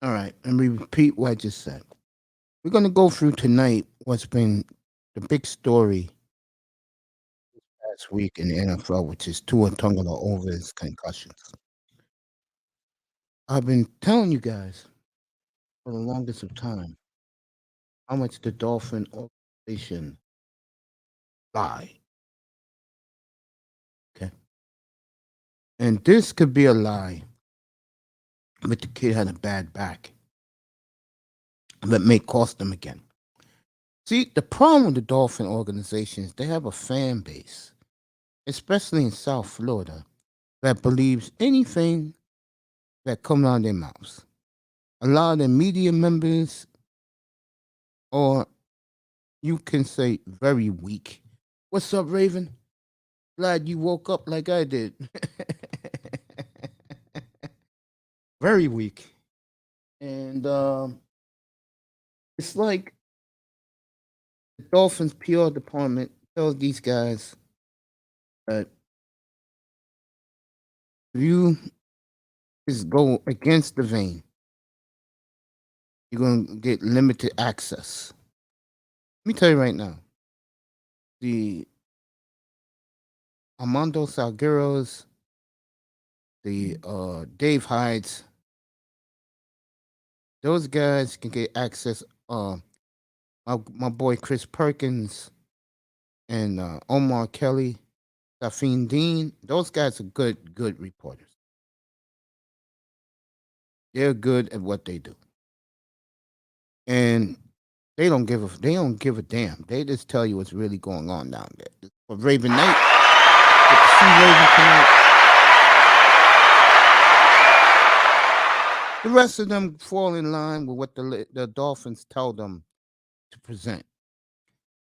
All right, and we repeat what I just said. We're going to go through tonight what's been the big story last week in the NFL, which is Tua Tagovailoa over his concussions. I've been telling you guys for the longest of time how much the Dolphin organization lie. Okay, and this could be a lie, but the kid had a bad back that may cost them again. See, the problem with the Dolphin organization is they have a fan base, especially in South Florida, that believes anything that comes out of their mouths. A lot of the media members, or you can say very weak. What's up, Raven? Glad you woke up like I did. Very weak. And it's like the Dolphins PR department tells these guys that if you just go against the vein, you're going to get limited access. Let me tell you right now, the Armando Salgueros, the Dave Hydes, those guys can get access. My boy Chris Perkins and Omar Kelly, Safin Dean, those guys are good reporters. They're good at what they do, and they don't give a damn. They just tell you what's really going on down there. For Raven Knight, get to see Raven tonight. The rest of them fall in line with what the Dolphins tell them to present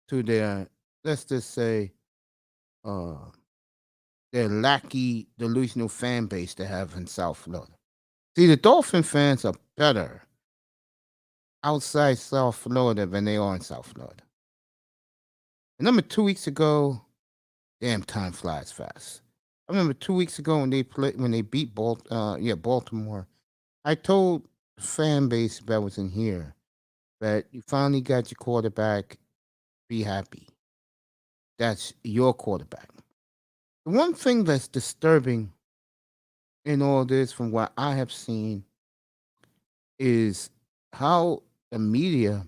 to their, let's just say, uh, their lackey delusional fan base they have in South Florida. See, the Dolphin fans are better outside South Florida than they are in South Florida. Remember 2 weeks ago, damn time flies fast. I remember 2 weeks ago when they beat Baltimore. I told the fan base that was in here that you finally got your quarterback. Be happy. That's your quarterback. The one thing that's disturbing in all this, from what I have seen, is how the media,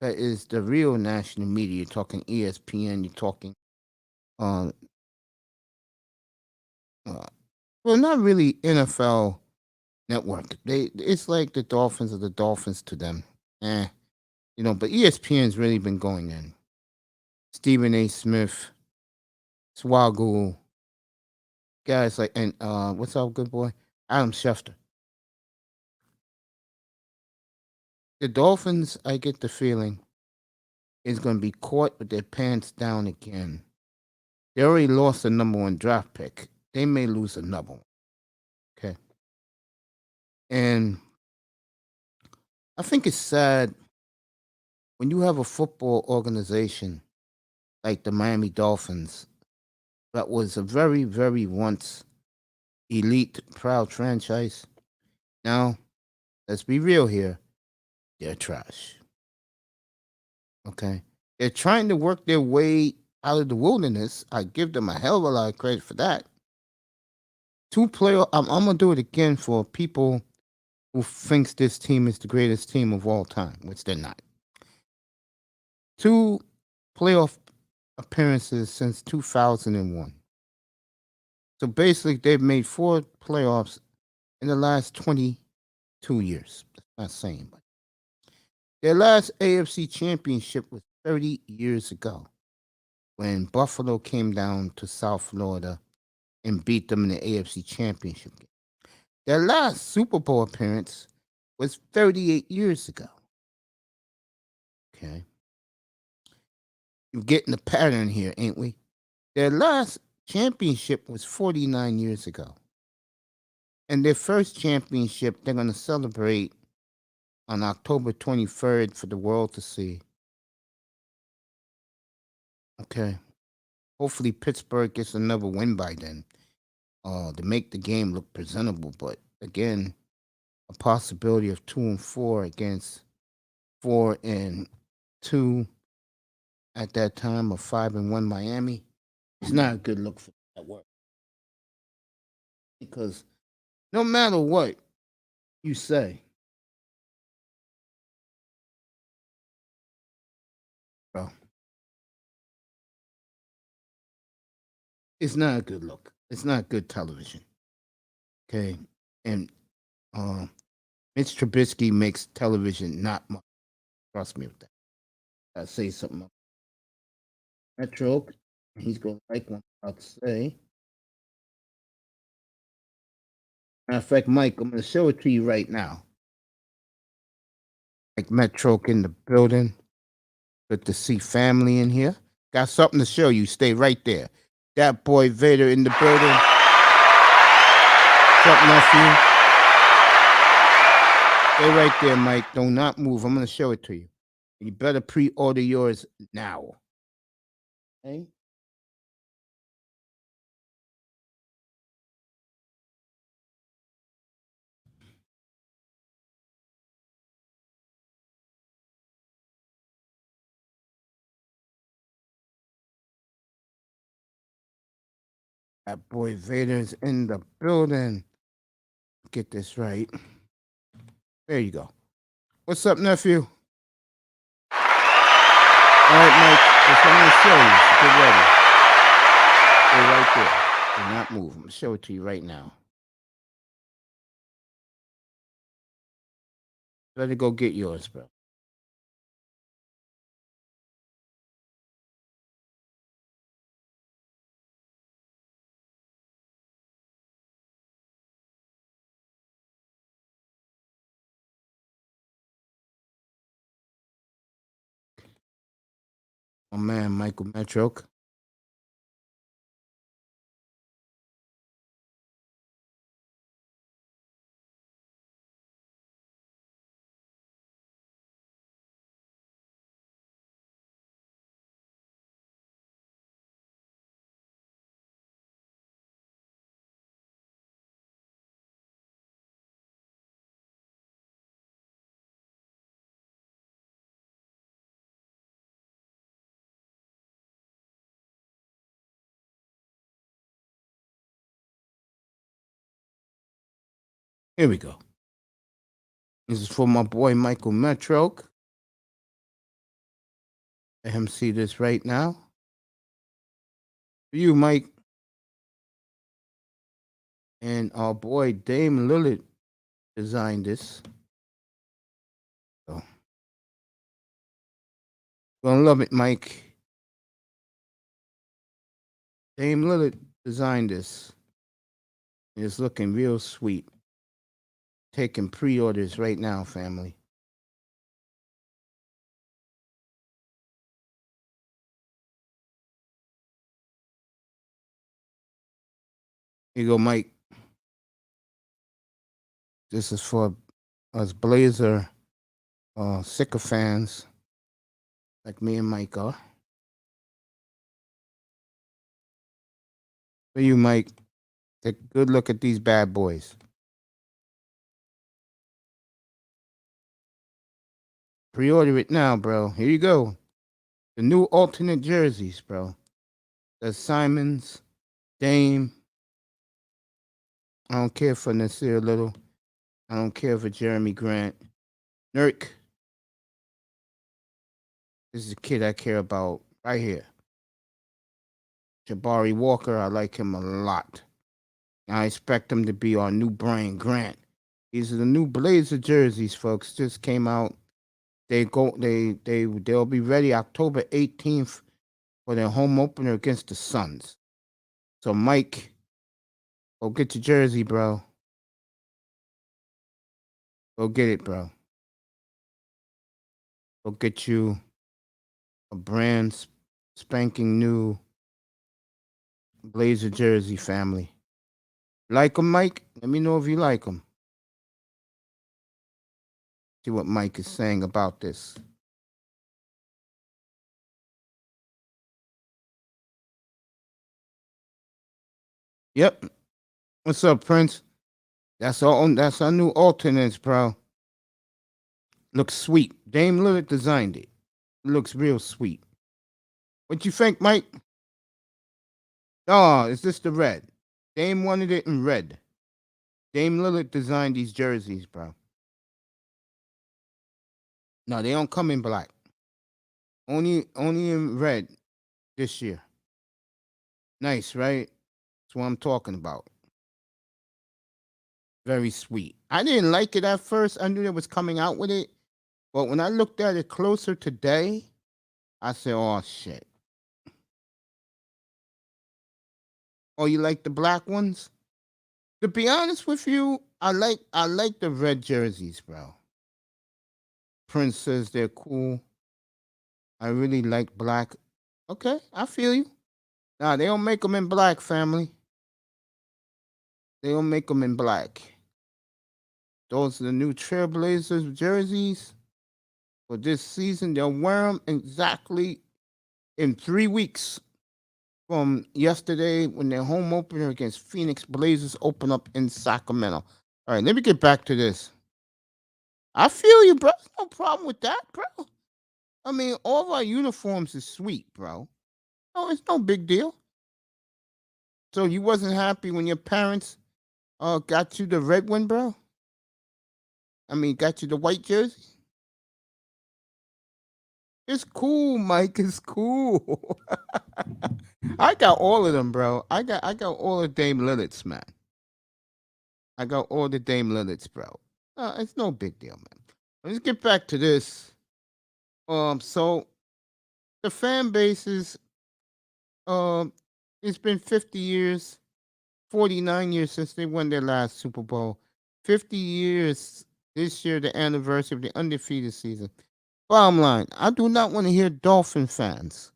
that is the real national media, you're talking ESPN, you're talking, uh, uh, well, not really NFL Network. It's like the Dolphins are the Dolphins to them. Eh, but ESPN's really been going in. Stephen A. Smith, Swaggle, guys like, and what's up, good boy? Adam Schefter. The Dolphins, I get the feeling, is going to be caught with their pants down again. They already lost the number one draft pick. They may lose another one. Okay. And I think it's sad when you have a football organization like the Miami Dolphins that was a very, very once elite, proud franchise. Now, let's be real here. They're trash. Okay. They're trying to work their way out of the wilderness. I give them a hell of a lot of credit for that. I'm gonna do it again for people who thinks this team is the greatest team of all time, which they're not. Two playoff appearances since 2001. So basically, they've made four playoffs in the last 22 years. That's not saying, but their last AFC championship was 30 years ago when Buffalo came down to South Florida and beat them in the AFC championship game. Their last Super Bowl appearance was 38 years ago. Okay. You're getting the pattern here, ain't we? Their last championship was 49 years ago. And their first championship, they're going to celebrate on October 23rd for the world to see. Okay. Hopefully, Pittsburgh gets another win by then to make the game look presentable. But again, a possibility of 2-4 against 4-2 at that time, of 5-1 Miami. It's not a good look for that work, because no matter what you say, bro, it's not a good look. It's not good television. Okay, and Mitch Trubisky makes television not much. Trust me with that. I say something. Metro, he's gonna like one. I'll say. Matter of fact, Mike, I'm gonna show it to you right now. Like Metro in the building. Good to see family in here. Got something to show you. Stay right there. That boy Vader in the building. What's up, nephew? Stay right there, Mike. Do not move. I'm gonna show it to you. You better pre-order yours now. Okay? That boy Vader's in the building. Get this right. There you go. What's up, nephew? All right, Mike. That's what I'm gonna show you. So get ready. Stay right there. Do not move. I'm gonna show it to you right now. Better go get yours, bro. My man, Michael Metroke. Here we go. This is for my boy Michael Metroke. Let him see this right now. For you, Mike. And our boy Dame Lillard designed this. So, gonna love it, Mike. Dame Lillard designed this. It's looking real sweet. Taking pre-orders right now, family. Here you go, Mike. This is for us Blazer sycophants like me and Mike are. For you, Mike. Take a good look at these bad boys. Pre-order it now, bro. Here you go. The new alternate jerseys, bro. The Simons, Dame. I don't care for Nasir Little. I don't care for Jeremy Grant. Nurk. This is a kid I care about right here. Jabari Walker, I like him a lot. I expect him to be our new Brian Grant. These are the new Blazer jerseys, folks. Just came out. They'll be ready October 18th for their home opener against the Suns. So Mike, go get your jersey, bro. Go get it, bro. Go get you a brand spanking new Blazer jersey, family. Like them, Mike? Let me know if you like them. See what Mike is saying about this. Yep. What's up, Prince? That's our new alternates, bro. Looks sweet. Dame Lillard designed it. Looks real sweet. What you think, Mike? Oh, is this the red? Dame wanted it in red. Dame Lillard designed these jerseys, bro. No, they don't come in black. Only in red this year. Nice, right? That's what I'm talking about. Very sweet. I didn't like it at first. I knew it was coming out with it. But when I looked at it closer today, I said, oh shit. Oh, you like the black ones? To be honest with you, I like the red jerseys, bro. Prince says they're cool. I really like black. Okay, I feel you. Nah, they don't make them in black, family. They don't make them in black. Those are the new Trailblazers jerseys for this season. They'll wear them exactly in 3 weeks from yesterday when their home opener against Phoenix Blazers open up in Sacramento. All right, let me get back to this. I feel you, bro. No problem with that, bro. I mean, all of our uniforms is sweet, bro. No, it's no big deal. So you wasn't happy when your parents got you the red one, bro? I mean, got you the white jersey? It's cool, Mike. It's cool. I got all of them, bro. I got all the Dame Lillards, man. I got all the Dame Lillards, bro. It's no big deal, man. Let's get back to this. So the fan bases, it's been 50 years, 49 years since they won their last Super Bowl. 50 years this year, the anniversary of the undefeated season. Bottom line, I do not want to hear Dolphin fans,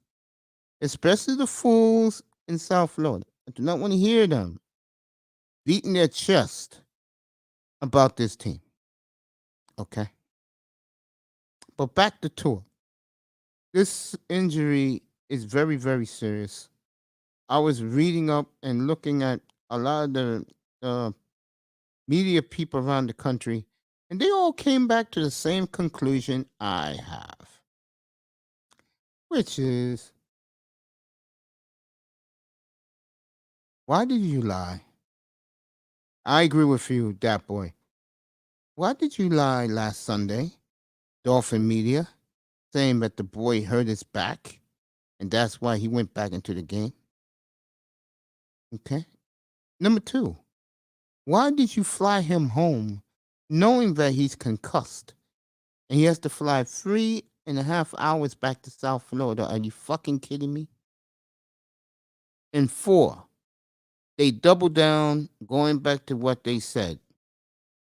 especially the fools in South Florida. I do not want to hear them beating their chest about this team. Okay? But back to Tua. This injury is very, very serious. I was reading up and looking at a lot of the media people around the country, and they all came back to the same conclusion I have, which is, why did you lie? I agree with you, that boy. Why did you lie last Sunday, Dolphin media, saying that the boy hurt his back and that's why he went back into the game? Okay. Number two, why did you fly him home knowing that he's concussed and he has to fly 3.5 hours back to South Florida? Are you fucking kidding me? And four, they doubled down, going back to what they said,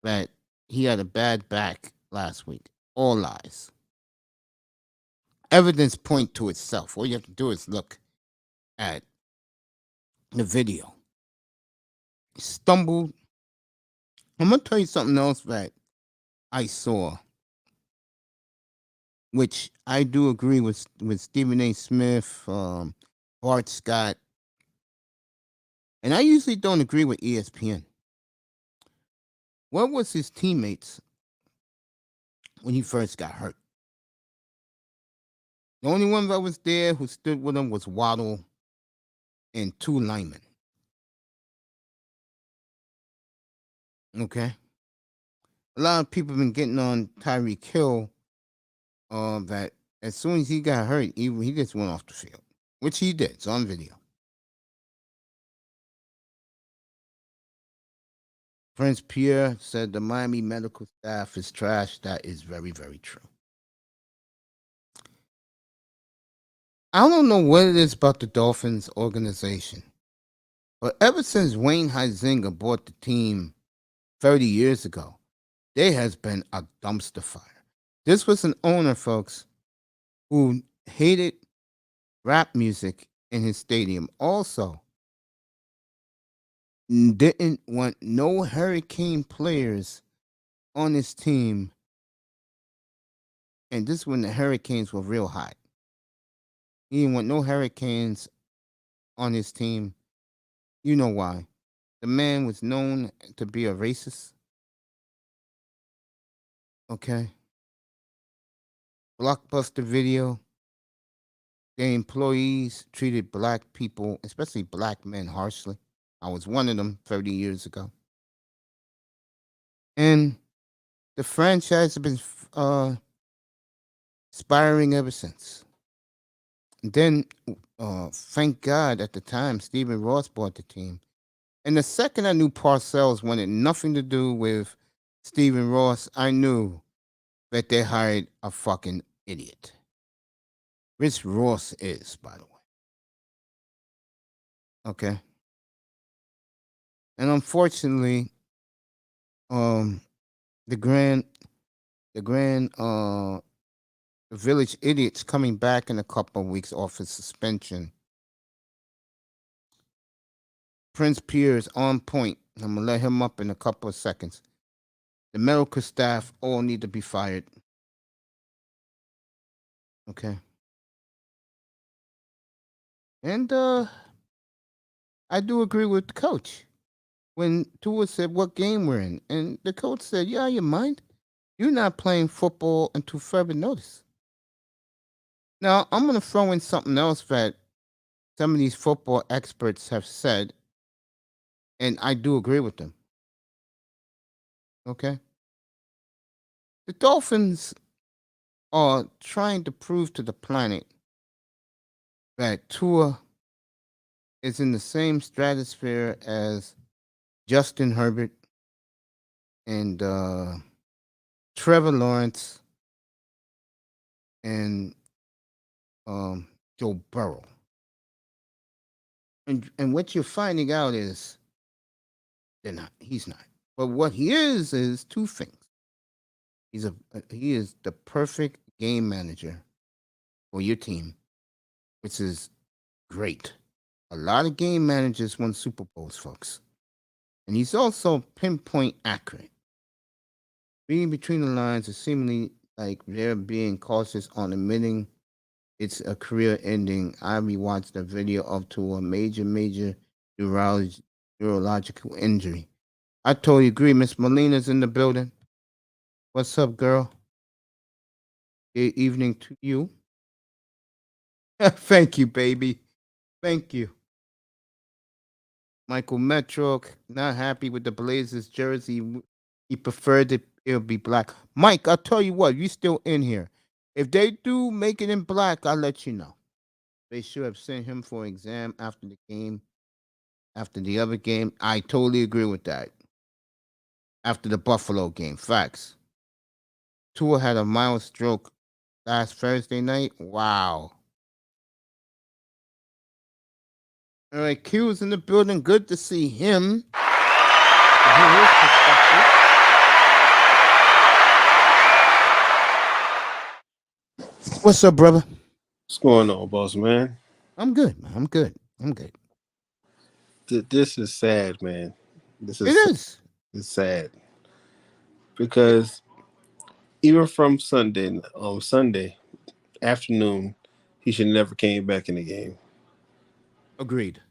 that he had a bad back last week. All lies. Evidence point to itself. All you have to do is look at the video. He stumbled. I'm gonna tell you something else that I saw, which I do agree with Stephen A. Smith, Bart Scott, and I usually don't agree with ESPN. What was his teammates when he first got hurt? The only one that was there who stood with him was Waddle and two linemen. Okay? A lot of people have been getting on Tyreek Hill that as soon as he got hurt, he just went off the field, which he did. It's on video. Prince Pierre said the Miami medical staff is trash. That is very, very true. I don't know what it is about the Dolphins organization, but ever since Wayne Huizenga bought the team 30 years ago, there has been a dumpster fire. This was an owner, folks, who hated rap music in his stadium. Also, didn't want no Hurricane players on his team. And this is when the Hurricanes were real hot. He didn't want no Hurricanes on his team. You know why. The man was known to be a racist. Okay. Blockbuster Video. Their employees treated black people, especially black men, harshly. I was one of them 30 years ago. And the franchise has been uh, spiraling ever since. And then, thank God, at the time, Stephen Ross bought the team. And the second I knew Parcells wanted nothing to do with Stephen Ross, I knew that they hired a fucking idiot. Rich Ross is, by the way. Okay. And unfortunately, um, the grand, the village idiots coming back in a couple of weeks off his suspension. Prince Pierce on point. I'm gonna let him up in a couple of seconds. The medical staff all need to be fired. Okay. And I do agree with the coach. When Tua said what game we're in, and the coach said, "Yeah, you mind? You're not playing football until further notice." Now, I'm going to throw in something else that some of these football experts have said, and I do agree with them. Okay? The Dolphins are trying to prove to the planet that Tua is in the same stratosphere as Justin Herbert and Trevor Lawrence and Joe Burrow. And what you're finding out is they're not. He's not. But what he is two things. He is the perfect game manager for your team, which is great. A lot of game managers won Super Bowls, folks. And he's also pinpoint accurate. Reading between the lines is seemingly like they're being cautious on admitting it's a career ending. I rewatched a video of to a major neurological injury. I totally agree. Miss Molina's in the building. What's up, girl? Good evening to you. Thank you, baby. Thank you. Michael Metro, not happy with the Blazers jersey. He preferred it'll be black. Mike, I'll tell you what, you still in here. If they do make it in black, I'll let you know. They should have sent him for an exam after the game, after the other game. I totally agree with that. After the Buffalo game, facts. Tua had a mild stroke last Thursday night. Wow. All right, Q's in the building. Good to see him. What's up, brother? What's going on, boss man? I'm good, man. I'm good. I'm good. This is sad, man. This It is sad. is. It's sad because even from Sunday afternoon, he should never came back in the game. Agreed.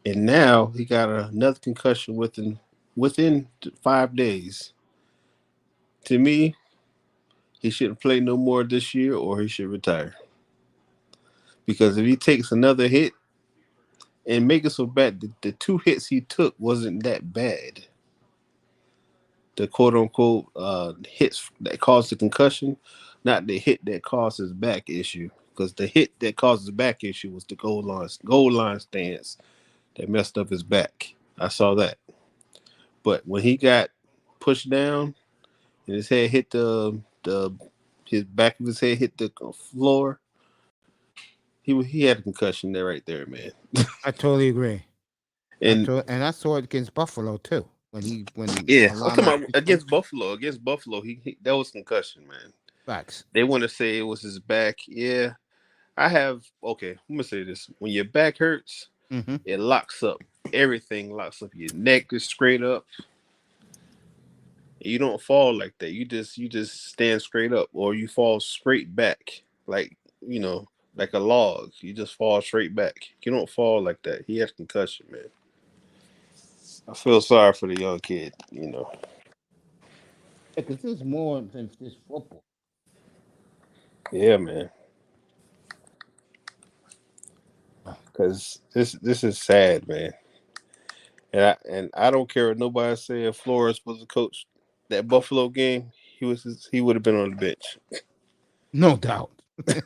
And now he got another concussion within 5 days. To me, he shouldn't play no more this year, or he should retire. Because if he takes another hit and make it so bad, the two hits he took wasn't that bad. The quote unquote hits that caused the concussion, not the hit that caused his back issue. Because the hit that caused his back issue was the goal line stance that messed up his back. I saw that. But when he got pushed down and his head hit the his back of his head hit the floor, he had a concussion there right there, man. I totally agree. And And I saw it against Buffalo too. When yeah, a I'm talking linebacker about against jumped. Buffalo. Against Buffalo, he that was concussion, man. Facts. They want to say it was his back. Yeah, I have okay. I'm gonna say this: when your back hurts, Mm-hmm. it locks up. Everything locks up. Your neck is straight up. You don't fall like that. You just stand straight up, or you fall straight back, like like a log. You just fall straight back. You don't fall like that. He has concussion, man. I feel sorry for the young kid. You know. Because there's more than just football. Yeah, man. Oh, Because this is sad, man. And I don't care what nobody say. If Flores was the coach that Buffalo game, he would have been on the bench. no doubt.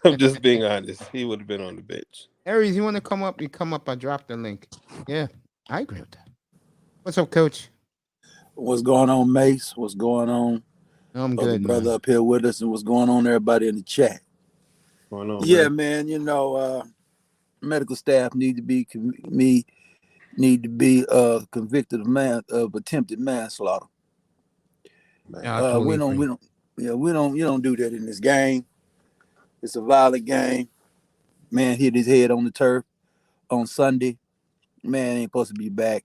I'm just being honest. He would have been on the bench. Aries, you want to come up? You come up. I dropped the link. Yeah, I agree with that. What's up, Coach? What's going on, Mace? What's going on, I'm other good, brother man. up here with us, and what's going on, everybody in the chat? Going on, Yeah, man. man. Medical staff need to be convicted of attempted manslaughter. Yeah, I Man. totally We agree. don't, yeah, we don't, you don't do that in this game. It's a violent game. Man hit his head on the turf on Sunday. Man ain't supposed to be back.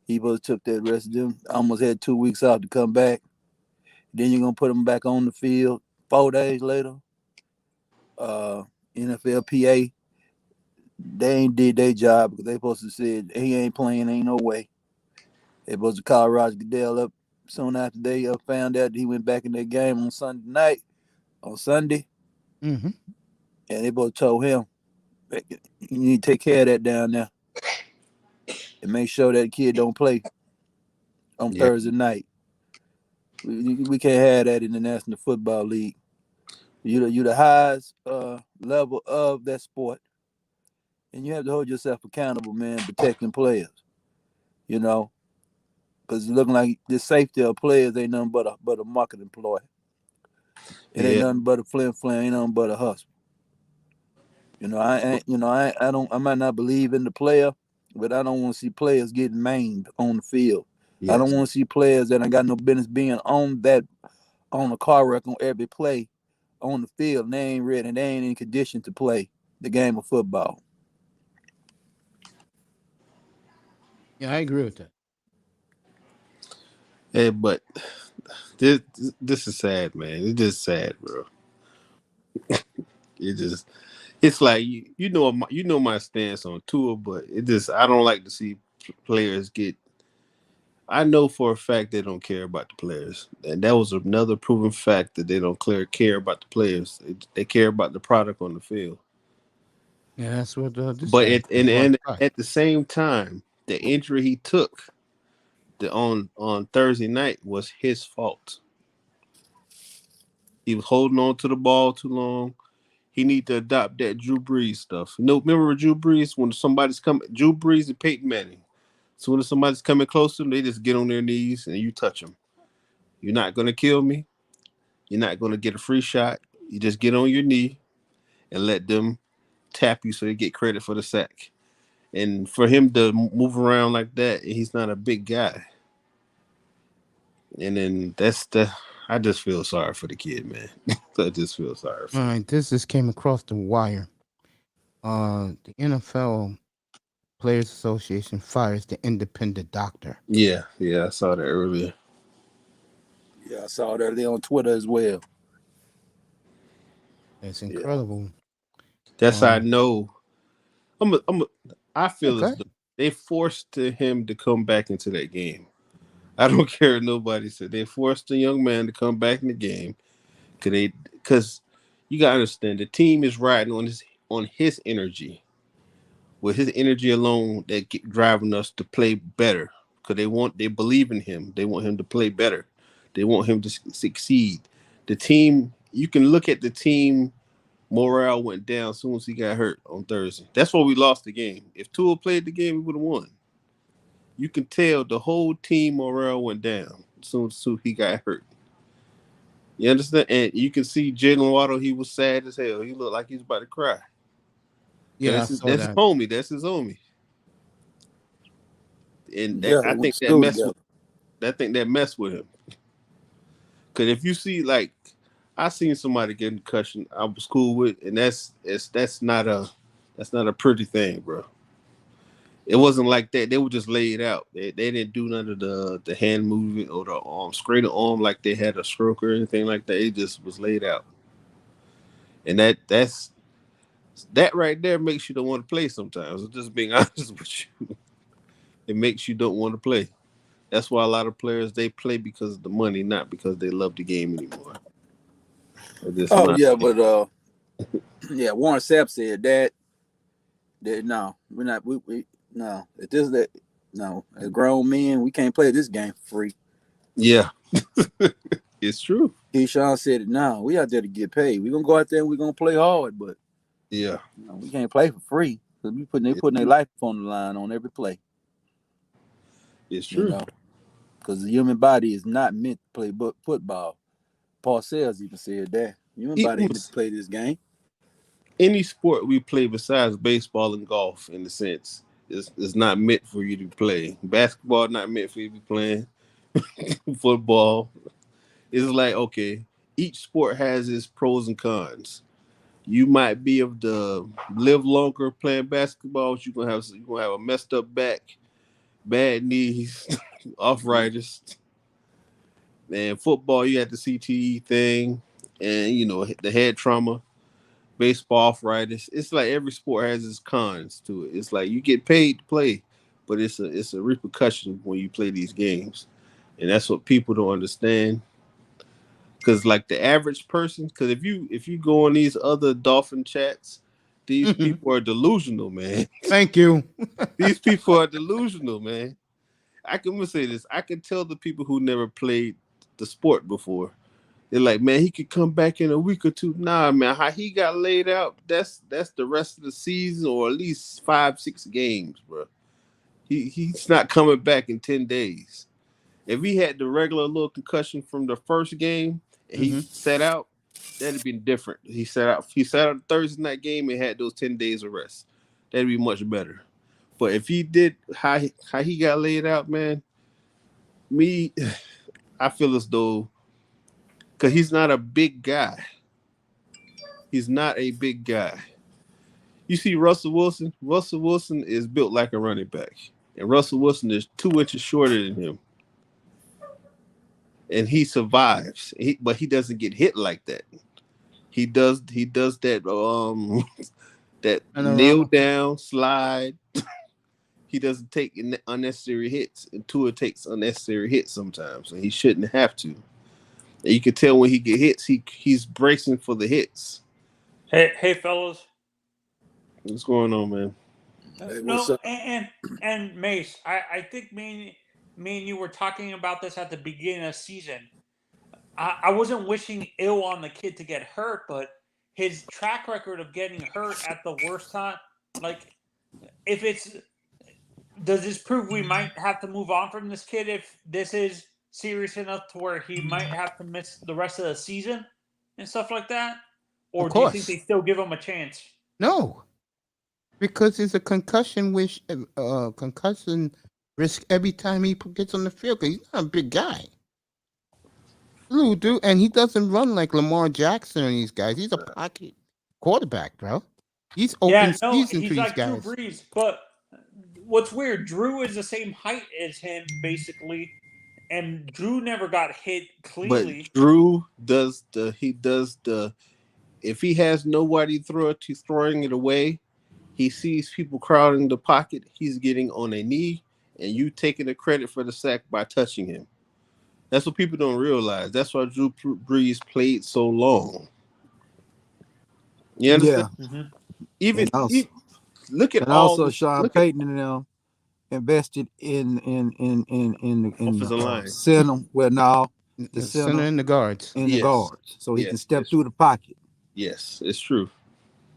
He supposed to took that rest of them. Almost had 2 weeks out to come back. Then you're gonna put him back on the field 4 days later. uh, NFLPA, they ain't did their job because they supposed to said he ain't playing, ain't no way. They supposed to call Roger Goodell up soon after they found out that he went back in that game on Sunday night, on Sunday, Mm-hmm. and they both told him, you need to take care of that down there and make sure that kid don't play on Yeah, Thursday night. We can't have that in the National Football League. You the highest level of that sport, and you have to hold yourself accountable, man, protecting players. You know, because it's looking like the safety of players ain't nothing but a marketing ploy. It ain't yeah, nothing but a flim flam. Ain't nothing but a hustle. I might not believe in the player, but I don't want to see players getting maimed on the field. I don't yes, want to see players that ain't got no business being on a car wreck on every play on the field. And they ain't ready and they ain't in condition to play the game of football. Yeah, I agree with that. hey, but this is sad, man. It's just sad, bro. It just it's like you know my stance on tour, but it just I don't like to see players get. I know for a fact they don't care about the players, and that was another proven fact that they don't care about the players. They care about the product on the field. Yeah, that's what this But guy at said. Mark and Price. at the same time, the injury he took on Thursday night was his fault. He was holding on to the ball too long. He need to adopt that Drew Brees stuff. You know, remember Drew Brees when somebody's coming? Drew Brees and Peyton Manning. So when somebody's coming close to them, they just get on their knees and you touch them. You're not gonna kill me. You're not gonna get a free shot. You just get on your knee and let them tap you so they get credit for the sack. And for him to move around like that, he's not a big guy. And then that's the. I just feel sorry for the kid, man. I just feel sorry All for him. right, this just came across the wire. The NFL Players Association fires the independent doctor. Yeah, yeah, I saw that earlier. Yeah, I saw that they on Twitter as well. It's Yeah. incredible. That's how I Um, know. I feel as okay. though they forced him to come back into that game. I don't care what nobody said. They forced the young man to come back in the game because you gotta understand the team is riding on his energy. With his energy alone, that driving us to play better because they believe in him. They want him to play better. They want him to succeed. The team, you can look at the team morale went down as soon as he got hurt on Thursday. That's why we lost the game. If Tua played the game, we would have won. You can tell the whole team morale went down as soon as he got hurt. You understand? And you can see Jalen Waddle, he was sad as hell. He looked like he was about to cry. Cause Yeah, I saw that's his that. homie. That's his homie. And that Yeah, I they went think to that school messed with together. him. Cause if you see like I seen somebody get a concussion I was cool with, and that's not a pretty thing, bro. It wasn't like that. They were just laid out. They didn't do none of the hand movement or the arm, straight arm like they had a stroke or anything like that. It just was laid out. And that right there makes you don't want to play sometimes. I'm just being honest with you. It makes you don't want to play. That's why a lot of players they play because of the money, not because they love the game anymore. That's Oh my yeah, opinion. but yeah, Warren Sapp said that no, we're not we no. If this that no, as grown men, we can't play this game for free. Yeah, it's true. Keyshawn said it. No, we out there to get paid. We're gonna go out there and we're gonna play hard, but Yeah, we can't play for free because they it's putting their true. life on the line on every play. It's You true. know, because the human body is not meant to play football. Paul Sells even said that human It body ain't meant to was play this game. any sport we play besides baseball and golf, in a sense, is not meant for you to play. Basketball not meant for you to be playing. Football is like okay. Each sport has its pros and cons. You might be able to live longer playing basketball, but you're gonna have a messed up back, bad knees, arthritis. And football, you had the CTE thing, and the head trauma. Baseball, arthritis. It's like every sport has its cons to it. It's like you get paid to play, but it's a repercussion when you play these games, and that's what people don't understand. Because like the average person, because if you go on these other dolphin chats, these people are delusional, man. Thank you. These people are delusional, man. I'm gonna say this. I can tell the people who never played the sport before. They're like, man, he could come back in a week or two. Nah, man, how he got laid out, that's the rest of the season or at least 5-6 games, bro. He's not coming back in 10 days. If he had the regular little concussion from the first game and he sat out, that'd been different. He sat out the Thursday night game and had those 10 days of rest. That'd be much better. But if he did how he got laid out, man, me, I feel as though because he's not a big guy. He's not a big guy. You see Russell Wilson? Russell Wilson is built like a running back. And Russell Wilson is 2 inches shorter than him. And he survives. But he doesn't get hit like that. He does that that kneel Panorama. down, slide. He doesn't take unnecessary hits. And Tua takes unnecessary hits sometimes. And he shouldn't have to. And you can tell when he get hits, he's bracing for the hits. Hey, fellas. What's going on, man? Hey, what's No, up? and Mace, I think me and you were talking about this at the beginning of the season. I wasn't wishing ill on the kid to get hurt, but his track record of getting hurt at the worst time, like, does this prove we might have to move on from this kid if this is serious enough to where he might have to miss the rest of the season and stuff like that? Or Of do you think course. they still give him a chance? No, because it's a concussion concussion risk every time he gets on the field. Because he's not a big guy, little dude, and he doesn't run like Lamar Jackson and these guys. He's a pocket quarterback, bro. He's open Yeah, no, season to he's these like Drew guys. Brees, but what's weird, Drew is the same height as him, basically, and Drew never got hit But cleanly. Drew does the if he has nobody throwing it away, he sees people crowding the pocket, he's getting on a knee, and you taking the credit for the sack by touching him. That's what people don't realize. That's why Drew Brees played so long. You understand? Yeah, Mm-hmm. Even and also, look at and all also the Sean look at Payton and them invested in offensive line. center. Well, now the The center center and the guards. and the Yes, guards, so he can yes, step it's, through the pocket. yes, it's true.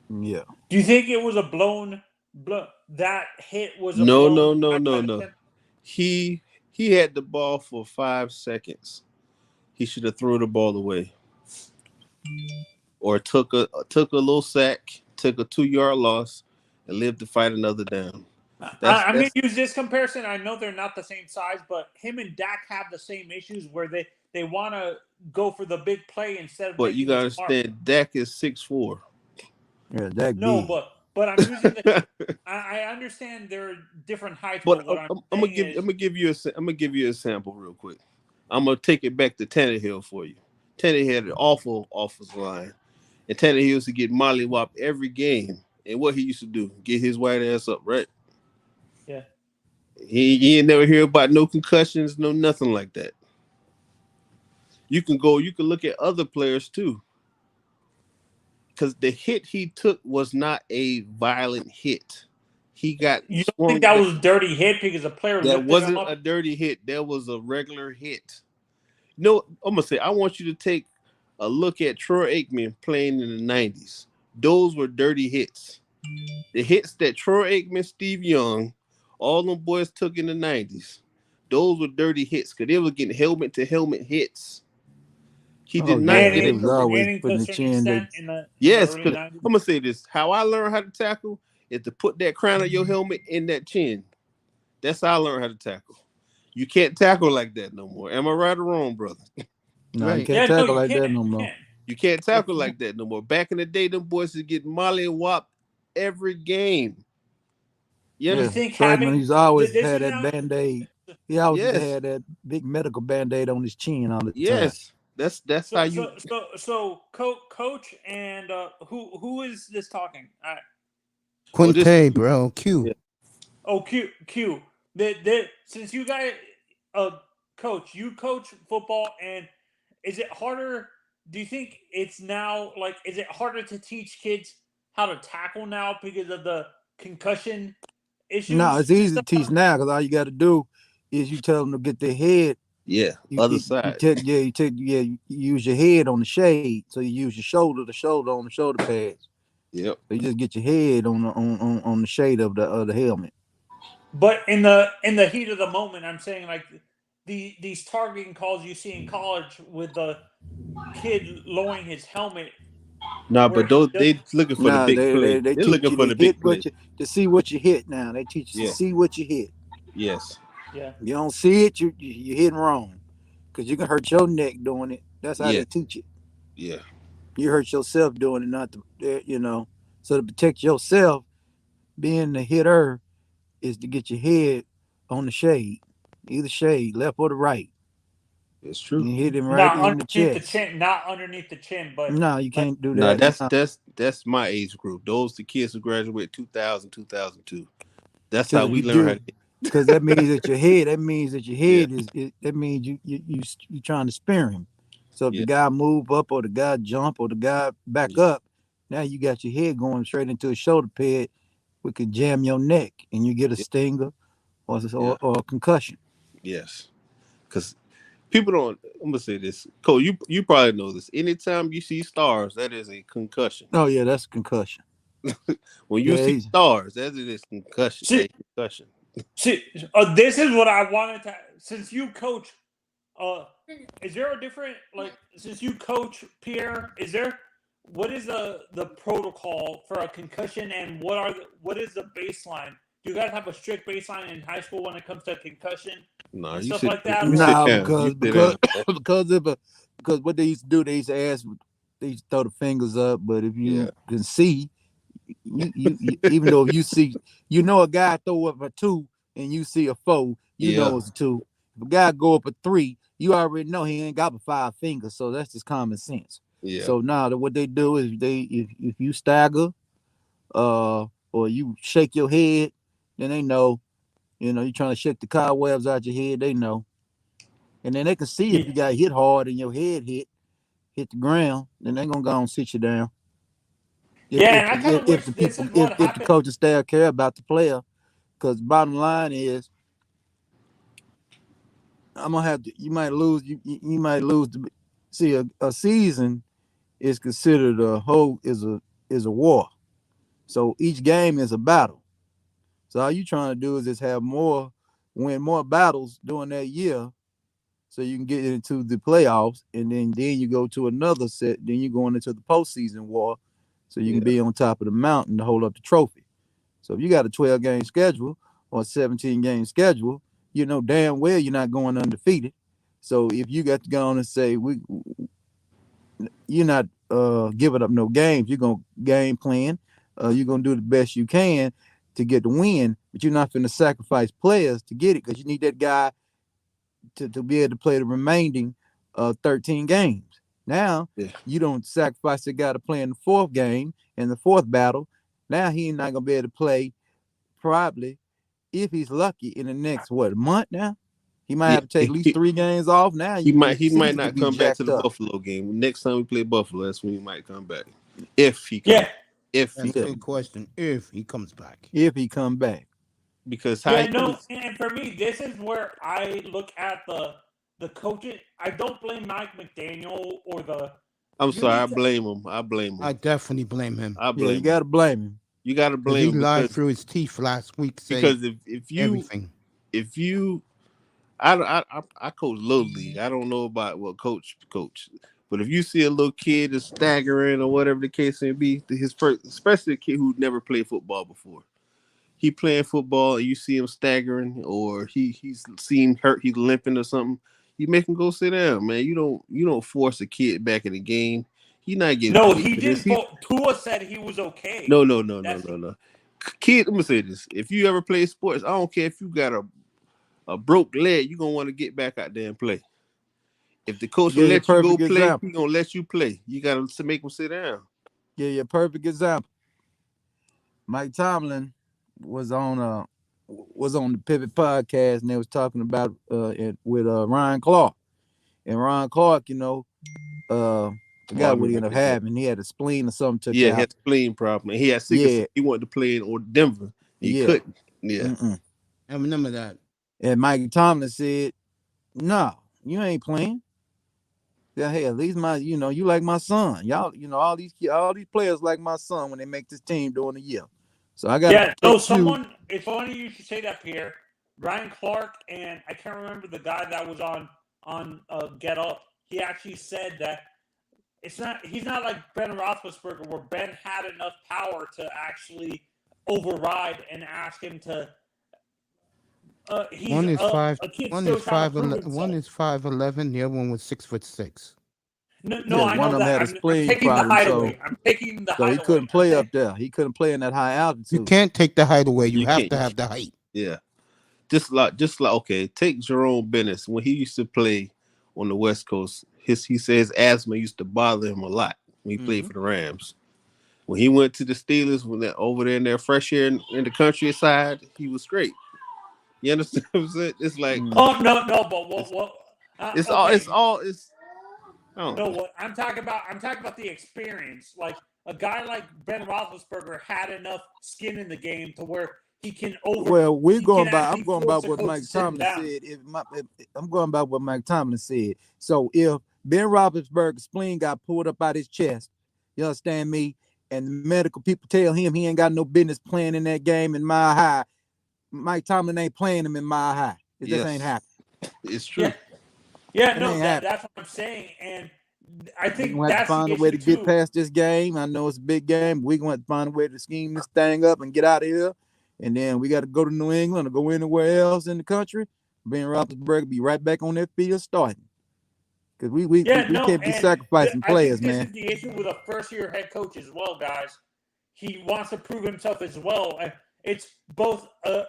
Yeah, Do you think it was that hit was a No, blown no, no, by no, the no. center? He had the ball for 5 seconds. He should have thrown the ball away, or took a little sack, took a 2-yard loss, and lived to fight another down. That's I'm going that's. to use this comparison. I know they're not the same size, but him and Dak have the same issues where they want to go for the big play instead of But you making gotta it smart. understand, Dak is 6'4". yeah, that No, big. but I'm using the. I understand there are different heights, But but what I'm I'm saying is, gonna give you a sample real quick. I'm gonna take it back to Tannehill for you. Tannehill had an awful offensive line, and Tannehill used to get mollywopped every game. And what he used to do, get his white ass up, right? yeah. He ain't never hear about no concussions, no nothing like that. You can look at other players too. Because the hit he took was not a violent hit. He got You don't swung think that back. was a dirty hit because the player That lifted him wasn't up? a dirty hit. That was a regular hit. No, I'm gonna say I want you to take a look at Troy Aikman playing in the 90s. Those were dirty hits. The hits that Troy Aikman, Steve Young, all them boys took in the 90s. Those were dirty hits because they were getting helmet to helmet hits. He did not get They it. was always Manning to putting a the certain chin. extent in the Yes, early because 90s. I'm gonna say this: how I learned how to tackle is to put that crown of your helmet in that chin. That's how I learned how to tackle. You can't tackle like that no more. Am I right or wrong, brother? No, you Right. can't Yeah, no, tackle you like that can't. no You more. can't. You can't tackle like that no more. Back in the day, them boys would get molly and whopped every game. You Yeah, You understand? think Troy, having he's always this had is that now? Band-Aid. He always used to Yes, have that big medical Band-Aid on his chin all the time. yes. That's how you. Coach and who is this talking? Oh, this is Quinte, bro. yeah. Q. Oh, Q. Since you guys, coach, you coach football, and is it harder? Do you think it's now like? Is it harder to teach kids how to tackle now because of the concussion issues No, it's and easy to stuff? teach now because all you got to do is you tell them to get their head. Yeah, You other you side. you use your head on the shade, so you use your shoulder, the shoulder on the shoulder pads. Yep. So you just get your head on the shade of the helmet. But in the heat of the moment, I'm saying like these targeting calls you see in college with the kid lowering his helmet Nah, where but he those does. they looking for the No, big play. they They're teach looking you for to the hit big play. what you to see what you hit. Now they teach you Yeah. to see what you hit. Yes. Yeah. You don't see it, you're hitting wrong, because you can hurt your neck doing it. That's how Yeah. they teach it. Yeah. You hurt yourself doing it, not to. So to protect yourself, being the hitter is to get your head on the shade, either shade, left or the right. It's You true. hit him right Not in the underneath the chest. chin, not underneath the chin, but No, you like can't do Nah, that. that's No, that's my age group. Those the kids who graduated 2000, 2002. That's how because we learn how to hit. because that means that your head. That means that your Yeah. head that means you trying to spear him. So if the Yeah. guy move up or the guy jump or the guy back Yeah. up, now you got your head going straight into a shoulder pad, which could jam your neck and you get a Yeah. stinger or Yeah. or a concussion. Yes. Because people don't. I'm gonna say this, Cole. You probably know this. Anytime you see stars, that is a concussion. Oh yeah, that's a concussion. When you Yeah, see stars, that is concussion. see, A concussion. this is what I wanted to. Since you coach, is there a different like? Since you coach Pierre, is there what is the protocol for a concussion, and what is the baseline? Do you guys have a strict baseline in high school when it comes to concussion No, and you stuff sit. like that? You sit no, down. You sit because down. because what they used to do, they used to ask, they used to throw the fingers up. But if Yeah. you can see, you even though if you see, a guy throw up a 2 and you see a 4, Yeah. it's a 2. If a guy go up a 3, you already know he ain't got but 5 fingers. So that's just common sense. Yeah. So now what they do is if you stagger, or you shake your head, then they know, you're trying to shake the cobwebs out your head. They know, and then they can see if you got hit hard and your head hit the ground. Then they gonna go and sit you down. And I kind of wish this is what If the happened. coaching staff care about the player, because bottom line is, I'm gonna have to. You might lose. You might lose. See, a season is considered is a war. So each game is a battle. So all you trying to do is just win more battles during that year, so you can get into the playoffs, and then you go to another set. Then you're going into the postseason war, so you can be on top of the mountain to hold up the trophy. So if you got a 12 game schedule or a 17 game schedule, you know damn well you're not going undefeated. So if you got to go on and say you're not giving up no games, you're gonna game plan. You're gonna do the best you can to get the win, but you're not going to sacrifice players to get it, because you need that guy to be able to play the remaining 13 games. Now you don't sacrifice the guy to play in the fourth game, in the fourth battle. Now he's not gonna be able to play probably if he's lucky in the next month now, he might Yeah, have to take at least 3 games off. Now he his might season not could be come back to jacked the up. Buffalo game. Next time we play Buffalo, that's when he might come back. If he comes. Yeah. If That's he a Yeah. good question. If he comes back. If he come back. because how Yeah, he no, was, and for me, this is where I look at the coaches. I don't blame Mike McDaniel or the. I'm You sorry, I need to- blame him. I blame him. I definitely blame him. I Yeah, blame you him. got to blame him. You got to Because he blame him lied through his teeth last week saying because if you everything. I coach little league. I don't know about what coach, but if you see a little kid is staggering or whatever the case may be, his first, especially a kid who never played football before, he playing football and you see him staggering or he's seen hurt, he's limping or something, you make him go sit down, man. You don't force a kid back in the game. He's not getting No, paid he for this. didn't. Tua said he was okay. No. Kid, let me say this: if you ever play sports, I don't care if you got a broke leg, you're gonna want to get back out there and play. If the coach will let you go play, example. he's gonna let you play. You gotta make him sit down. Yeah, a perfect example. Mike Tomlin was on the Pivot podcast and they was talking about with Ryan Clark. And Ryan Clark, forgot what he ended up having. He had a spleen or something. He had a spleen problem. And he had sick. He wanted to play in Denver. He couldn't. Yeah. I remember that. And Mike Tomlin said, "No, you ain't playing. Yeah, hey, at least you like my son. Y'all, all these players like my son when they make this team during the year. So I got It's funny you should say that, Pierre. Ryan Clark and I can't remember the guy that was on Get Up. He actually said that he's not like Ben Roethlisberger, where Ben had enough power to actually override and ask him to. One is 5'11", the other one was 6'6". No, I know one of them that. had a spleen problem, I'm taking the height so away. he couldn't play up there. He couldn't play in that high altitude. You can't take the height away. You have to have the height. Yeah, just like okay. Take Jerome Bennett when he used to play on the West Coast. He says asthma used to bother him a lot when he played for the Rams. When he went to the Steelers, over there in their fresh air in the countryside, he was great. You understand what I'm saying? It's like no, but what? It's okay. No, what I'm talking about the experience. Like a guy like Ben Roethlisberger had enough skin in the game to where he can Well, I'm going by what Mike Tomlin said. I'm going by what Mike Tomlin said. So if Ben Roethlisberger's spleen got pulled up out his chest, you understand me? And the medical people tell him he ain't got no business playing in that game in Mile High. Mike Tomlin ain't playing him in Mile High. It just ain't happening. It's true. That's what I'm saying. And I think we're going to have to find a way to get past this game. I know it's a big game, but we're going to have to find a way to scheme this thing up and get out of here. And then we got to go to New England or go anywhere else in the country. Ben Roethlisberger be right back on that field starting. Because we can't be sacrificing players, man. This is the issue with a first-year head coach as well, guys. He wants to prove himself as well. It's both a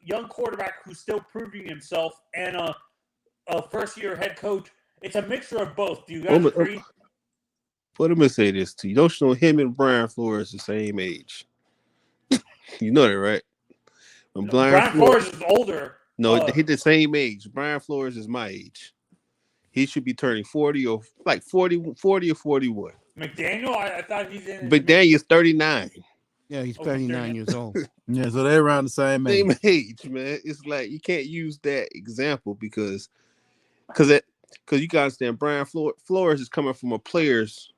young quarterback who's still proving himself, and a first-year head coach. It's a mixture of both. Do you guys agree? But let me say this to you. Don't you know him and Brian Flores the same age? You know that, right? When Brian Flores is older. No, he's the same age. Brian Flores is my age. He should be turning 40 or 40 or 41. McDaniel, I thought he's in. McDaniel's 39. Yeah, he's 39 years old. Yeah, so they're around the same age. Same age, man. It's like you can't use that example because you gotta understand Brian Flores is coming from a player's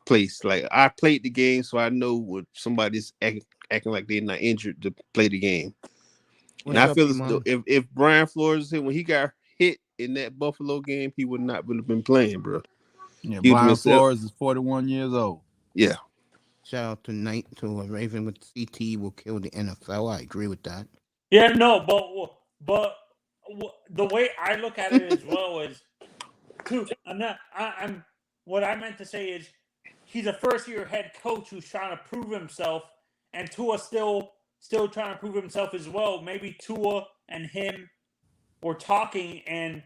place. Like I played the game, so I know what somebody's acting like they're not injured to play the game. And I feel as though if Brian Flores when he got hit in that Buffalo game, he would not have been playing, bro. Yeah, Brian Flores is 41 years old. Yeah. Shout out to a Raven with CT will kill the NFL. I agree with that. Yeah, no, but the way I look at it as well is, what I meant to say is, he's a first-year head coach who's trying to prove himself, and Tua's still trying to prove himself as well. Maybe Tua and him were talking, and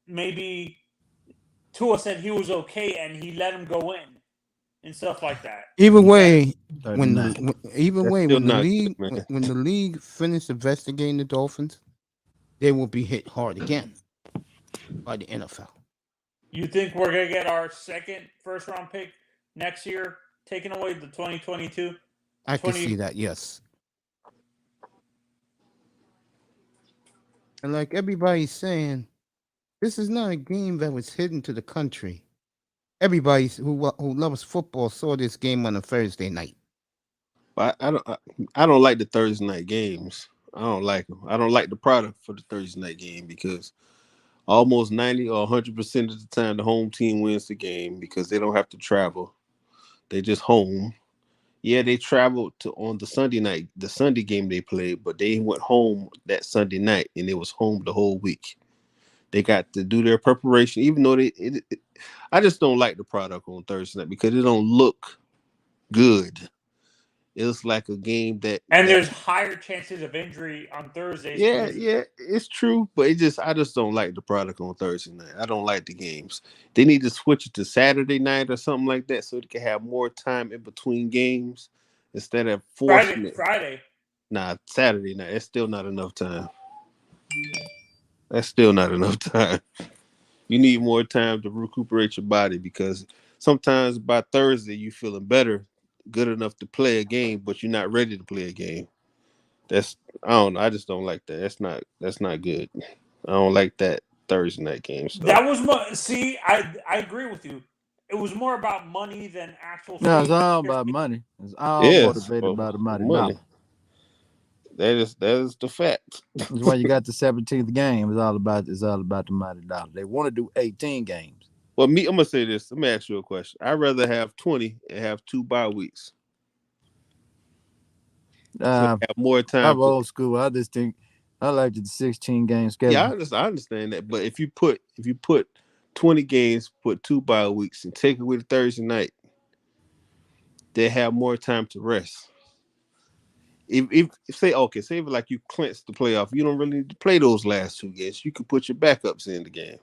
maybe Tua said he was okay, and he let him go in. and stuff like that. Either way, when 39. Still not good, man. when the league finish investigating the Dolphins, they will be hit hard again by the NFL. You think we're gonna get our second first round pick next year, taking away the 2022? I can see that, yes. And like everybody's saying, this is not a game that was hidden to the country. Everybody who loves football saw this game on a Thursday night. I don't like the Thursday night games. I don't like them. I don't like the product for the Thursday night game because almost 90 or 100% of the time the home team wins the game because they don't have to travel. They just home. Yeah, they traveled on the Sunday night, the Sunday game they played, but they went home that Sunday night and they was home the whole week. They got to do their preparation, even though I just don't like the product on Thursday night because it don't look good. It's like a game and there's higher chances of injury on Thursdays. Yeah, it's true, but I just don't like the product on Thursday night. I don't like the games. They need to switch it to Saturday night or something like that so they can have more time in between games instead of forcing it. Friday. Nah, Saturday night. That's still not enough time. That's still not enough time. You need more time to recuperate your body because sometimes by Thursday you feeling better, good enough to play a game, but you're not ready to play a game. I don't know. I just don't like that. That's not good. I don't like that Thursday night game stuff. That was I agree with you. It was more about money than actual. No, it's all about money. It's all motivated by the money. That is the fact. That's why you got the 17th game. It's all about the money dollar. They want to do 18 games. Well, I'm gonna say this. Let me ask you a question. I'd rather have 20 and have 2 bye weeks. So have more time. I'm old school. I just think I like the 16 game schedule. Yeah, I understand that. But if you put 20 games, put 2 bye weeks, and take away the Thursday night, they have more time to rest. If say like you clinch the playoff, you don't really need to play those last 2 games. You can put your backups in the game.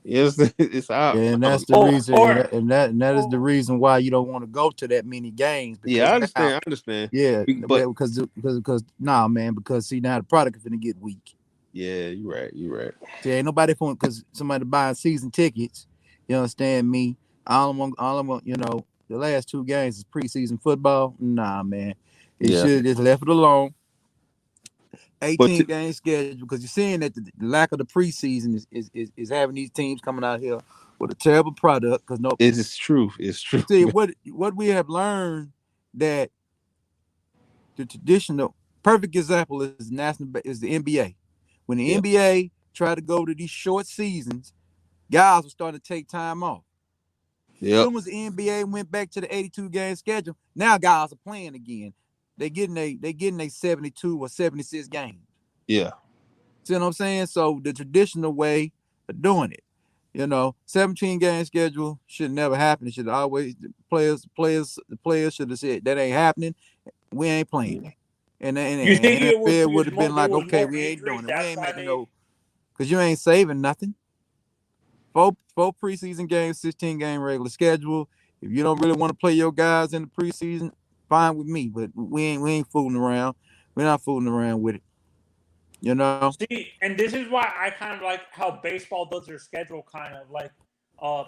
Yes, it's out. Yeah, and that's the reason, and that is the reason why you don't want to go to that many games. Yeah, I understand. Yeah, but because man, because see now the product is gonna get weak. Yeah, you're right. See, ain't nobody because somebody buying season tickets. You understand me? All I want, the last 2 games is preseason football. Nah, man. It should have just left it alone. 18 game schedule because you're seeing that the lack of the preseason is having these teams coming out here with a terrible product because it's true. It's true. See what we have learned that the traditional perfect example is the NBA. When the NBA tried to go to these short seasons, guys were starting to take time off. As soon as the NBA went back to the 82 game schedule, now guys are playing again. They getting a 72 or 76 games. Yeah. See what I'm saying? So the traditional way of doing it, 17 game schedule should never happen. It should always the players should have said that ain't happening. We ain't playing. And NFL would have been like, okay, we ain't doing it. We ain't making because you ain't saving nothing. 4 preseason games, 16 game regular schedule. If you don't really want to play your guys in the preseason, fine with me, but we ain't fooling around. We're not fooling around with it. See, and this is why I kind of like how baseball does their schedule, kind of like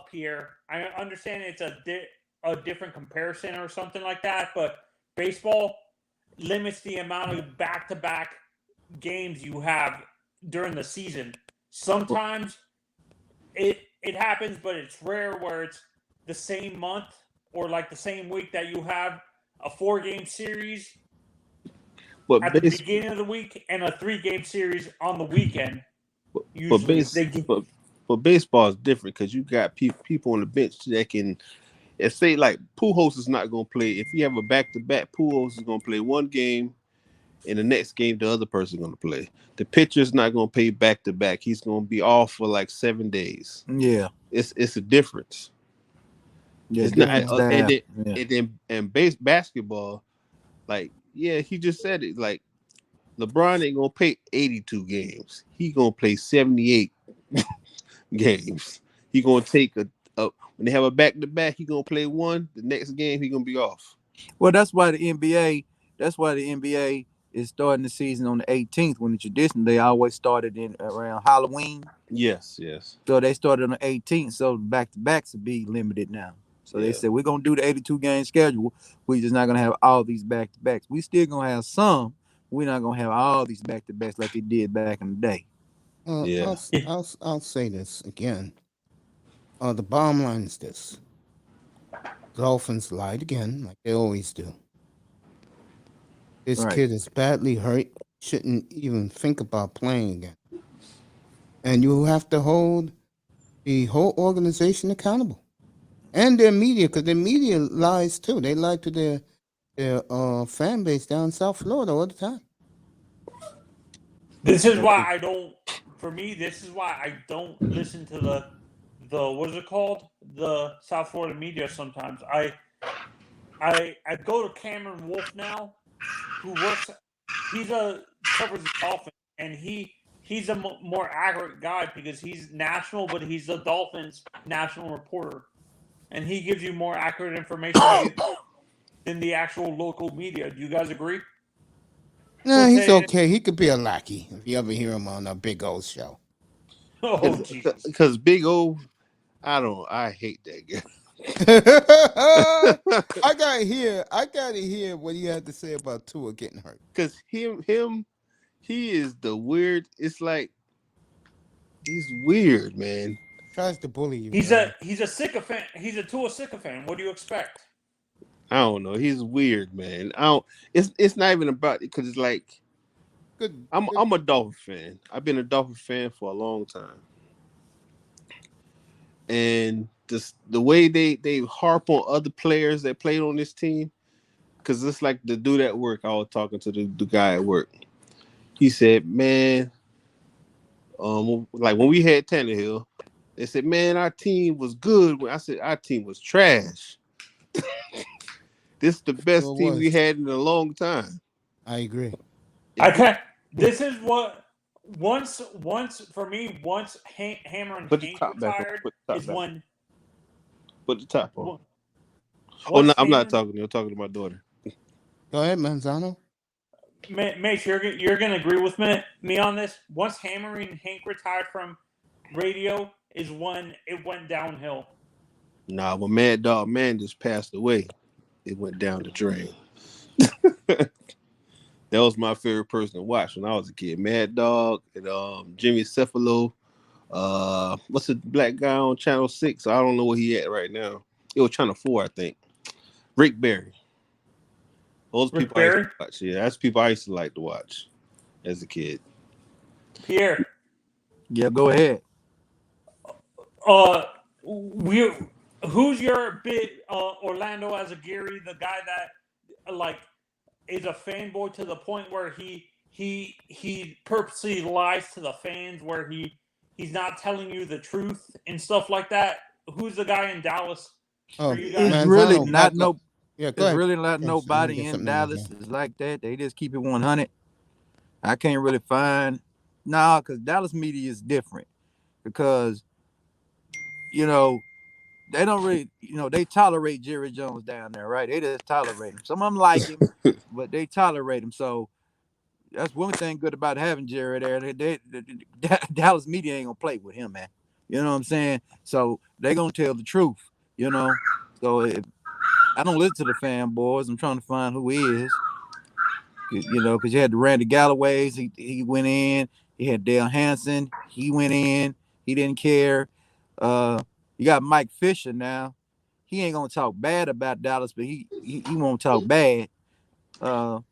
Pierre. I understand it's a different comparison or something like that, but baseball limits the amount of back-to-back games you have during the season. Sometimes it happens, but it's rare where it's the same month or like the same week that you have a 4-game series at the beginning of the week and a 3-game series on the weekend. But baseball is different because you got people on the bench that can. If say like Pujols is not going to play. If you have a back-to-back, Pujols is going to play 1 game, and the next game the other person is going to play. The pitcher's not going to play back-to-back. He's going to be off for like 7 days. Yeah, it's a difference. Yeah, it's not, and basketball, like he just said it. Like LeBron ain't gonna play 82 games. He gonna play 78 games. He gonna take When they have a back-to-back, he gonna play one. The next game, he gonna be off. Well, that's why the NBA is starting the season on the 18th, when the tradition they always started in around Halloween. Yes. So they started on the 18th. So back-to-backs will be limited now. So they said we're gonna do the 82 game schedule. We're just not gonna have all these back-to-backs. We still gonna have some. We're not gonna have all these back-to-backs like they did back in the day. I'll say this again. The bottom line is this: Dolphins lied again, like they always do. This kid is badly hurt. Shouldn't even think about playing again. And you have to hold the whole organization accountable, and their media, because their media lies too. They lie to their fan base down in South Florida all the time. This is why I don't. For me, this is why I don't listen to the what is it called? The South Florida media. Sometimes I go to Cameron Wolf now, who works. Covers the Dolphins, and he's a more accurate guy because he's national, but he's the Dolphins national reporter, and he gives you more accurate information than the actual local media. Do you guys agree? Nah, he's okay. He could be a lackey if you ever hear him on a Big O show. Oh, Jesus. Because Big O, I hate that guy. I gotta hear what he had to say about Tua getting hurt. Because he is the weird. It's like he's weird, man. Tries to bully you. He's a sycophant. He's a Tua sycophant. What do you expect? I don't know. He's weird, man. It's not even about it, because it's like I'm a Dolphin fan. I've been a Dolphin fan for a long time, and the way they harp on other players that played on this team, because it's like the dude at work. I was talking to the guy at work. He said, "Man, like when we had Tannehill, they said, man, our team was good." When I said our team was trash. This is the best team we had in a long time. I agree. This is what once for me, once Hammer and Hank retired is when. Put the top on. Oh no, I'm not talking to you. I'm talking to my daughter. Go ahead, Manzano. Mace, you're gonna agree with me on this. Once Hammer and Hank retired from radio is when it went downhill. Nah, when Mad Dog Man just passed away, it went down the drain. That was my favorite person to watch when I was a kid. Mad Dog and Jimmy Cephalo. What's the black guy on Channel 6? I don't know where he at right now. It was Channel 4, I think. Rick Barry. Those Rick people I used Barry? to watch. Yeah, that's people I used to like to watch as a kid. Pierre. Yeah, go ahead. Who's your big Orlando Azaguirre, the guy that like is a fanboy to the point where he purposely lies to the fans, where he's not telling you the truth and stuff like that? Who's the guy in Dallas? It's really not really not Yes, nobody in Dallas is like that. They just keep it 100. I can't really find because Dallas media is different, because they don't really, they tolerate Jerry Jones down there, right? They just tolerate him. Some of them like him, but they tolerate him. So that's one thing good about having Jerry there. Dallas media ain't gonna play with him, man. You know what I'm saying? So they gonna tell the truth, So I don't listen to the fanboys. I'm trying to find who he is, because you had the Randy Galloways. He went in. You had Dale Hansen. He went in. He didn't care. You got Mike Fisher now. He ain't gonna talk bad about Dallas, but he won't talk bad.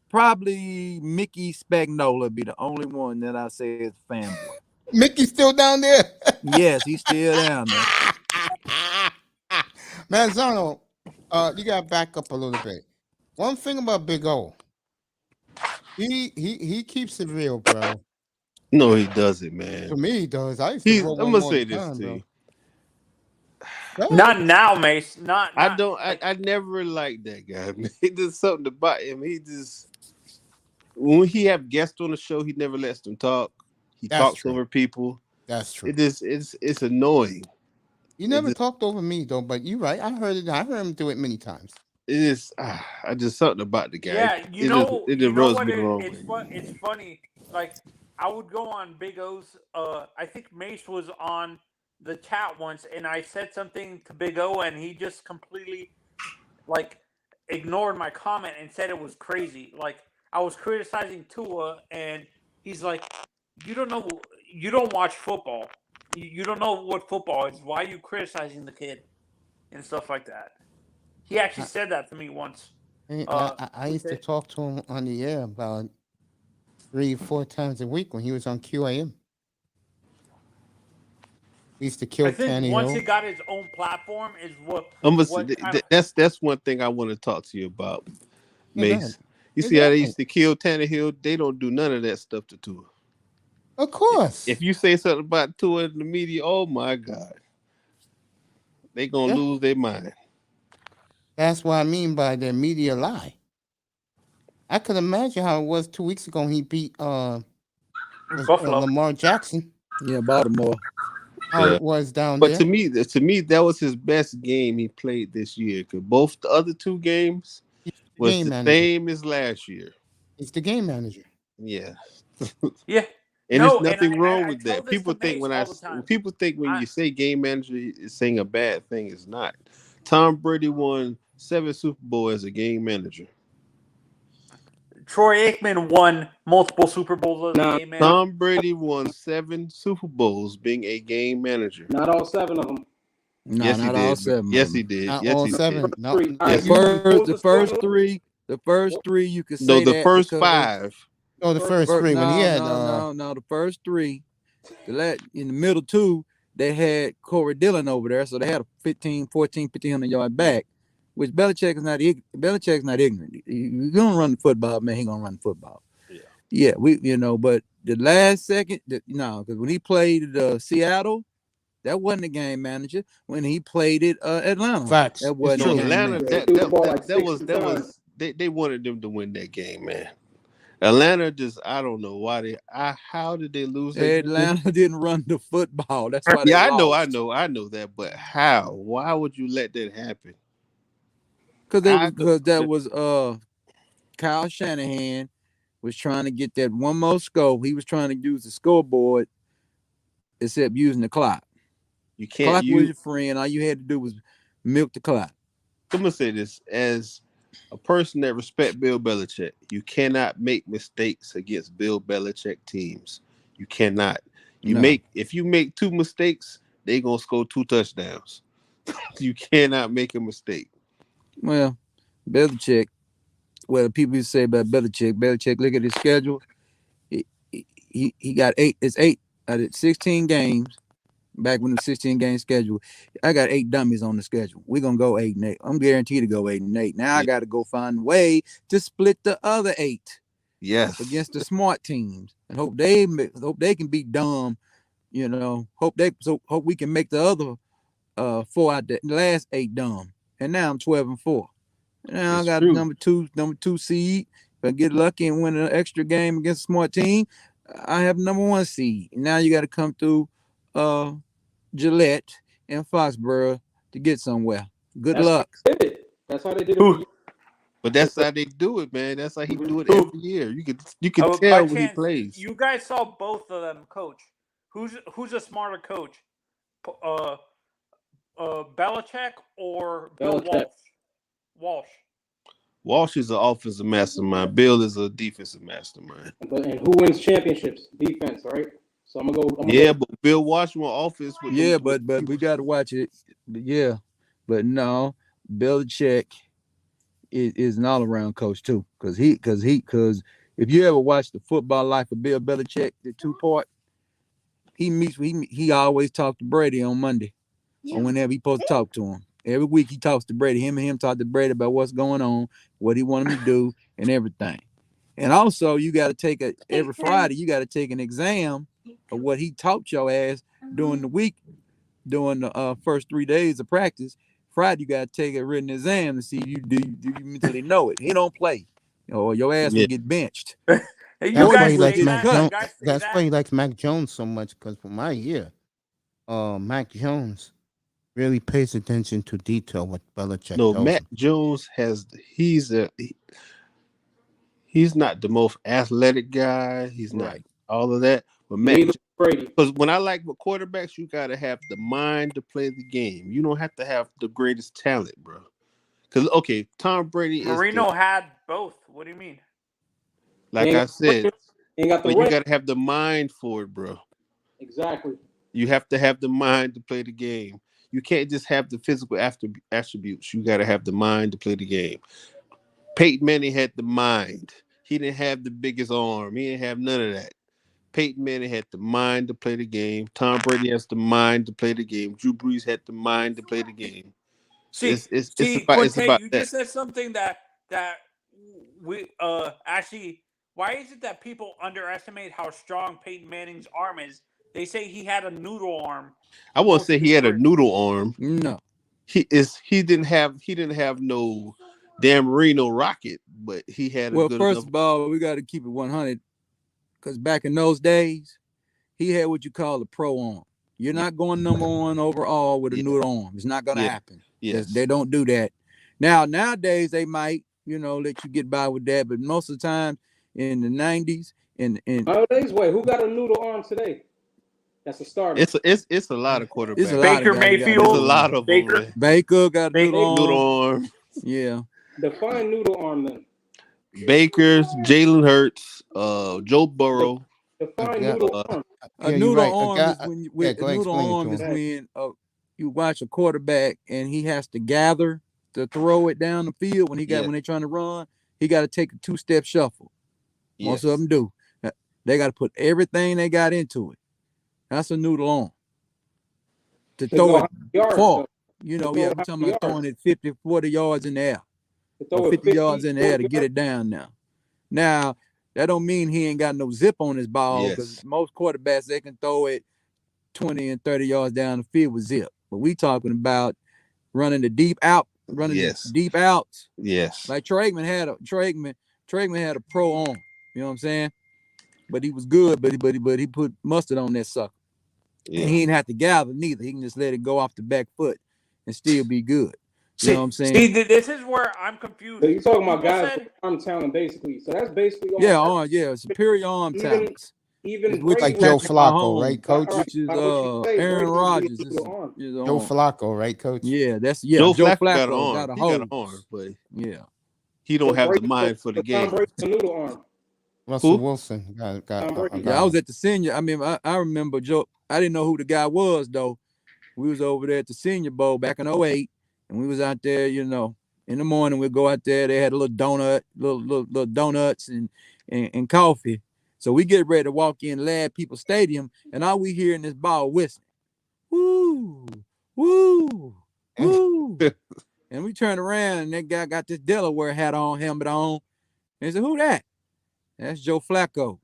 Probably Mickey Spagnola be the only one that I say is a fanboy. Mickey's still down there? Yes, he's still down there. Manzano, you gotta back up a little bit. One thing about Big O, he keeps it real, bro. No, he doesn't, man. For me, he does. I'm gonna say this to you. Not now, Mace. I never liked that guy, man. He did something about him. When he have guests on the show, he never lets them talk. He talks over people. That's true. It's annoying. You never talked over me though, but you're right. I heard it. I heard him do it many times. It is. I just something about the guy. Yeah, It just rubs me the wrong way. It's funny. Like I would go on Big O's. I think Mace was on the chat once, and I said something to Big O, and he just completely like ignored my comment and said it was crazy. Like I was criticizing Tua, and he's like, "You don't know. You don't watch football. You don't know what football is. Why are you criticizing the kid and stuff like that?" He actually said that to me once. I used to talk to him on the air about 3-4 times a week when he was on QAM. He used to kill I think Tannehill. once he got his own platform is that's one thing I want to talk to you about, Mace. You see how they used to kill Tannehill? They don't do none of that stuff to Tua. Of course. If you say something about Tua in the media, oh my God, they gonna lose their mind. That's what I mean by the media lie. I could imagine how it was 2 weeks ago when he beat Lamar Jackson. Yeah, Baltimore. How it was down but there. to me, that was his best game he played this year. Because both the other two games was the same as last year. He's the game manager. Yeah. Yeah. And there's nothing wrong with that. People think when you say game manager, it's saying a bad thing. It's not. Tom Brady won 7 Super Bowls as a game manager. Troy Aikman won multiple Super Bowls as a game manager. Tom Brady won 7 Super Bowls being a game manager. Not all 7 of them. No, yes, not he all did. 7. Yes, he did. Not yes, all he 7. Did. No. The first three you could say no, the that first 5. Oh, the first 3 when he had the first 3. In the middle 2, they had Corey Dillon over there, so they had a 1,500-yard back, which Belichick's not ignorant. You're gonna run the football, man. He gonna run the football. Yeah, but the last second, because when he played Seattle, that wasn't a game manager. When he played at Atlanta, facts. That wasn't Atlanta. That was they wanted them to win that game, man. Atlanta just, I don't know why how did they lose? Atlanta didn't run the football. That's why. Yeah, I know that, but how? Why would you let that happen? Because that was Kyle Shanahan was trying to get that one more score. He was trying to use the scoreboard, except using the clock. You can't. Clock was your friend. All you had to do was milk the clock. I'm gonna say this as a person that respects Bill Belichick. You cannot make mistakes against Bill Belichick teams. You cannot. If you make 2 mistakes, they're gonna score 2 touchdowns. You cannot make a mistake. Well, Belichick. Well, people say about Belichick, look at his schedule. He got 8. It's 8 out of 16 games. Back when the 16-game schedule, I got 8 dummies on the schedule. We're gonna go 8-8. I'm guaranteed to go 8-8. Now I got to go find a way to split the other 8. Yes, against the smart teams, and hope they can be dumb. Hope we can make the other 4 out the last 8 dumb. And now I'm 12-4. Now I got a number two seed. If I get lucky and win an extra game against a smart team, I have number 1 seed. Now you got to come through Gillette and Foxborough to get somewhere. Good luck. That's how they did it. But that's how they do it, man. That's how he do it every year. You can tell when he plays. You guys saw both of them coach. Who's a smarter coach? Belichick or Bill Walsh? Walsh is an offensive mastermind. Bill is a defensive mastermind. And who wins championships? Defense, right? So I'm gonna go. But Bill Walsh won offense. But we got to watch it. But no, Belichick is an all-around coach too. Because if you ever watch the football life of Bill Belichick, the 2-part, he always talked to Brady on Monday, or whenever he supposed to talk to him. Every week he talks to Brady. Him talk to Brady about what's going on, what he wanted him to do, and everything. And also, you got to take every Friday. You got to take an exam of what he taught your ass during the week, during the first 3 days of practice. Friday, you got to take a written exam to see if you mentally know it. He don't play, or your ass will get benched. That's why he likes Mac Jones so much. Because for my year, Mac Jones really pays attention to detail. What Belichick No, tells Matt him. Jones he's not the most athletic guy. He's not Right. all of that. But Neither Brady. because when I like with quarterbacks, you gotta have the mind to play the game. You don't have to have the greatest talent, bro. Because okay, Tom Brady Marino had both. What do you mean? like Ain't I got the said, ring. Ain't got the but you ring. gotta have the mind for it, bro. Exactly. You have to have the mind to play the game. You can't just have the physical attributes. You gotta have the mind to play the game. Peyton Manning had the mind. He didn't have the biggest arm. He didn't have none of that. Peyton Manning had the mind to play the game. Tom Brady has the mind to play the game. Drew Brees had the mind to play the game. See, It's Cortez, about you that. just said something that we actually. Why is it that people underestimate how strong Peyton Manning's arm is? They say he had a noodle arm. I won't say he had a noodle arm. No. He didn't have no Dan Marino rocket, but he had a Well, good first enough. of all, we got to keep it 100 because back in those days, he had what you call a pro arm. You're not going number one overall with a noodle arm. It's not going to happen. Yes. They don't do that. Nowadays, they might, let you get by with that. But most of the time in the 90s, Nowadays, wait, who got a noodle arm today? That's a starter. It's a lot of quarterbacks. it's a lot Baker of guys Mayfield. It's a lot of Baker. them. Baker got a noodle Noodle arm. arm. Yeah. Define noodle arm then. Bakers, Jalen Hurts, Joe Burrow. Define Yeah. noodle arm. A Yeah, you're noodle right. arm guy- is when yeah, a go ahead, noodle explain it arm to is him. when you watch a quarterback and he has to gather to throw it down the field when when they're trying to run, he got to take a 2-step shuffle. Most of them do. They got to put everything they got into it. That's a noodle arm. To throw it far. I'm talking about throwing it 50, 40 yards in the air. Or 50 yards in the air to get it down now. Now, that don't mean he ain't got no zip on his ball because most quarterbacks, they can throw it 20 and 30 yards down the field with zip. But we talking about running the deep out, deep outs. Yes. Like Traegman had a pro arm. You know what I'm saying? But he was good, but he put mustard on that sucker. Yeah. And he didn't have to gather neither. He can just let it go off the back foot and still be good. You know what I'm saying? See, this is where I'm confused. So you're talking about guys with arm talent, basically. So that's basically superior arm talents. Even like Joe Flacco, right, Coach? Which is Aaron Rodgers. Joe Flacco, right, Coach? Yeah, Joe Flacco got an got arm. a He hose. got an arm, but he don't have the mind for the game. A noodle arm. Russell Wilson got I was at the senior. I mean, I remember Joe. I didn't know who the guy was though. We was over there at the Senior Bowl back in 2008, and we was out there, in the morning. We'd go out there. They had a little little donuts and coffee. So we get ready to walk in Lad People Stadium, and all we hear in this ball whistling, woo, woo, woo. And we turn around, and that guy got this Delaware helmet on. And he said, "Who that?" That's Joe Flacco.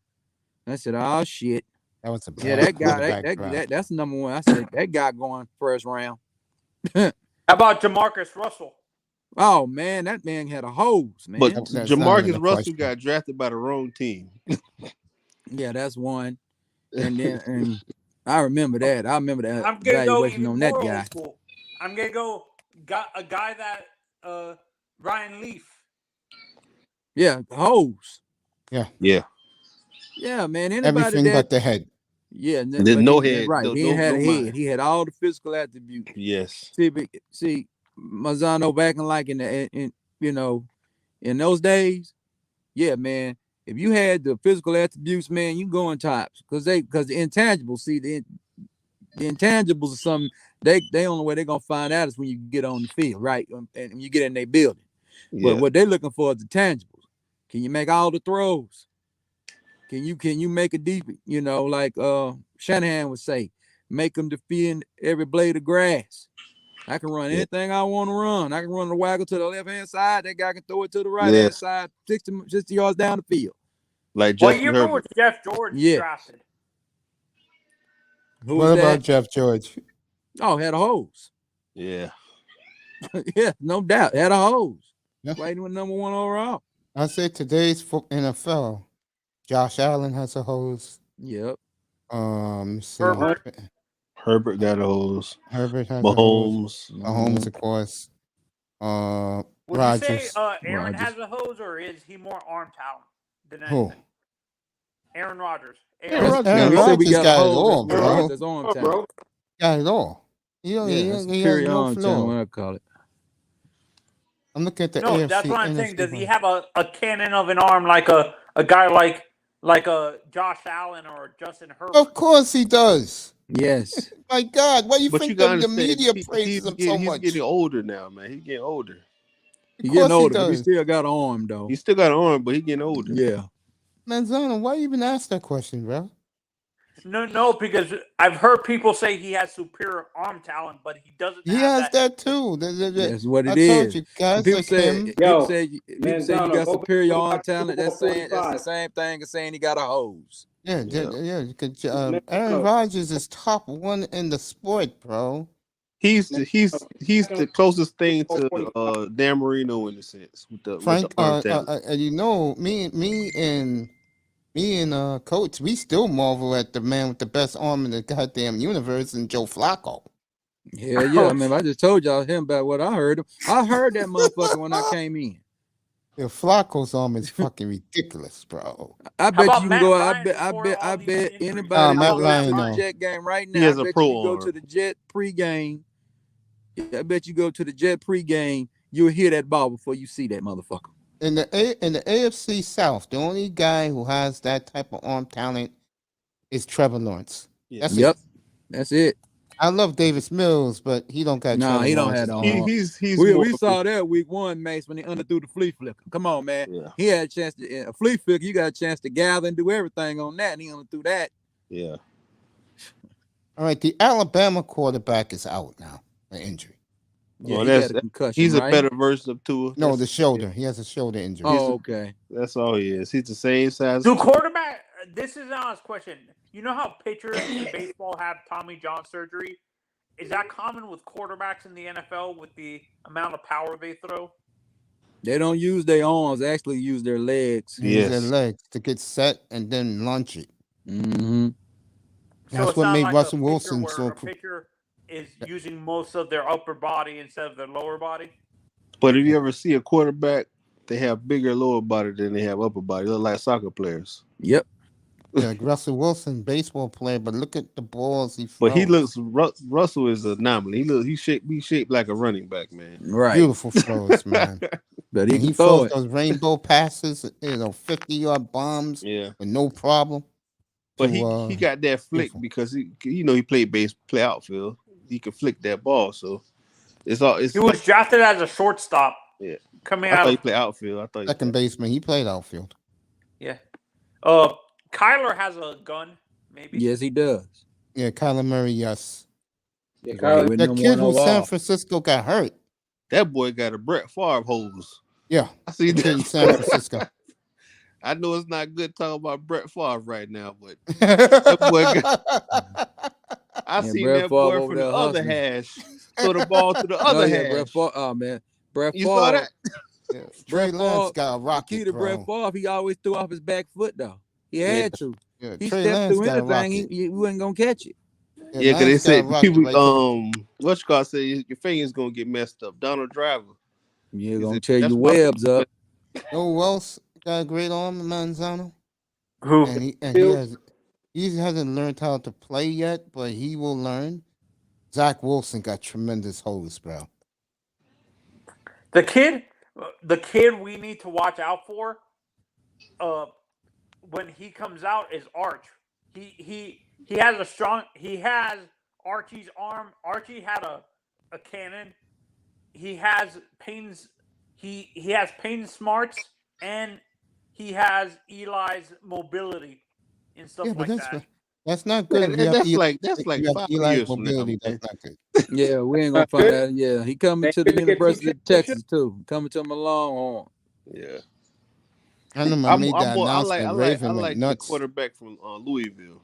I said, "Oh shit." That was a that guy. That's number one. I said that guy going first round. How about Jamarcus Russell? Oh man, that man had a hose, man. But Jamarcus Russell got drafted by the wrong team. Yeah, that's one. And then I remember that. I'm gonna evaluation go on that guy. School. I'm gonna go a guy that Ryan Leaf. Yeah, hose. Yeah. Yeah, man. Everything but the head. Yeah, there's no head. Right. No, he had a head. Mind. He had all the physical attributes. Yes. See, Mazzano back in those days, yeah, man. If you had the physical attributes, man, you go in tops because the intangibles. See, the intangibles are something they only way they're gonna find out is when you get on the field, right? And you get in their building. Yeah. But what they're looking for is the tangibles. Can you make all the throws? Can you make a deep, like Shanahan would say, make them defend every blade of grass. I can run anything I want to run. I can run the waggle to the left-hand side. That guy can throw it to the right-hand side, 60 yards down the field. Like Justin Herbert. What year was Jeff George drafted? What about Jeff George? Oh, had a hose. Yeah. Yeah, no doubt. Had a hose. Yeah. Played with number one overall. I say today's NFL. Josh Allen has a hose. Yep. Herbert. Herbert got a hose. Herbert has a hose. Mahomes. Mahomes, of course. Would you say Rodgers. Aaron Rodgers. has a hose, or is he more arm talent than Who? anything? Aaron Rodgers. Aaron Rodgers. Aaron we said we Rodgers got a got it hole. all, That's bro. That's arm Oh, talent. bro. Got it all. He Yeah, has that's no superior arm talent, flaw. what I call it. I'm looking at the No, AFC. that's what I'm saying. NFC Does he one. have a cannon of an arm like a guy like a Josh Allen or Justin Herbert? Of course he does. Yes. My God, why you But think you gotta the understand, media he's praises him so getting, much? he's getting older now, man. He's getting older. He Of getting course he older, but he does. still got an arm though. He still got an arm, but he's getting older. Yeah. Manzano, why you even ask that question, bro? No, because I've heard people say he has superior arm talent, but he doesn't. He have has that too. That's what I it told is. you guys, People like say him. people say you Manzano, got go superior back arm to talent. Super That's Bowl saying that's the 45. same thing as saying he got a hose. Yeah, Yeah. because No. Aaron Rodgers is top one in the sport, bro. He's the closest thing to 45. Dan Marino in a sense with the Frank, arm talent. you know, me and Coach, we still marvel at the man with the best arm in the goddamn universe, and Joe Flacco. Hell yeah, I mean, I just told y'all him about what I heard. I heard that motherfucker when I came in. Yeah, Flacco's arm is fucking ridiculous, bro. I bet about you can Matt go. Ryan before all I these bet injuries? anybody Matt that goes Ryan, to no. the Jet game right He now. has I a bet pro you go arm. to the Jet pregame. I bet you go to the Jet pregame. You'll hear that ball before you see that motherfucker. In the AFC South, the only guy who has that type of arm talent is Trevor Lawrence. Yeah. That's Yep, it. that's it. I love Davis Mills, but he don't got. Nah, Trevor he don't Lawrence's have the arm. arm. He's We more, saw that week one, Mace, when he underthrew the flea flicker. Come on, man. yeah, He had a chance to a flea flicker. You got a chance to gather and do everything on that, and he underthrew that. yeah. All right, the Alabama quarterback is out now, an injury. Yeah, Well, he that's got a concussion, he's right? a better version of Tua. No, That's- the shoulder. He has a shoulder injury. Oh, okay. That's all he is. He's the same size. Do quarterback? This is an honest question. You know how pitchers in baseball have Tommy John surgery? Is that common with quarterbacks in the NFL with the amount of power they throw? They don't use their arms; they actually use their legs. Use their Yes. legs to get set and then launch it. Mm-hmm. That's it's what not made like Russell a pitcher Wilson where so. a pitcher is using most of their upper body instead of their lower body. But if you ever see a quarterback, they have bigger lower body than they have upper body. They look like soccer players. Yep. Yeah, like Russell Wilson, baseball player, but look at the balls he throws. But he looks. Russell is an anomaly. He's shaped like a running back, man. Right. beautiful throws, man. But And he he can throw throws it. those rainbow passes, 50-yard bombs Yeah. with no problem. But to, he got that flick beautiful. because he play outfield. He can flick that ball, so it's all. It's He was drafted as a shortstop. Yeah. Coming I thought out he of played outfield. I thought he Second baseman. He played outfield. Kyler has a gun, maybe. Yes, he does. Yeah, Kyler Murray, yes. Yeah, That's why he Kyler, with The number kid one who San overall. Francisco got hurt. that boy got a Brett Favre hose. Yeah, I see the kid in that. San Francisco. I know it's not good talking about Brett Favre right now, but I Yeah, seen Brett that Favre boy over from there the other hustling. hash throw the ball to the Oh other yeah, hash. Brett Favre. Oh man, Brett You saw Favre. that? Yeah, Trey Brett Lance Favre- got a The rocket, key to Brett bro. Favre, he always threw off his back foot though. He Yeah. had to. Yeah, He Trey stepped Lance through got a anything, rocket. he wasn't gonna catch it. Yeah, because they Lance got a said rocket people right to what you call say your finger's gonna get messed up. Donald Driver. You're He gonna said, tear "That's your my- webs up. You know who else got a great arm, Manzano? Who? And he Fields? hasn't learned how to play yet, but he will learn. Zach Wilson got tremendous hose, bro. The kid we need to watch out for when he comes out is Arch. He has Archie's arm. Archie had a cannon. He has Payne's smarts, and he has Eli's mobility and stuff Yeah, but like that. that's not good. Yeah, if you have that's Eli- like if you have 5 Eli's years from now, mobility, man. that's not good. Yeah, we ain't gonna find out. Yeah, he coming to the Maybe they get University two of Texas too. Coming to him a long arm. Yeah. I remember I made that I announcement. Raven went like the nuts. quarterback from Louisville.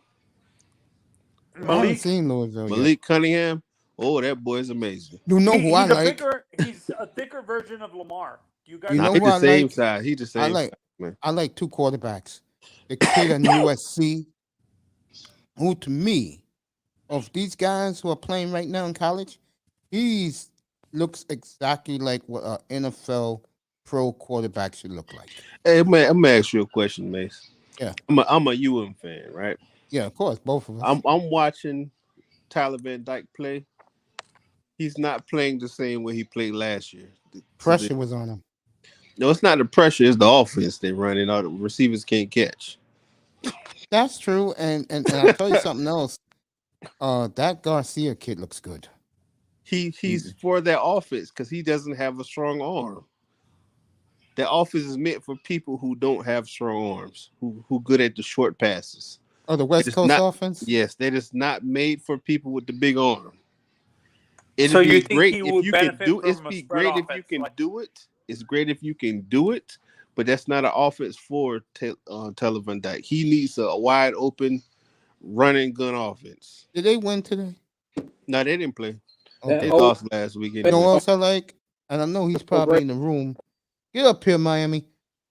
I haven't Malik, seen Louisville yet. Malik Cunningham. Oh, that boy is amazing. You know who I like? He's a thicker version of Lamar. Do you guys You know He's who the I same like? size. He's the same size, man. I like two quarterbacks. The kid on USC, who to me of these guys who are playing right now in college, he's looks exactly like what an NFL pro quarterback should look like. Hey man, I'm gonna ask you a question, Mace. Yeah. I'm a UM fan, right? Yeah, of course, both of us. I'm watching Tyler Van Dyke play. He's not playing the same way he played last year. Pressure was on him. No, it's not the pressure, it's the offense they run and all the receivers can't catch. That's true, and I'll tell you something else. That Garcia kid looks good. He's for that offense because he doesn't have a strong arm. That offense is meant for people who don't have strong arms, who good at the short passes. Oh, the West Coast offense? Yes, that is not made for people with the big arm. So you think he would benefit from a It'd be great if you offense, can like- do it. It's great if you can do it, but that's not an offense for Tyler Van Dyke. He needs a wide open running gun offense. Did they win today? No, they didn't play. Okay. They lost last weekend. You know what else I like? And I know he's probably in the room. Get up here, Miami.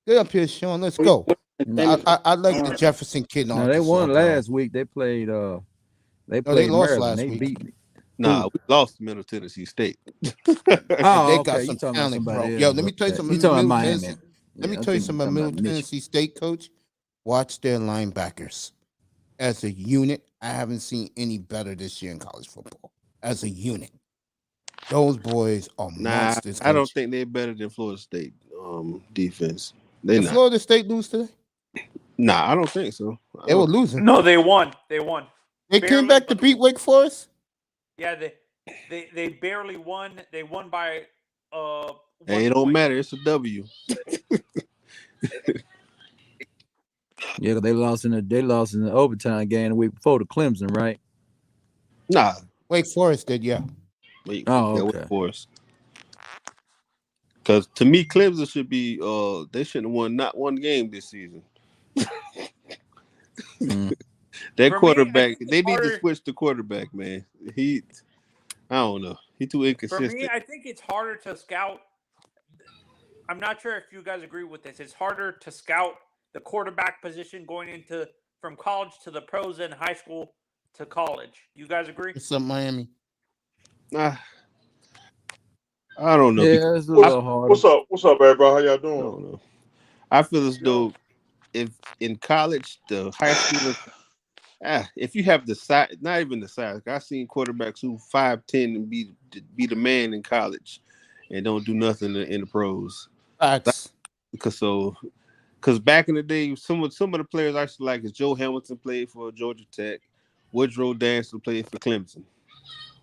Get up here, Sean. Let's go. I like the Jefferson kid. No, they won last week. They played. They lost Maryland. last They week. beat me. Nah, we lost to Middle Tennessee State. Oh, They got okay. some You talking about talent, bro. somebody Yo, else. let me tell you Okay. something. You talking about Middle Miami? Tennessee- Let me tell you something about Middle Tennessee State, coach. Watch their linebackers. As a unit, I haven't seen any better this year in college football. As a unit. Those boys are monsters. I don't coach. think they're better than Florida State defense. They Did not. Florida State lose today? Nah, I don't think so. They were losing. No, they won. They won. They came back to beat Wake Forest? Yeah, they barely won. They won by Hey, it don't matter. It's a W. Yeah, they lost in the overtime game the week before to Clemson, right? Nah. Wake Forest did, yeah. Wait, okay. Wake Forest. Because to me, Clemson should be. They shouldn't have won not one game this season. That For quarterback, me, they need to switch the quarterback, man. I don't know. He too inconsistent. For me, I think it's harder to scout. I'm not sure if you guys agree with this. It's harder to scout the quarterback position going into from college to the pros and high school to college. You guys agree? What's up, Miami? I don't know. Yeah, it's a little hard. What's up, everybody? How y'all I doing? don't know. I feel as though if in college, the high schoolers, if you have the size, not even the size. I've seen quarterbacks who 5'10" and be the man in college and don't do nothing in the pros. Facts. Because back in the day, some of the players I used to like is Joe Hamilton played for Georgia Tech. Woodrow Dantzler played for Clemson.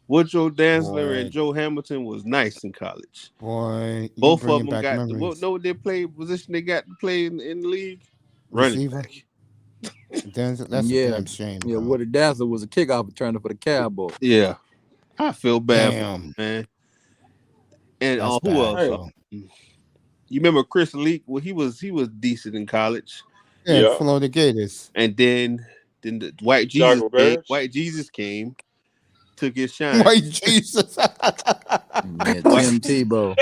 Woodrow Dantzler and Joe Hamilton was nice in college. Boy, both of them got what they played position they got to play in the league. Running back. That's a damn shame. Yeah, Woody Dazzler was a kickoff returner for the Cowboys. Yeah, I feel bad, man. And who else? You remember Chris Leak? Well, he was decent in college. Yeah, Florida Gators. And then the White Jesus came, took his shine. White Jesus. Tim Tebow.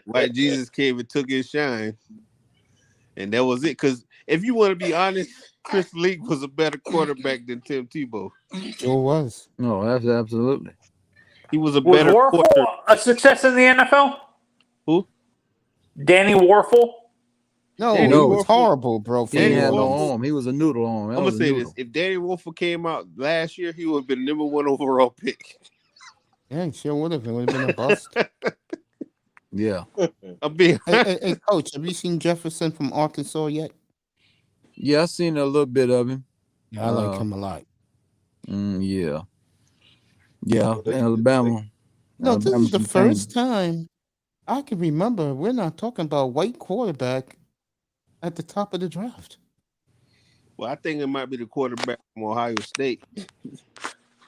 White Jesus came and took his shine. And that was it. Because if you want to be honest, Chris Leak was a better quarterback than Tim Tebow. Sure was. No, that's absolutely. He was a better quarterback. A success in the NFL? Who? Danny Warfel? No, he was horrible, bro. He had no arm. He was a noodle arm. I'm going to say this. If Danny Wolford came out last year, he would have been number 1 overall pick. Yeah, he sure would have. It would have been a bust. Yeah. Hey, Coach, have you seen Jefferson from Arkansas yet? Yeah, I've seen a little bit of him. Yeah, I like him a lot. Yeah. Yeah, Alabama. No, this is the first time I can remember we're not talking about white quarterback at the top of the draft. Well, I think it might be the quarterback from Ohio State.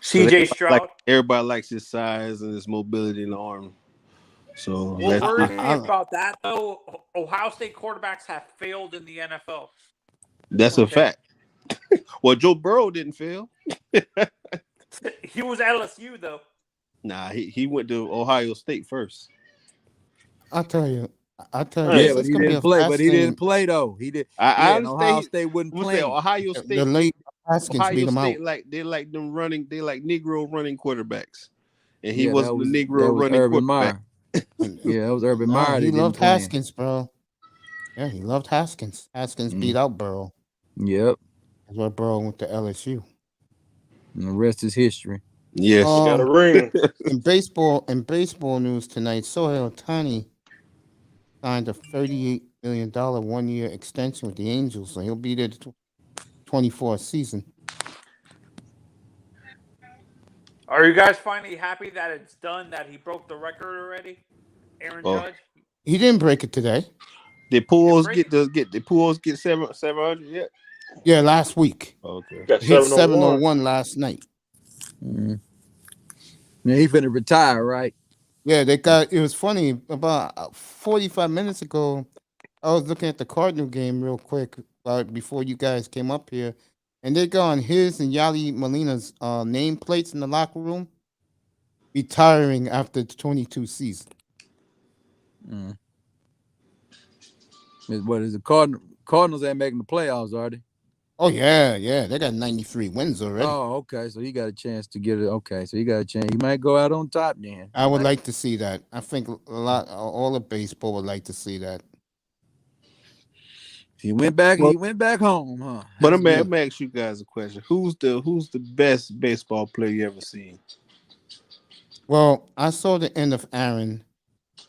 C.J. Stroud. Everybody likes his size and his mobility in the arm. So what worries me about that, though, Ohio State quarterbacks have failed in the NFL. That's a fact. Well, Joe Burrow didn't fail. He was LSU, though. Nah, he went to Ohio State first. I'll tell you. Yeah, but he didn't play. But he didn't play though. He did. I Ohio State wouldn't play. Ohio State. Haskins Ohio beat him out. State they like Negro running quarterbacks, and he Yeah, wasn't the that Negro was running Urban quarterback. Meyer. Yeah, that was Urban No, Meyer. he They didn't loved play him. Haskins, bro. Yeah, he loved Haskins. Haskins beat out Burrow. Yep. That's why Burrow went to LSU. And the rest is history. Yes. Got a ring. In baseball news tonight, Shohei Ohtani signed a $38 million one-year extension with the Angels, so he'll be there the 24th season. Are you guys finally happy that it's done? That he broke the record already? Aaron Judge. He didn't break it today. Did Pujols get 700 yet? Yeah, last week. Okay. Got He hit 701. 701 last night. Yeah, he finna retire, right? Yeah, it was funny. About 45 minutes ago, I was looking at the Cardinal game real quick before you guys came up here, and they got on his and Yali Molina's nameplates in the locker room, retiring after the 22 season. What is the Cardinals ain't making the playoffs, are they? Oh yeah, they got 93 wins already. Oh, okay. So he got a chance to get it. Okay, so he got a chance. He might go out on top then. I would like to see that. I think all of baseball would like to see that. He went back. He went back home, huh? But I'm gonna ask you guys a question. Who's the best baseball player you ever seen? Well, I saw the end of Aaron,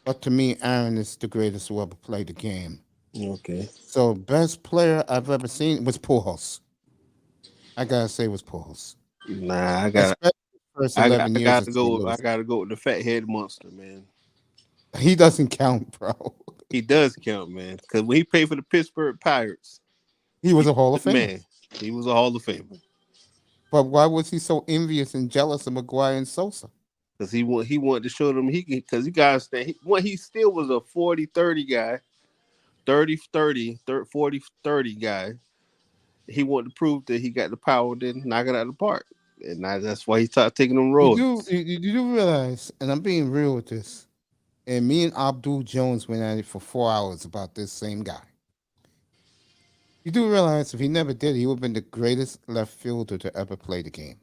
but to me, Aaron is the greatest who ever played the game. Okay. So, best player I've ever seen was Pujols. I gotta say, it was Pujols. Nah, I gotta go with the fathead monster, man. He doesn't count, bro. He does count, man. Because when he played for the Pittsburgh Pirates, he was a Hall of Famer. Man, he was a Hall of Famer. But why was he so envious and jealous of McGuire and Sosa? Because he wanted to show them he still was a 40-30 guy, 30-30, 40-30 guy. He wanted to prove that he got the power to knock it out of the park. And that's why he started taking them roads. You do realize, and I'm being real with this, and me and Abdul Jones went at it for 4 hours about this same guy. You do realize if he never did, he would have been the greatest left fielder to ever play the game.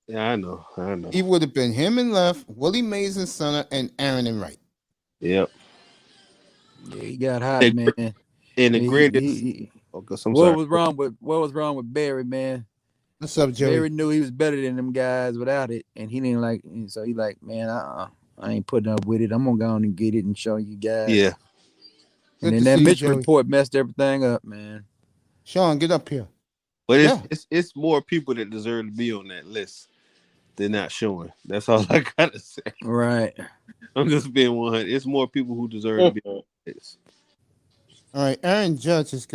Yeah, I know. He would have been him in left, Willie Mays in center, and Aaron in right. Yep. Yeah, he got hot, man. And the greatest. What was wrong with Barry, man? What's up, Jerry? Barry knew he was better than them guys without it, and he didn't like. So he like, man, I ain't putting up with it. I'm gonna go on and get it and show you guys. Yeah. And then that Mitchell report messed everything up, man. Sean, get up here. But it's more people that deserve to be on that list. They're not showing. That's all I gotta say. Right. I'm just being 100. It's more people who deserve to be on this. All right, Aaron Judge is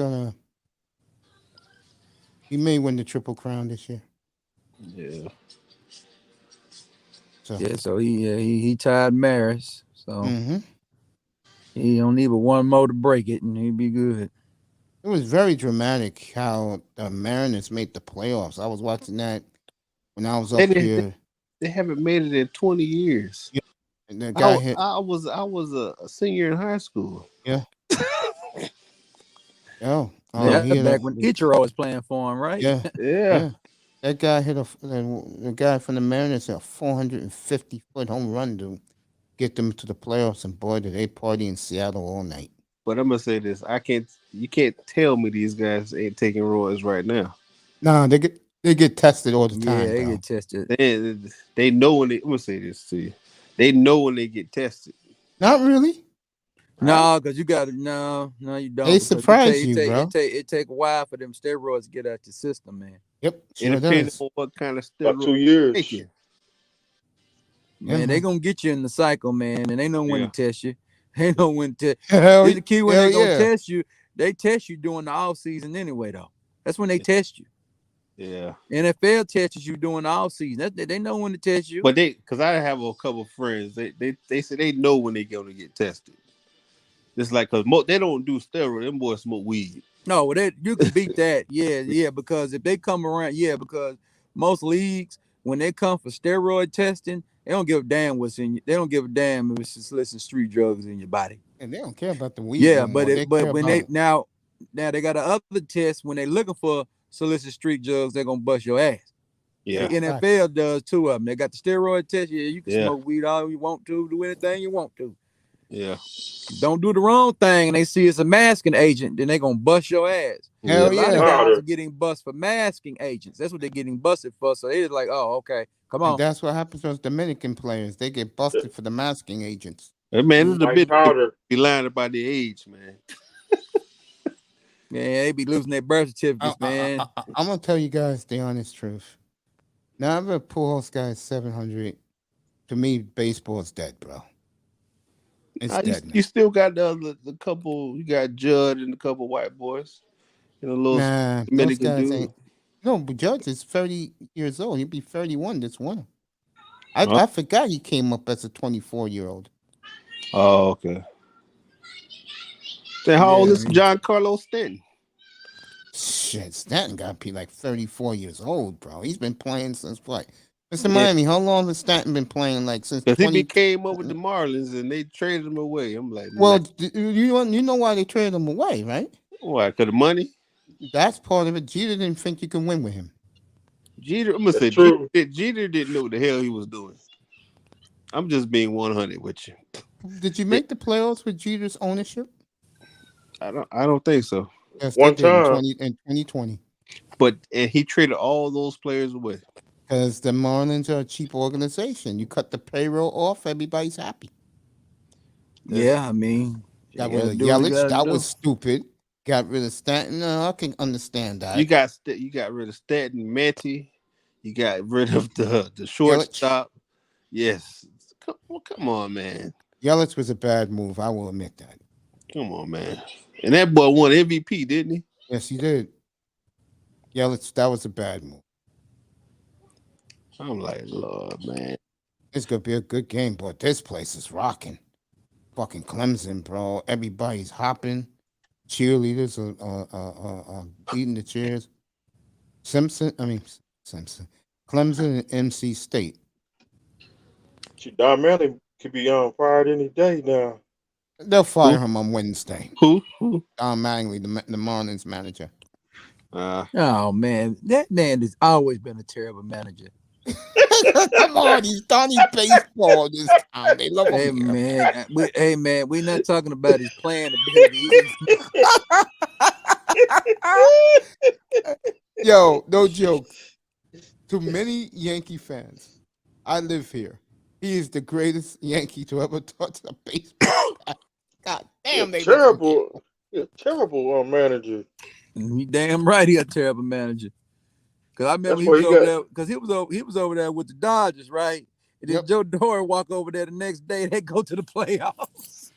he may win the Triple Crown this year. Yeah. So he tied Maris. So he don't need but one more to break it, and he'd be good. It was very dramatic how the Mariners made the playoffs. I was watching that when I was up here. They haven't made it in 20 years. Yeah. And the guy I was a senior in high school. Yeah. Back when Ichiro was playing for him, right? Yeah. That guy hit the guy from the Mariners hit a 450-foot home run to get them to the playoffs, and boy, did they party in Seattle all night. But I'm gonna say this: you can't tell me these guys ain't taking roids right now. No, they get tested all the time. Yeah, they get tested. They know when I'm gonna say this to you. They know when they get tested. Not really. No, because you got to no, you don't. They surprise you, bro. It take a while for them steroids to get out your system, man. Yep, it depends on what kind of steroids. About 2 years. Man, they gonna get you in the cycle, man, and they know when to test you. They know when to. Here's the key when they gonna test you. They test you during the off season anyway, though. That's when they test you. Yeah. NFL tests you during the off season. They know when to test you. But because I have a couple of friends, they say they know when they're gonna get tested. It's like because they don't do steroids. Them boys smoke weed. No, you can beat that. Yeah. Because if they come around, because most leagues when they come for steroid testing, they don't give a damn what's in you. They don't give a damn if it's just listing street drugs in your body. And they don't care about the weed. Yeah, but when now they got another test when they looking for solicit street drugs, they're gonna bust your ass. Yeah. The NFL does two of them. They got the steroid test. Yeah, you can Yeah. smoke weed all you want to, do anything you want to. Yeah. Don't do the wrong thing, and they see it's a masking agent, then they're gonna bust your ass. Hell A lot of yeah. guys are getting busted for masking agents. That's what they're getting busted for. So they're like, oh, okay, come And on. that's what happens to those Dominican players. They get busted for the masking agents. Hey, man, it's a White bit powder. be lying about the age, man. Man, they be losing their birth certificates, man. I'm gonna tell you guys the honest truth. Now, I'm a Pujols guy 700. To me, baseball is dead, bro. It's dead. You still got the couple. You got Judd and a couple white boys. And a little Nah, those Dominican guys dude. ain't. No, but Judge is 30 years old. He'll be 31 this winter. I forgot he came up as a 24-year-old. Oh, okay. Then how old is John Carlos Stanton? Shit, Stanton got to be like 34 years old, bro. He's been playing since what? Mr. Miami, how long has Stanton been playing? Like since Because 20... he came up with the Marlins and they traded him away. I'm like, well, you know why they traded him away, right? Why? Because of money? That's part of it. Jeter didn't think you can win with him. Jeter, I'm gonna say Jeter didn't know what the hell he was doing. I'm just being 100 with you. Did you make the playoffs with Jeter's ownership? I don't think so. Yes, One they did time. in 2020. And he traded all those players away. Because the Marlins are a cheap organization. You cut the payroll off, everybody's happy. Yeah, I mean, Got rid of Yelich. That was stupid. Got rid of Stanton. No, I can understand that. You got rid of Stanton, Manti. You got rid of the shortstop. Yes. Come on, man. Yelich was a bad move. I will admit that. Come on, man. And that boy won MVP, didn't he? Yes, he did. Yelich, that was a bad move. I'm like, Lord, man. It's going to be a good game, but this place is rocking. Fucking Clemson, bro. Everybody's hopping. Cheerleaders are beating the chairs. Clemson and NC State. Don Manley could be fired any day now. They'll fire him on Wednesday. Who? Don Manley, the Marlins manager. Oh, man. That man has always been a terrible manager. Come on, he's Donnie baseball this time. They love him. Hey, man, we're not talking about his playing ability. Yo, no joke. To many Yankee fans, I live here. He is the greatest Yankee to ever touch a baseball. God damn, they terrible. Terrible manager. You damn right, he a terrible manager. Cause I remember he was over there with the Dodgers, right? And then Joe Doran walk over there the next day. They go to the playoffs.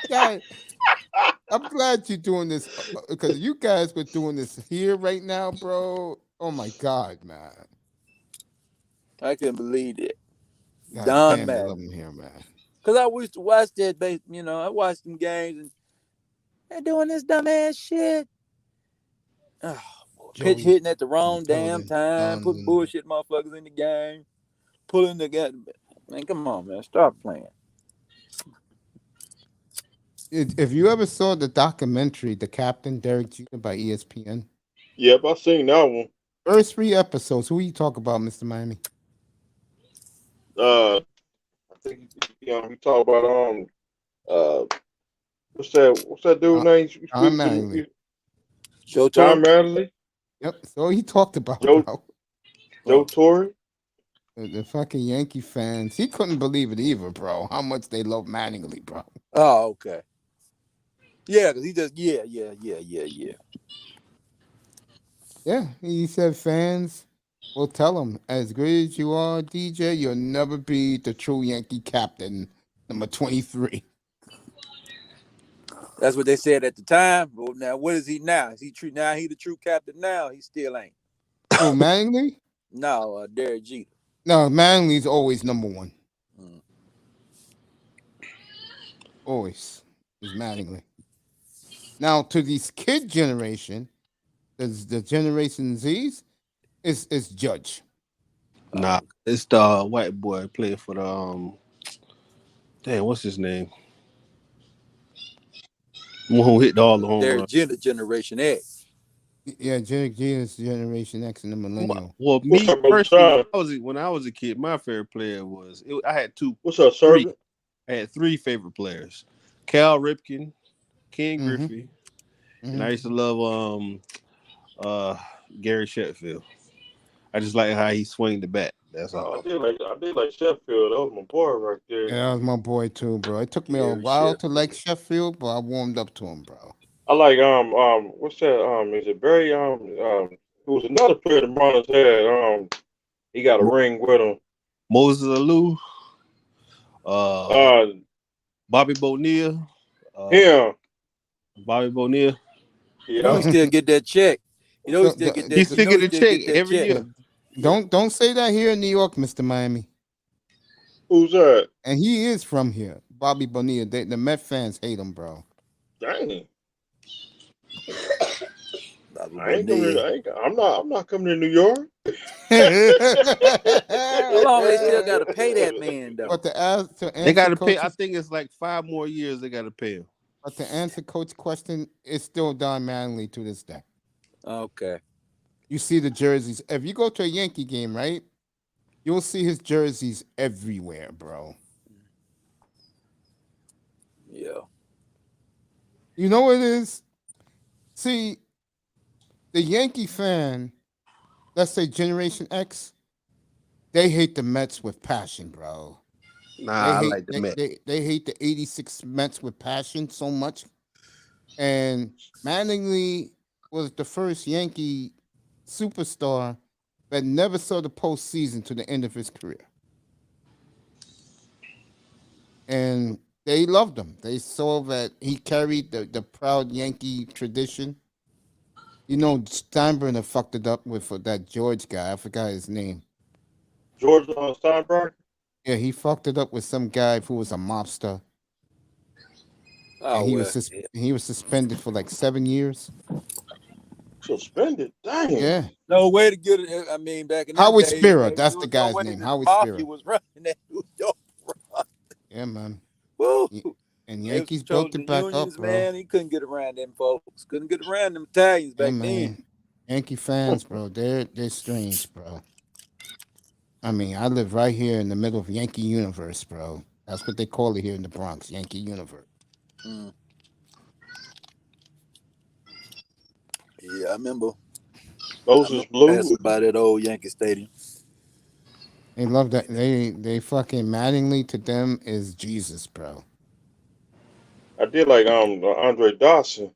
God, I'm glad you're doing this because you guys were doing this here right now, bro. Oh my God, man! I couldn't believe it. God Don damn, man. I love him here, man. Cause I used to watch that, I watched them games and they're doing this dumbass shit. Oh, pitch hitting at the wrong damn time, putting bullshit motherfuckers in the game, pulling the guy. Man, come on, man, stop playing. If you ever saw the documentary, The Captain, Derek Jeter by ESPN. Yep, I've seen that one. First 3 episodes. Who you talk about, Mr. Miami? I think we talk about what's that dude's name? John Manley. John Manley. Yep. So he talked about Joe Torre. The fucking Yankee fans. He couldn't believe it either, bro. How much they love Mattingly, bro. Oh, okay. Yeah, because he just yeah. Yeah, he said fans will tell him, as great as you are, DJ, you'll never be the true Yankee captain, number 23. That's what they said at the time. But now, what is he now? Is he true now? He the true captain now? He still ain't. Oh, Mattingly? No, Derek Jeter. No, Mattingly's always number 1. Always is Mattingly. Now, to this kid generation, the Generation Z's, is Judge. Nah, it's the white boy playing for the damn, what's his name? One who hit all the home Derek runs. Jeter, Generation X. Yeah, Derek Jeter's Generation X and the Millennial. Well, What's me up, brother personally, Sean? when I was a kid, my favorite player was I had What's up, three. Sergeant? I had three favorite players: Cal Ripken, Ken Mm-hmm. Griffey, and Mm-hmm. I used to love uh Gary Sheffield. I just like how he swung the bat. That's all. I did like Sheffield. That was my boy right there. Yeah, that was my boy too, bro. It took me a Gary while to like Sheffield. Sheffield, but I warmed up to him, bro. I like what's that is it Barry who was another player the Marlins had he got a Mo- ring with him. Moses Alou, uh, Uh Bobby Bonilla, uh, him. Bobby Bonilla. You know he Yeah. still get that check. You know he Don't, still get He that. You still know get he a still check get that every check. year. don't say that here in New York, Mr. Miami. Who's that? And he is from here, Bobby Bonilla. The Met fans hate him, bro. Dang. Bobby I ain't coming Bonilla. to, I'm not coming to New York. How long they still got to pay that man though? But to They got answer to pay. I coach's, think it's like 5 more years. They got to pay him. but to answer coach question, it's still Don Manley to this day. Okay. You see the jerseys. If you go to a Yankee game, right, you'll see his jerseys everywhere, bro. Yeah. You know what it is? See, the Yankee fan, let's say Generation X, they hate the Mets with passion, bro. Nah, They I hate like the Mets. they hate the 86 Mets with passion so much. And Mattingly was the first Yankee superstar that never saw the postseason to the end of his career. And they loved him. They saw that he carried the proud Yankee tradition. You know, Steinbrenner fucked it up with that George guy. I forgot his name. George Steinbrenner. Yeah, he fucked it up with some guy who was a mobster, and Oh well. Yeah. he was suspended for like 7 years. Suspended. Dang. Yeah, No way to get it. I mean, back in them Howard days, Spira, there that's the was no guy's way name. that Howard Mafia Spira. was running that New York. Yeah, man. Woo. And They was Yankees built controlling it the back up, unions, bro. man. He couldn't get around them folks. Couldn't get around them Italians Yeah, back then. man. Yankee fans, bro, they're strange, bro. I mean, I live right here in the middle of Yankee Universe, bro. That's what they call it here in the Bronx, Yankee Universe. Mm. Yeah, I remember. Those is blue. Passing by that old Yankee Stadium. They love that. They fucking Mattingly to them is Jesus, bro. I did like Andre Dawson.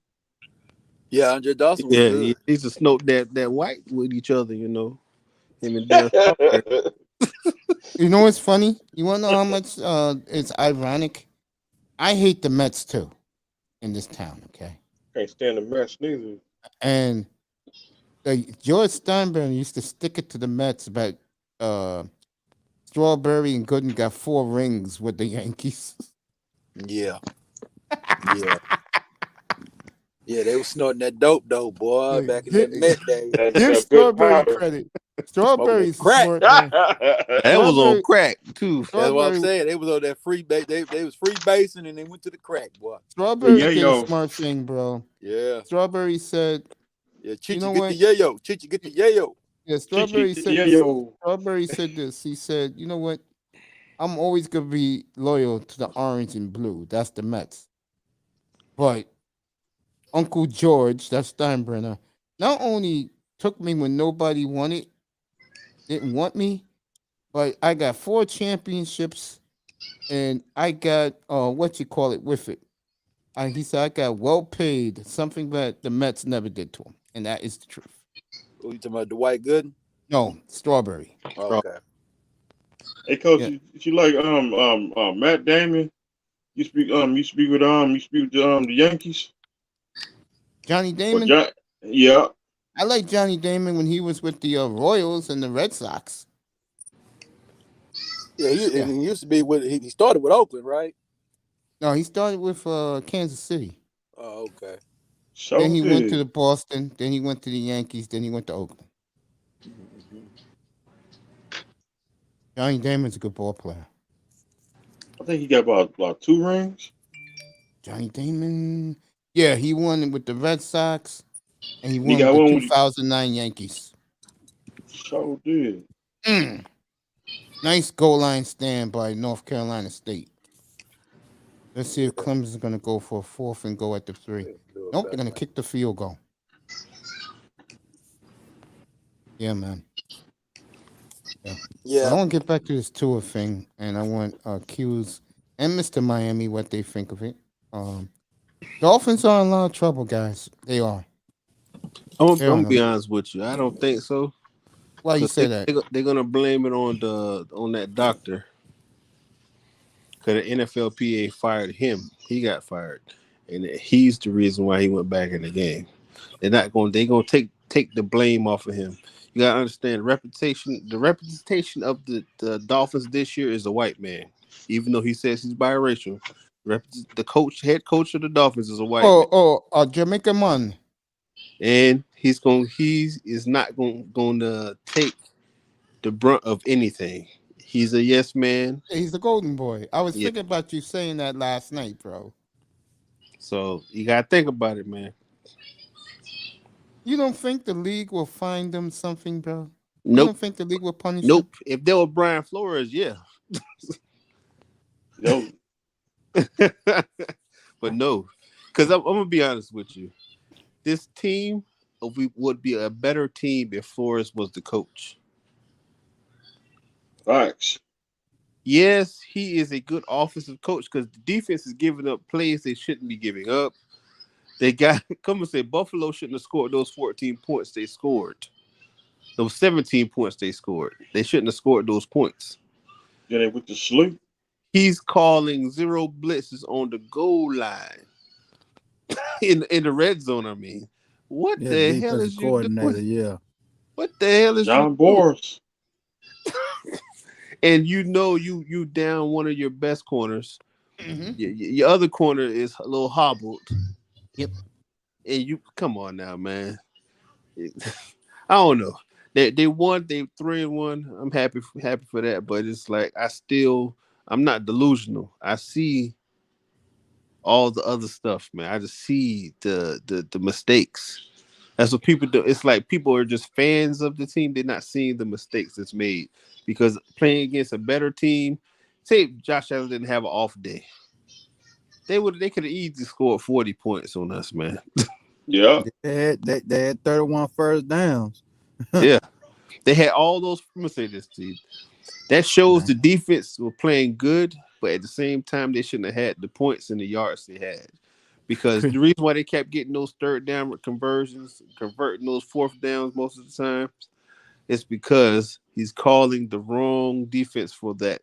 Yeah, Andre Dawson was Yeah, good. he used to smoke that white with each other. You know, him and Dale Strawberry. You know what's funny? You want to know how much it's ironic? I hate the Mets too in this town, okay? Can't stand the Mets neither. And George Steinbrenner used to stick it to the Mets, but Strawberry and Gooden got 4 rings with the Yankees. Yeah. Yeah. Yeah, they was snorting that dope though, boy, Hey, back in that Met days. That Give good Strawberry powder. credit. Strawberry's crack. smart, man. That was on crack too. That's what I'm Strawberry, saying. They was on that free base. They was free basing and they went to the crack, boy. Strawberry Yeah, did a yo. smart thing, bro. Yeah. Strawberry said, Yeah, Chichi know get what? the yayo. Chichi get the yayo. Yeah, Strawberry said Yeah, this. yo. Strawberry said this. He said, you know what? I'm always gonna be loyal to the orange and blue. That's the Mets. But Uncle George, that's Steinbrenner, not only took me when nobody didn't want me, but I got 4 championships and I got what you call it with it. He said I got well paid, something that the Mets never did to him, and that is the truth. Who you talking about? Dwight Gooden? No, Strawberry. Okay. Hey, coach, Yeah. you like Matt Damon? You speak with the Yankees? Johnny Damon. Yeah. I like Johnny Damon when he was with the Royals and the Red Sox. Yeah, he used to be with. He started with Oakland, right? No, he started with Kansas City. Oh, okay. So Then he went to did. the Boston. Then he went to the Yankees. Then he went to Oakland. Johnny Damon's a good ball player. I think he got about 2 rings. Johnny Damon. Yeah, he won with the Red Sox. And he He won got with the one with 2009 Yankees. so did. Nice goal line stand by North Carolina State. Let's see if Clemson's going to go for a 4th and go at the 3. Nope, they're going to kick the field goal. Yeah, man. Yeah. I want to get back to this tour thing, and I want Q's and Mr. Miami what they think of it. Dolphins are in a lot of trouble, guys. They are. I'm gonna be honest with you. I don't think so. Why you say that? They're gonna blame it on that doctor. Because the NFLPA fired him. He got fired, and he's the reason why he went back in the game. They're gonna take the blame off of him. You gotta understand the representation of the Dolphins this year is a white man, even though he says he's biracial. The head coach of the Dolphins is a white man. Jamaican man. And he is not going to take the brunt of anything. He's a yes man. He's the golden boy. I was thinking about you saying that last night, bro. So you gotta think about it, man. You don't think the league will find them something, bro? Nope. You don't think the league will punish Nope. them? If they were Brian Flores, yeah. No. But no, because I'm gonna be honest with you. This team would be a better team if Flores was the coach. Thanks. Yes, he is a good offensive coach because the defense is giving up plays they shouldn't be giving up. Come and say Buffalo shouldn't have scored those 14 points they scored. Those 17 points they scored. They shouldn't have scored those points. Then they went to sleep. He's calling 0 blitzes on the goal line. in the red zone, I mean. What the hell is you doing? Yeah. What the hell is John Boris? And you down one of your best corners. Mm-hmm. Your other corner is a little hobbled. Yep. And you come on now, man. I don't know. They won. They 3-1. I'm happy for that. But it's like I'm not delusional. I see all the other stuff, man. I just see the mistakes. That's what people do. It's like people are just fans of the team. They're not seeing the mistakes that's made. Because playing against a better team, say Josh Allen didn't have an off day. They could have easily scored 40 points on us, man. Yeah. They had 31 first downs. Yeah. They had all those. I'm going to say this to you. That shows the defense were playing good, but at the same time, they shouldn't have had the points and the yards they had. Because the reason why they kept getting those third down conversions, converting those fourth downs most of the time, is because he's calling the wrong defense for that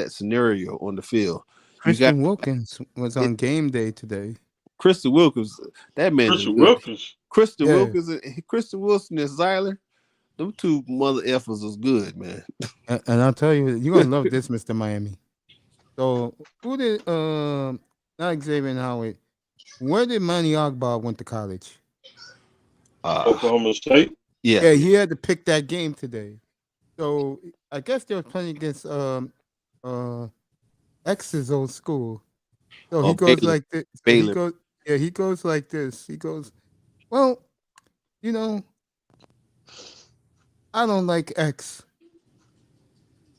scenario on the field. Christian Wilkins was on game day today. Christian Wilkins, that man. Christian Wilkins. Christian Wilkins and Christian Wilson and Zyler, them two mother effers was good, man. And I'll tell you, you're gonna love this, Mr. Miami. So who did not Xavier Howard? Where did Manny Agbar went to college? Oklahoma State. Yeah, he had to pick that game today. So I guess they were playing against X's old school. So he goes Baylor. like this. Baylor. He goes like this. He goes, well, I don't like X,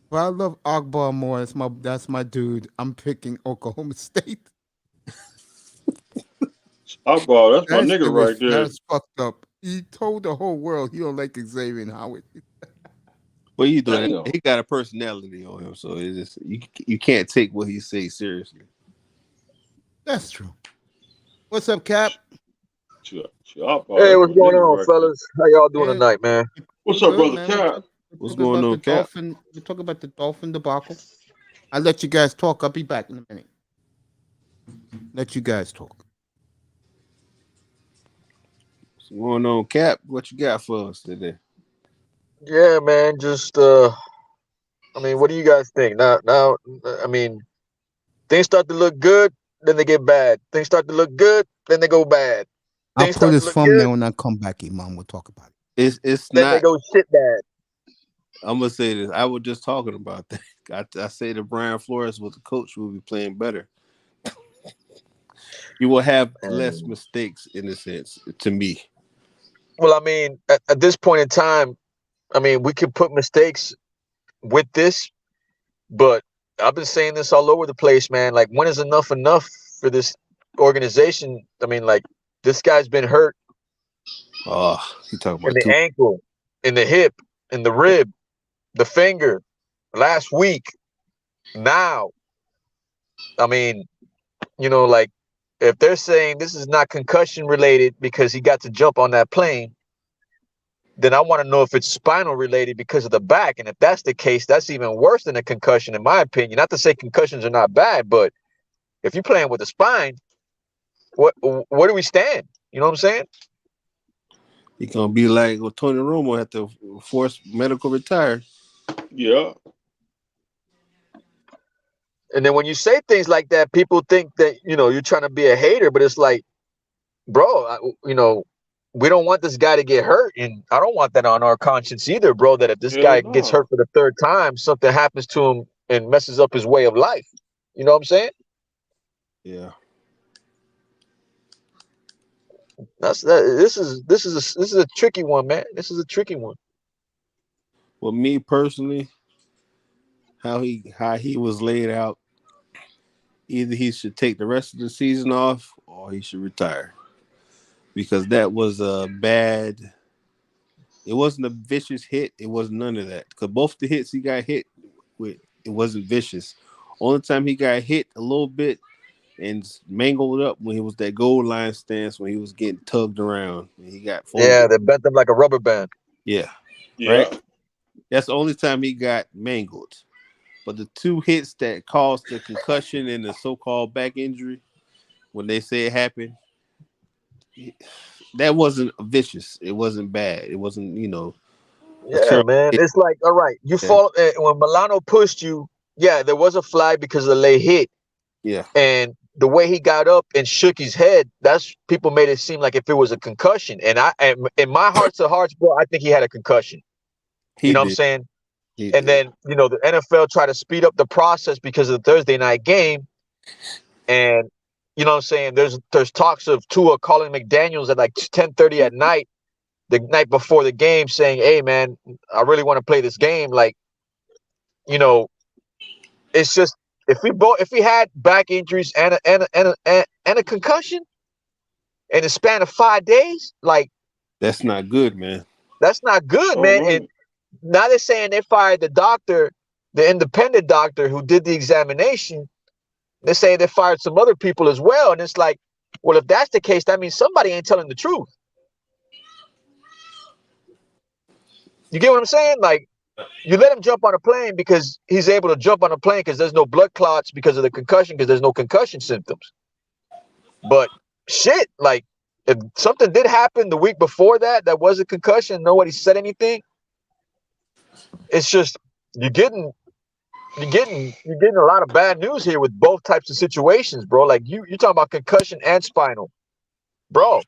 but I love Agbar more. That's my dude. I'm picking Oklahoma State. Agbar, that's my nigga right there. That's fucked up. He told the whole world he don't like Xavier Howard. Well, you doing? He got a personality on him, so it's just you can't take what he says seriously. That's true. What's up, Cap? Hey, what's going on, fellas? How y'all doing tonight, man? What's up, brother Cap? What's going on, Cap? We talk about the Dolphin debacle. I'll let you guys talk. I'll be back in a minute. Let you guys talk. What's going on, Cap? What you got for us today? Yeah, man. Just, what do you guys think? Now, things start to look good, then they get bad. Things start to look good, then they go bad. I'll put his thumbnail when I come back, Imam. We'll talk about it. It's then not. They go shit bad. I'm gonna say this. I was just talking about that. I say that Brian Flores was the coach will be playing better. You will have less mistakes in a sense, to me. Well, I mean, at this point in time, I mean, we could put mistakes with this, but I've been saying this all over the place, man. Like, when is enough for this organization? I mean, like, this guy's been hurt Oh, you talking in about the two? ankle, in the hip, in the rib, the finger last week. Now, I mean, like, if they're saying this is not concussion related because he got to jump on that plane, then I want to know if it's spinal related because of the back. And if that's the case, that's even worse than a concussion, in my opinion. Not to say concussions are not bad, but if you're playing with the spine, where do we stand? You know what I'm saying? He gonna be like Tony Romo had to force medical retire. Yeah. And then when you say things like that, people think that, you're trying to be a hater, but it's like, bro, we don't want this guy to get hurt. And I don't want that on our conscience either, bro, that if this Hell guy gets no. hurt for the third time, something happens to him and messes up his way of life. You know what I'm saying? Yeah. This is a tricky one, man. This is a tricky one. Well, me personally, how he was laid out, either he should take the rest of the season off or he should retire. Because that was a bad. It wasn't a vicious hit. It was none of that. Because both the hits he got hit with, it wasn't vicious. Only time he got hit a little bit and mangled up when he was that goal line stance when he was getting tugged around and he got folded. Yeah, they bent him like a rubber band. Yeah. Yeah. Right? That's the only time he got mangled. But the two hits that caused the concussion and the so-called back injury, when they say it happened, that wasn't vicious. It wasn't bad. It wasn't, Yeah, man. hit. It's like, all right, you Yeah. fall when Milano pushed you. Yeah, there was a flag because of the late hit, Yeah. and the way he got up and shook his head, that's people made it seem like if it was a concussion. And in my hearts of hearts, bro, I think he had a concussion. He You know what I'm did. saying? He And did. then, the NFL tried to speed up the process because of the Thursday night game. And you know what I'm saying? There's talks of Tua calling McDaniels at like 10:30 at night, the night before the game, saying, "Hey, man, I really want to play this game." Like, it's just if we had back injuries and a concussion in the span of 5 days, like That's not good, man. that's not good, Oh man. no. And now they're saying they fired the doctor, the independent doctor who did the examination. They say they fired some other people as well, and it's like, well, if that's the case, that means somebody ain't telling the truth. You get what I'm saying? Like, you let him jump on a plane because he's able to jump on a plane because there's no blood clots because of the concussion, because there's no concussion symptoms. But shit, like, if something did happen the week before that was a concussion, nobody said anything. It's just you're getting a lot of bad news here with both types of situations, bro. Like you're talking about concussion and spinal, bro.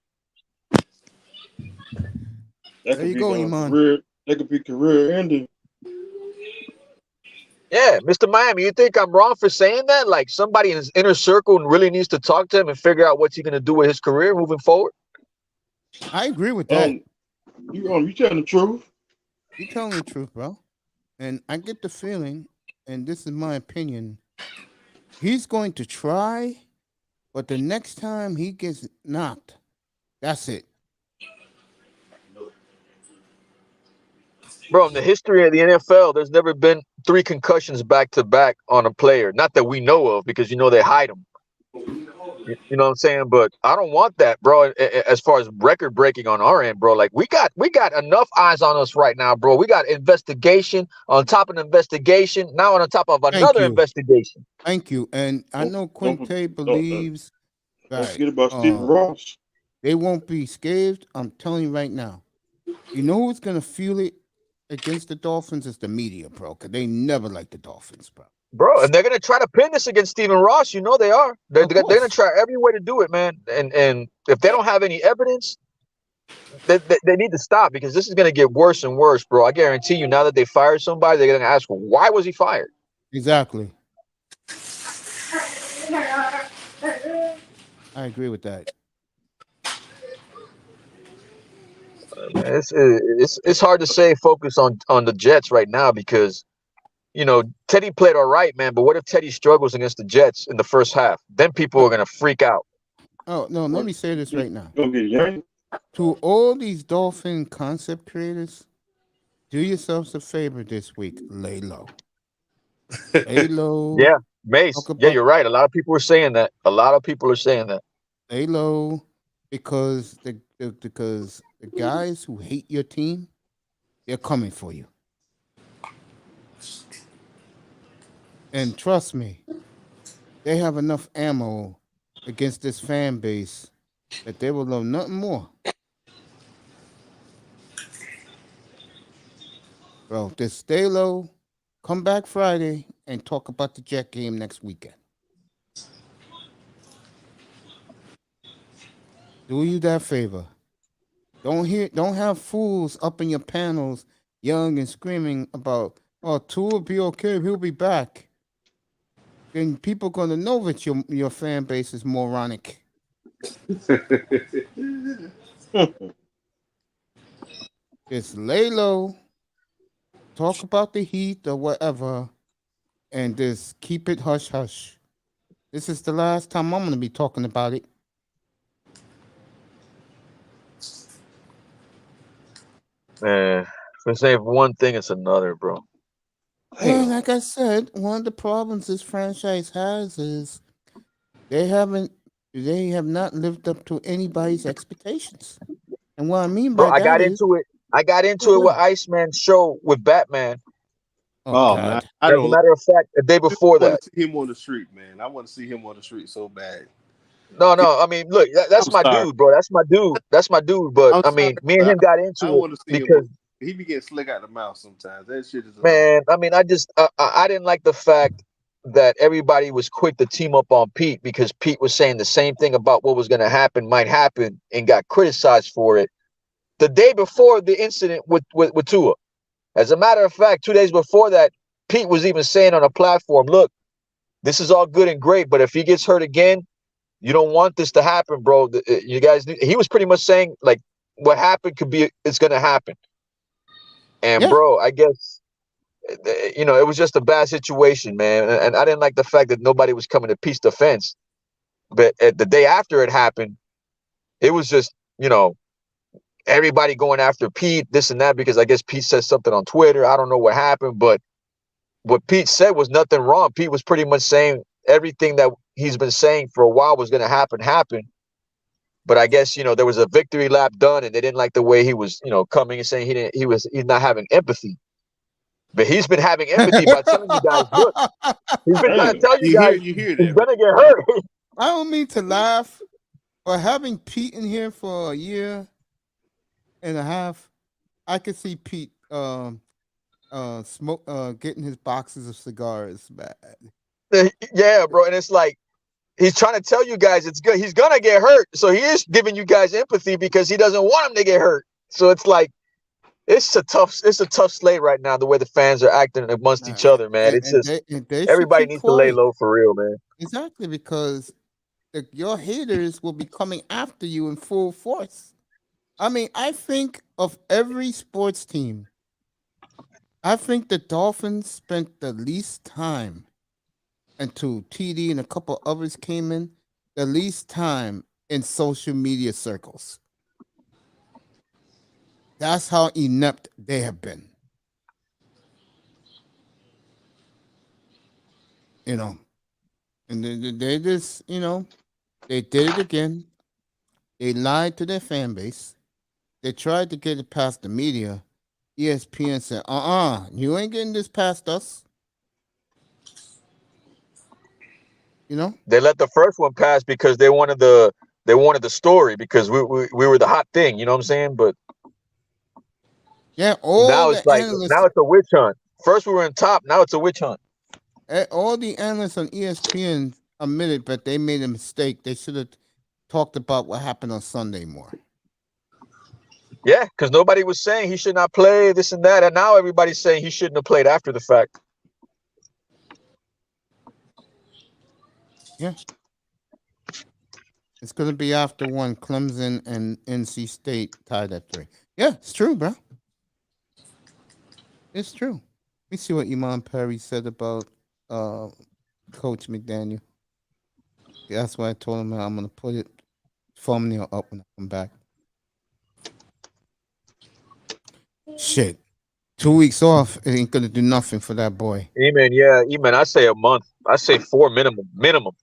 That There could you be go, Iman. career. That could be career ending. Yeah, Mr. Miami, you think I'm wrong for saying that? Like somebody in his inner circle really needs to talk to him and figure out what's he gonna do with his career moving forward. I agree with that. You telling the truth? You're telling the truth, bro. And I get the feeling, and this is my opinion, he's going to try, but the next time he gets knocked, that's it. Bro, in the history of the NFL, there's never been 3 concussions back to back on a player. Not that we know of, because they hide them. You know what I'm saying? But I don't want that, bro. As far as record breaking on our end, bro, like we got enough eyes on us right now, bro. We got investigation on top of an investigation, now on top of another you. investigation. Thank you. And I know Quinte believes Don't forget about Stephen Ross. they won't be scathed. I'm telling you right now. You know who's going to feel it against the Dolphins is the media, bro, because they never like the Dolphins, bro. Bro, and they're gonna try to pin this against Stephen Ross. You know they are. They're gonna try every way to do it, man. And if they don't have any evidence, they need to stop because this is gonna get worse and worse, bro. I guarantee you. Now that they fired somebody, they're gonna ask, well, why was he fired? Exactly. I agree with that. It's hard to say focus on the Jets right now because Teddy played all right, man. But what if Teddy struggles against the Jets in the first half? Then people Uh, are gonna freak out. oh no, let me say this right now. Gonna get young. To all these Dolphin concept creators, do yourselves a favor this week. Lay low. Lay low. Yeah, Mace. Talk Yeah, about you're right. A lot of people are saying that. A lot of people are saying that. lay low because because the guys who hate your team, they're coming for you. And trust me, they have enough ammo against this fan base that they will love nothing more. Bro, just stay low, come back Friday, and talk about the Jet game next weekend. Do you that favor. Don't have fools up in your panels yelling and screaming about, oh, Tua will be okay, he'll be back. Then people gonna know that your fan base is moronic. Just lay low, talk about the Heat or whatever, and just keep it hush hush. This is the last time I'm gonna be talking about it. Man, if I say one thing, it's another, bro. Well, like I said, one of the problems this franchise has is they have not lived up to anybody's expectations. And what I mean Bro, by I that got is, into it. I got into it oh, with Iceman's show with Batman. oh Oh man, God, I As a don't. matter of fact, the day I before want that. to see him on the street, man. I want to see him on the street so bad. No. I mean, look, that's I'm my sorry. dude, bro. That's my dude. That's my dude. But I'm I sorry, mean, me and but him got I into it want to see him on. because, He be getting slick out the mouth sometimes. That shit is annoying. man, I mean, I didn't like the fact that everybody was quick to team up on Pete because Pete was saying the same thing about what was going to happen might happen and got criticized for it the day before the incident with Tua. As a matter of fact, 2 days before that, Pete was even saying on a platform, look, this is all good and great, but if he gets hurt again, you don't want this to happen, bro. You guys, he was pretty much saying like what happened could be, it's going to happen. And yeah, bro, I guess, it was just a bad situation, man. And I didn't like the fact that nobody was coming to Pete's defense. But the day after it happened, it was just, everybody going after Pete, this and that, because I guess Pete said something on Twitter. I don't know what happened, but what Pete said was nothing wrong. Pete was pretty much saying everything that he's been saying for a while was going to happen. But I guess, there was a victory lap done and they didn't like the way he was, coming and saying he's not having empathy. But he's been having empathy by telling you guys, look, he's been trying to Damn. tell you guys You hear he's that, right? gonna get hurt. I don't mean to laugh, but having Pete in here for a year and a half, I could see Pete smoke getting his boxes of cigars back. Yeah, bro. And it's like he's trying to tell you guys it's good. He's gonna get hurt. So he is giving you guys empathy because he doesn't want him to get hurt. So it's like it's a tough slate right now, the way the fans are acting amongst each other, man. It's just And they should everybody keep needs to lay quiet. low for real, man. Exactly, because your haters will be coming after you in full force. I mean, I think of every sports team, I think the Dolphins spent the least time until TD and a couple others came in, the least time in social media circles. That's how inept they have been. You know, and they just, they did it again. They lied to their fan base. They tried to get it past the media. ESPN said, you ain't getting this past us. You know? They let the first one pass because they wanted the story because we were the hot thing, you know what I'm saying? But Yeah, now it's a witch hunt. First we were in top, now it's a witch hunt. all the analysts on ESPN admitted that they made a mistake. They should have talked about what happened on Sunday more. Yeah, because nobody was saying he should not play this and that, and now everybody's saying he shouldn't have played after the fact. Yeah. It's going to be after one. Clemson and NC State tied at 3. Yeah, it's true, bro. It's true. Let me see what Iman Perry said about Coach McDaniel. Yeah, that's why I told him I'm gonna put it thumbnail up when I come back. Shit. 2 weeks off, it ain't gonna do nothing for that boy. E-Man, I say a month. I say 4 minimum.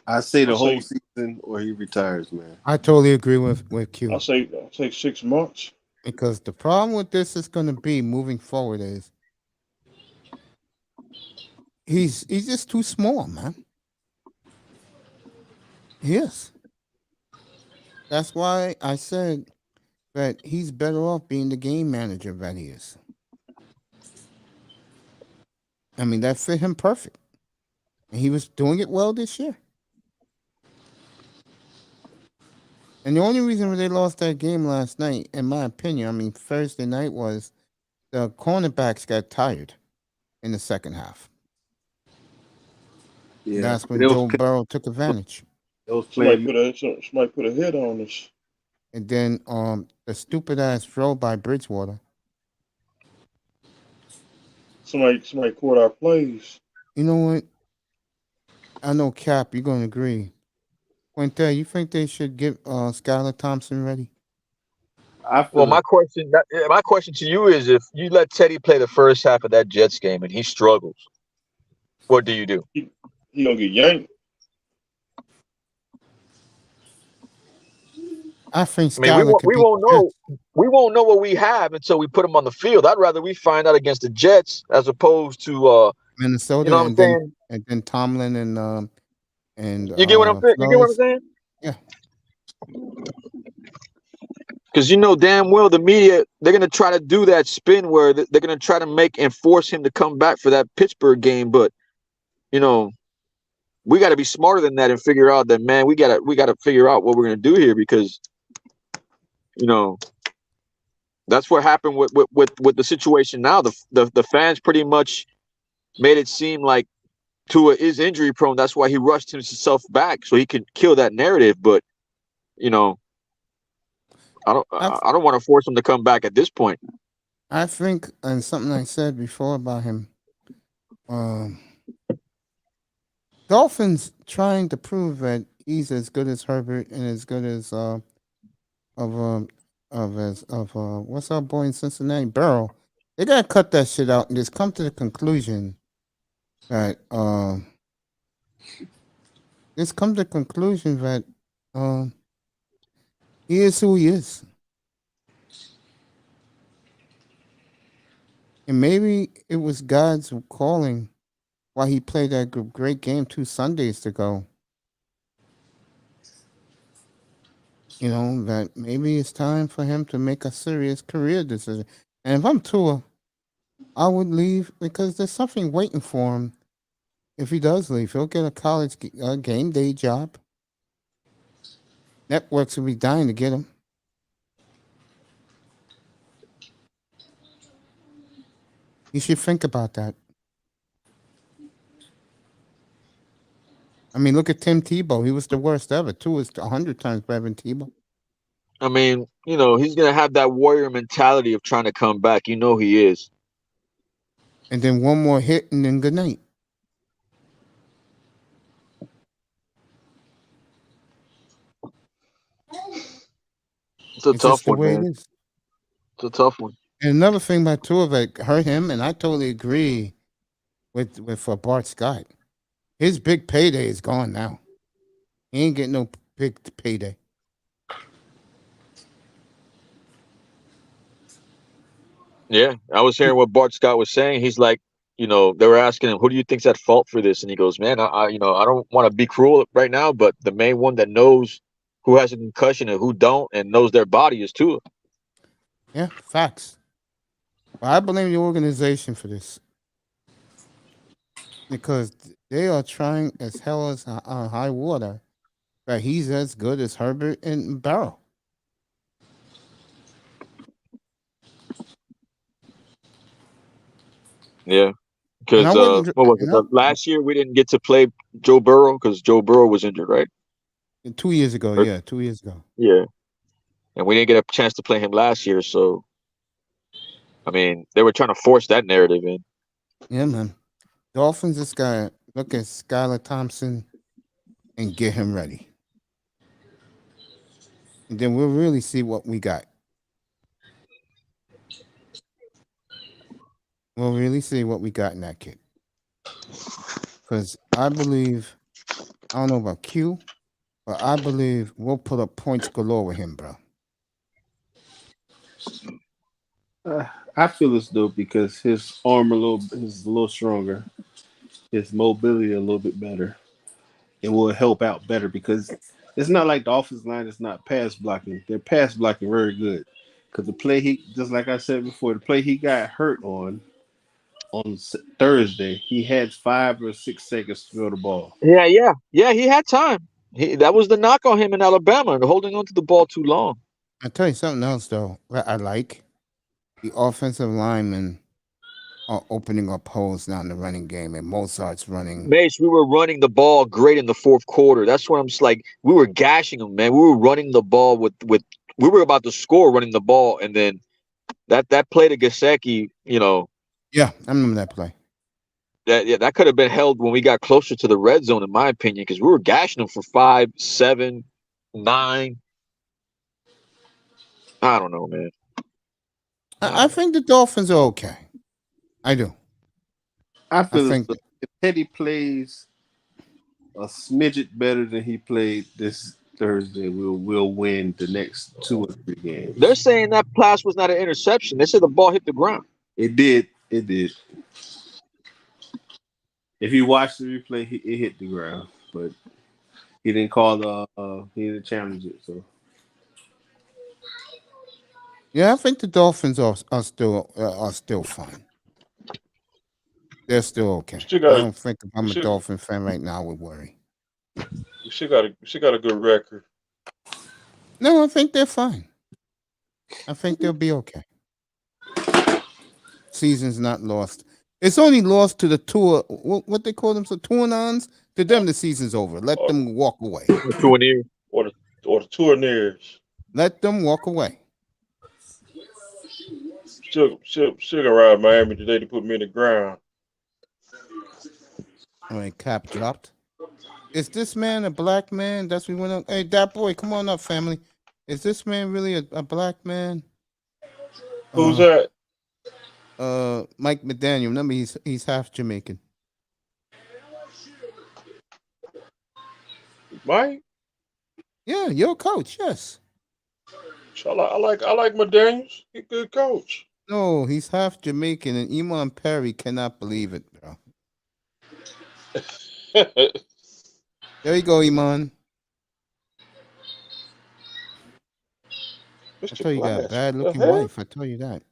I say the I whole say season or he retires, man. I totally agree with Q. I say 6 months. Because the problem with this is gonna be moving forward is he's just too small, man. He is. That's why I said that he's better off being the game manager that he is. I mean, that fit him perfect. And he was doing it well this year. And the only reason they lost that game last night, in my opinion, I mean, Thursday night, was the cornerbacks got tired in the second half. Yeah, That's when Joe Burrow took advantage. Somebody put a hit on us. And then the stupid ass throw by Bridgewater. Somebody caught our plays. You know what? I know, Cap, you're going to agree. Quintel, you think they should get Skylar Thompson ready? Well, my question to you is, if you let Teddy play the first half of that Jets game and he struggles, what do you do? He gonna get yanked. I think Skylar we won't know what we have until we put him on the field. I'd rather we find out against the Jets as opposed to Minnesota, you know what I'm saying? And then Tomlin and you get what I'm saying? You get what I'm saying? Yeah. Because you know damn well the media, they're gonna try to do that spin where they're gonna try to make and force him to come back for that Pittsburgh game, but you know, we got to be smarter than that and figure out that, man, we gotta figure out what we're gonna do here, because you know that's what happened with the situation now. The fans pretty much made it seem like Tua is injury prone. That's why he rushed himself back so he could kill that narrative. But you know, I don't want to force him to come back at this point. I think, and something I said before about him, Dolphins trying to prove that he's as good as Herbert and as good as what's our boy in Cincinnati, Burrow. They gotta cut that shit out and just come to the conclusion that he is who he is. And maybe it was God's calling why he played that great game 2 Sundays ago. You know, that maybe it's time for him to make a serious career decision. And if I'm Tua, I would leave because there's something waiting for him. If he does leave, he'll get a college game day job. Networks will be dying to get him. You should think about that. I mean, look at Tim Tebow. He was the worst ever. Tua is 100 times better than Tebow. I mean, you know, he's going to have that warrior mentality of trying to come back. You know he is. And then one more hit and then good night. It's a tough one, man. It's a tough one. And another thing about Tua that hurt him, and I totally agree with Bart Scott. His big payday is gone now. He ain't getting no big payday. Yeah, I was hearing what Bart Scott was saying. He's like, you know, they were asking him, who do you think's at fault for this? And he goes, man, I don't want to be cruel right now, but the main one that knows who has a concussion and who don't and knows their body is Tua. Yeah, facts. Well, I blame the organization for this because they are trying as hell as on high water that he's as good as Herbert and Burrow. Yeah, because what was it? Last year we didn't get to play Joe Burrow because Joe Burrow was injured, right? 2 years ago, yeah, 2 years ago. Yeah. and we didn't get a chance to play him last year. So, I mean, they were trying to force that narrative in. Yeah, man. Dolphins just gotta look at Skylar Thompson and get him ready. And then we'll really see what we got. We'll really see what we got in that kid. Because I believe, I don't know about Q, but I believe we'll put up points galore with him, bro. I feel as though because his arm is a little stronger, his mobility a little bit better, it will help out better because it's not like the offensive line is not pass blocking. They're pass blocking very good. Because the play just like I said before, the play he got hurt on Thursday, he had 5 or 6 seconds to throw the ball. Yeah. He had time. That was the knock on him in Alabama, holding on to the ball too long. I'll tell you something else, though, that I like. The offensive linemen are opening up holes now in the running game, and Mozart's running. Mace, we were running the ball great in the fourth quarter. That's what I'm just like. We were gashing them, man. We were running the ball with. We were about to score running the ball, and then that play to Gesicki, Yeah, I remember that play. that could have been held when we got closer to the red zone, in my opinion, because we were gashing them for 5, 7, 9. I don't know, man. I think the Dolphins are okay. I do. I feel think as though if Teddy plays a smidget better than he played this Thursday, we'll win the next 2 or 3 games. They're saying that pass was not an interception. They said the ball hit the ground. It did. If you watch the replay, it hit the ground, but he didn't call he didn't challenge it. So Yeah, I think the Dolphins are still fine. They're still okay. I don't think if I'm a Dolphin fan right now, I would worry. We still got a good record. No, I think they're fine. I think they'll be okay. Season's not lost. It's only lost to the tour. What they call them? So Tournons. To them, the season's over. Let them walk away. Tournier. Or the Tourniers. Let them walk away. Still gonna ride Miami today to put me in the ground. All right, cap dropped. Is this man a black man? That's what we went on. Hey, that boy, come on up, family. Is this man really a black man? Who's that? Mike McDaniel. Remember, he's half Jamaican. Mike? Yeah, your coach. Yes. I like McDaniels. He's a good coach. No, he's half Jamaican, and Iman Perry cannot believe it, bro. There you go, Iman. I tell you, you got a bad-looking wife. I tell you that.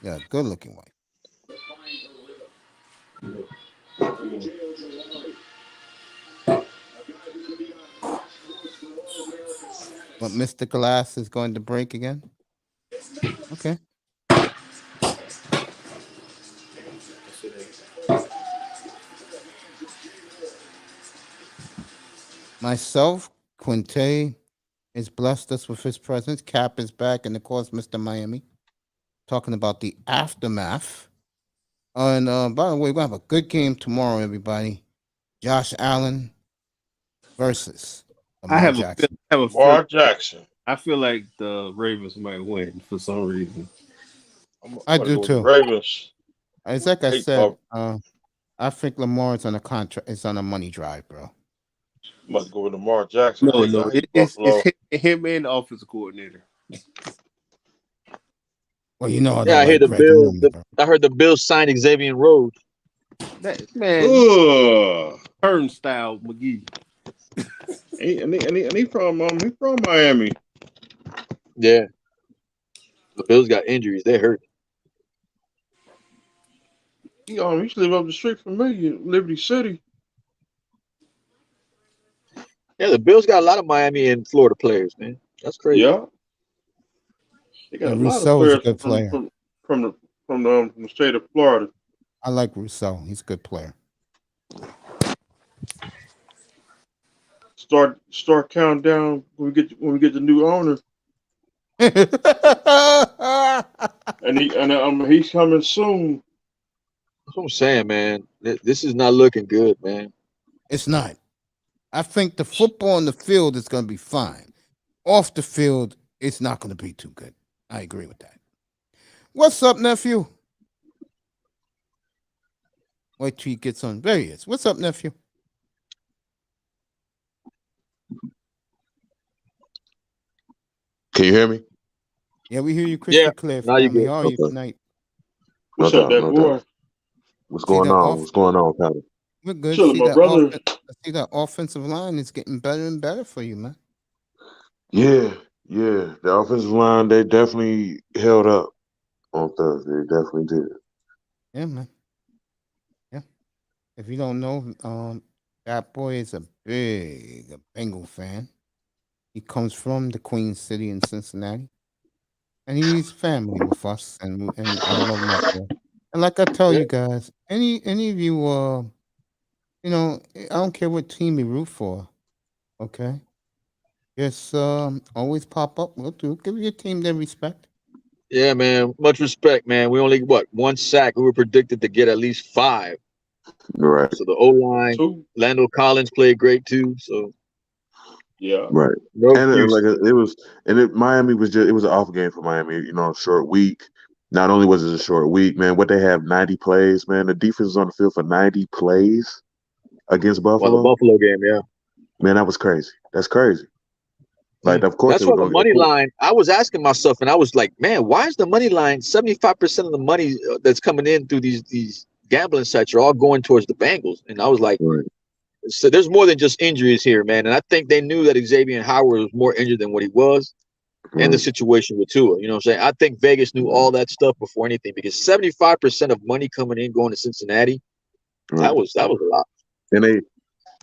Yeah, good-looking wife. But Mr. Glass is going to break again? Okay. Myself, Quinte has blessed us with his presence. Cap is back, and of course, Mr. Miami, talking about the aftermath. And by the way, we'll have a good game tomorrow, everybody. Josh Allen versus Lamar Jackson. Lamar Jackson. I feel like the Ravens might win for some reason. I do too. Ravens. It's like I said, I think Lamar is on a contract. It's on a money drive, bro. Must go with Lamar Jackson. No, it's him and the offensive coordinator. Well, you know, I hear the Bills. I heard the Bills signed Xavier Rhodes. That man, turnstile McGee. and he from Miami. Yeah, the Bills got injuries. They hurt. He used to live up the street from me in Liberty City. Yeah, the Bills got a lot of Miami and Florida players, man. That's crazy. Yeah, they got a lot of players from the state of Florida. I like Rousseau. He's a good player. start counting down when we get the new owner, and he's coming soon. That's what I'm saying, man. This is not looking good, man. It's not. I think the football on the field is going to be fine. Off the field, it's not going to be too good. I agree with that. What's up, nephew? Wait till he gets on. There he is. What's up, nephew? Can you hear me? Yeah, we hear you crystal clear. Now you Family. good. How are you Okay. tonight? What's No up, doubt, that no boy? doubt. What's See going that on? What's going on, Patty? We're good. Chilling, my brother. See that offensive line is getting better and better for you, man. Yeah. The offensive line, they definitely held up on Thursday. They definitely did. Yeah, man. Yeah. If you don't know, that boy is a big Bengal fan. He comes from the Queen City in Cincinnati, and he's family with us, and I love my boy. And like I tell you guys, any of you, you know, I don't care what team you root for, okay? Just always pop up. We'll give your team their respect. Yeah, man. Much respect, man. We only one sack. We were predicted to get at least 5. Right. So the O line, 2. Lando Collins played great too. So Yeah. Right. no And excuses. Miami was just, it was an off game for Miami. You know, short week. Not only was it a short week, man, what they have 90 plays, man. The defense is on the field for 90 plays against Well, the Buffalo. Buffalo game, yeah. Man, that was crazy. That's crazy. Like, of course, That's they were why the going money line. I was asking myself, and I was like, man, why is the money line 75% of the money that's coming in through these gambling sites are all going towards the Bengals? And I was like, Right. so there's more than just injuries here, man. And I think they knew that Xavier Howard was more injured than what he was, and the situation with Tua. You know what I'm saying? I think Vegas knew all that stuff before anything, because 75% of money coming in going to Cincinnati, that was a lot.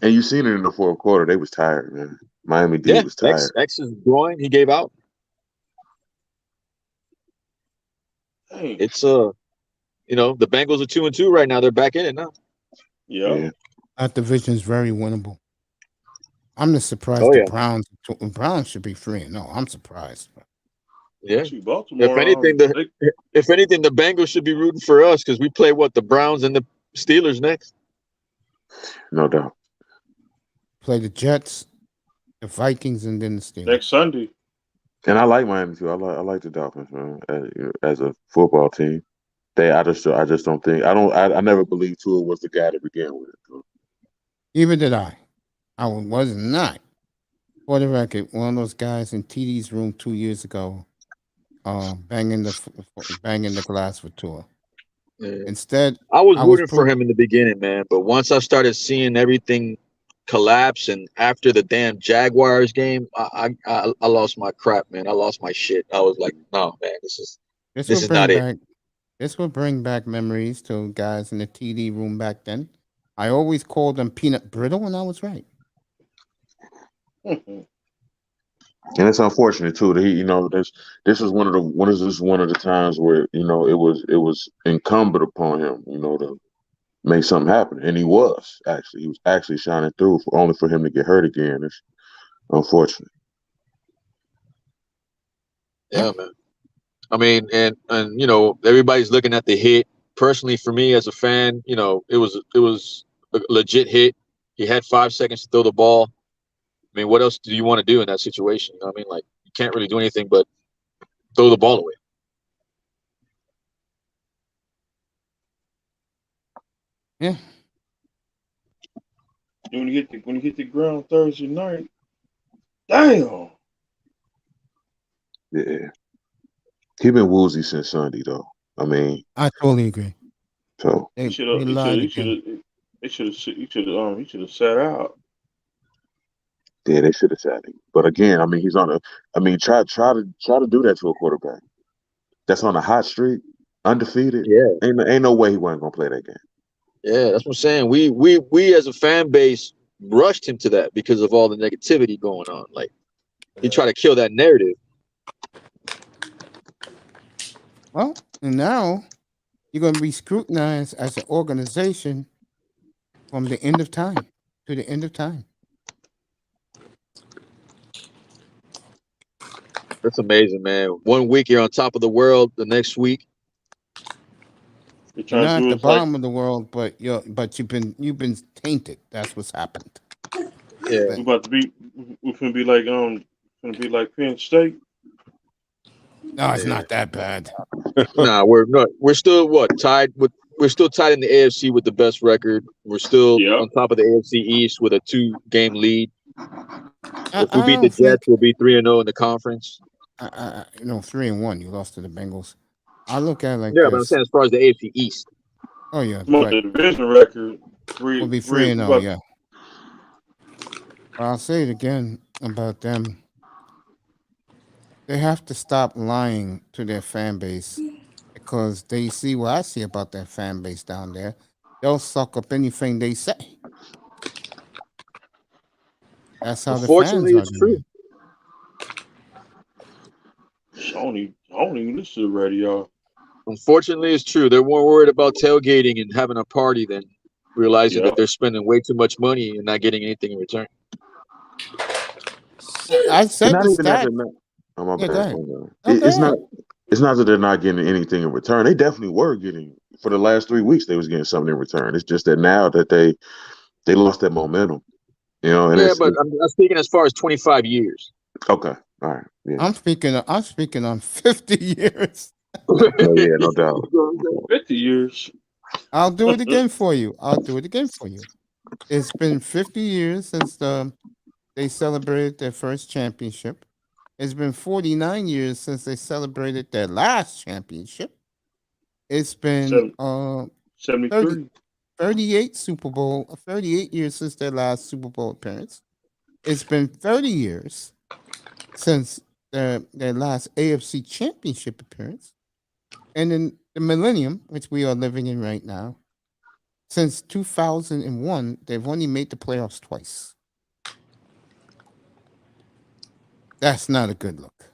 And you seen it in the fourth quarter. They was tired, man. Miami D was tired. X's groin, he gave out. Dang. It's the Bengals are 2-2 right now. They're back in it now. Yeah. That division is very winnable. I'm just surprised Oh, the yeah. Browns should be 3-0. I'm surprised. Yeah. Shoot, Baltimore. If anything, the Bengals should be rooting for us because we play the Browns and the Steelers next. No doubt. Play the Jets, the Vikings, and then the Steelers. Next Sunday. And I like Miami too. I like the Dolphins, man. As a football team, I just don't think I never believed Tua was the guy to begin with. Even did I. I was not. For the record, one of those guys in TD's room 2 years ago, banging the glass for Tua. Yeah. Instead, I was rooting for him in the beginning, man. But once I started seeing everything collapse, and after the damn Jaguars game, I lost my crap, man. I lost my shit. I was like, no, man, this is not it. This will bring back memories to guys in the TD room back then. I always called them peanut brittle, and I was right. And it's unfortunate too that he, this is one of the times where it was incumbent upon him, to make something happen, and he was actually shining through only for him to get hurt again. It's unfortunate. Yeah, man. I mean, and everybody's looking at the hit. Personally, for me as a fan, it was a legit hit. He had 5 seconds to throw the ball. I mean, what else do you want to do in that situation? You know what I mean? Like, you can't really do anything but throw the ball away. Yeah. When you hit the ground Thursday night, damn. Yeah. He been woozy since Sunday, though. I mean, I totally agree. So he should have sat out. Yeah, they should have sat him. But again, I mean, he's on try to do that to a quarterback that's on a hot streak, undefeated. Yeah, ain't no way he wasn't gonna play that game. Yeah, that's what I'm saying. We as a fan base rushed him to that because of all the negativity going on. Like, he tried to kill that narrative. Well, and now you're going to be scrutinized as an organization from the end of time to the end of time. That's amazing, man. 1 week you're on top of the world. The next week, You're You're trying to not at do the it like bottom of the world, but you've been tainted. That's what's happened. yeah. we about to be. We're gonna be like Penn State. No, it's Yeah. not that bad. Nah, we're not. We're still tied with. We're still tied in the AFC with the best record. We're still Yeah. on top of the AFC East with a 2-game lead. I If we beat the don't think Jets, we'll be 3-0 in the conference. 3-1. You lost to the Bengals. I look at it like Yeah, but I'm this. saying as far as the AFC East, Oh yeah, Come on, but the division record we'll be 3. 3-0. Yeah. But I'll say it again about them. They have to stop lying to their fan base because they see what I see about that fan base down there. They'll suck up anything they say. That's how the fans unfortunately, are. it's true. I don't even listen to the radio. Unfortunately, it's true. They're more worried about tailgating and having a party than realizing Yeah. that they're spending way too much money and not getting anything in return. I It's said not the even that stat. they're not. Oh my Yeah, go bad. ahead. My bad. No, go It's ahead. not. It's not that they're not getting anything in return. They definitely were getting for the last 3 weeks. They was getting something in return. It's just that now that they lost that momentum. You know, and Yeah, it's but I'm speaking as far as 25 years. okay. All right. Yeah. I'm speaking on 50 years. Oh yeah. No doubt. 50 years. I'll do it again for you. It's been 50 years since they celebrated their first championship. It's been 49 years since they celebrated their last championship. It's been 73. 38 years since their last Super Bowl appearance. It's been 30 years since their last AFC championship appearance. And in the millennium, which we are living in right now, since 2001, they've only made the playoffs twice. That's not a good look.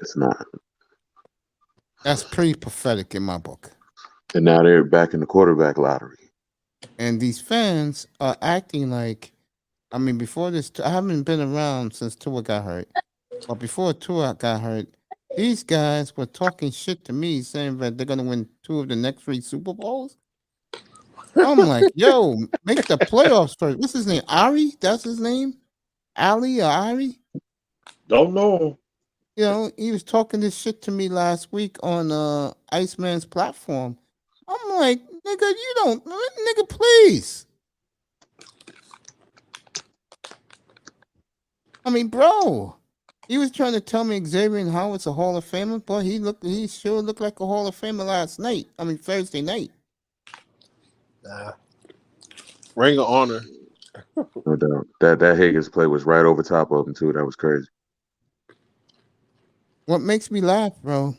It's not. That's pretty pathetic in my book. And now they're back in the quarterback lottery. And these fans are acting like, I mean, before this, I haven't been around since Tua got hurt. But before Tua got hurt, these guys were talking shit to me, saying that they're going to win 2 of the next 3 Super Bowls. I'm like, yo, make the playoffs first. What's his name? Ari? That's his name? Ali or Ari? Don't know. You know, he was talking this shit to me last week on Iceman's platform. I'm like, nigga, you don't, nigga, please. I mean, bro, he was trying to tell me Xavier Howard's a Hall of Famer, but he sure looked like a Hall of Famer Thursday night. Ring of honor. No doubt. That Higgins play was right over top of him too. That was crazy. What makes me laugh, bro,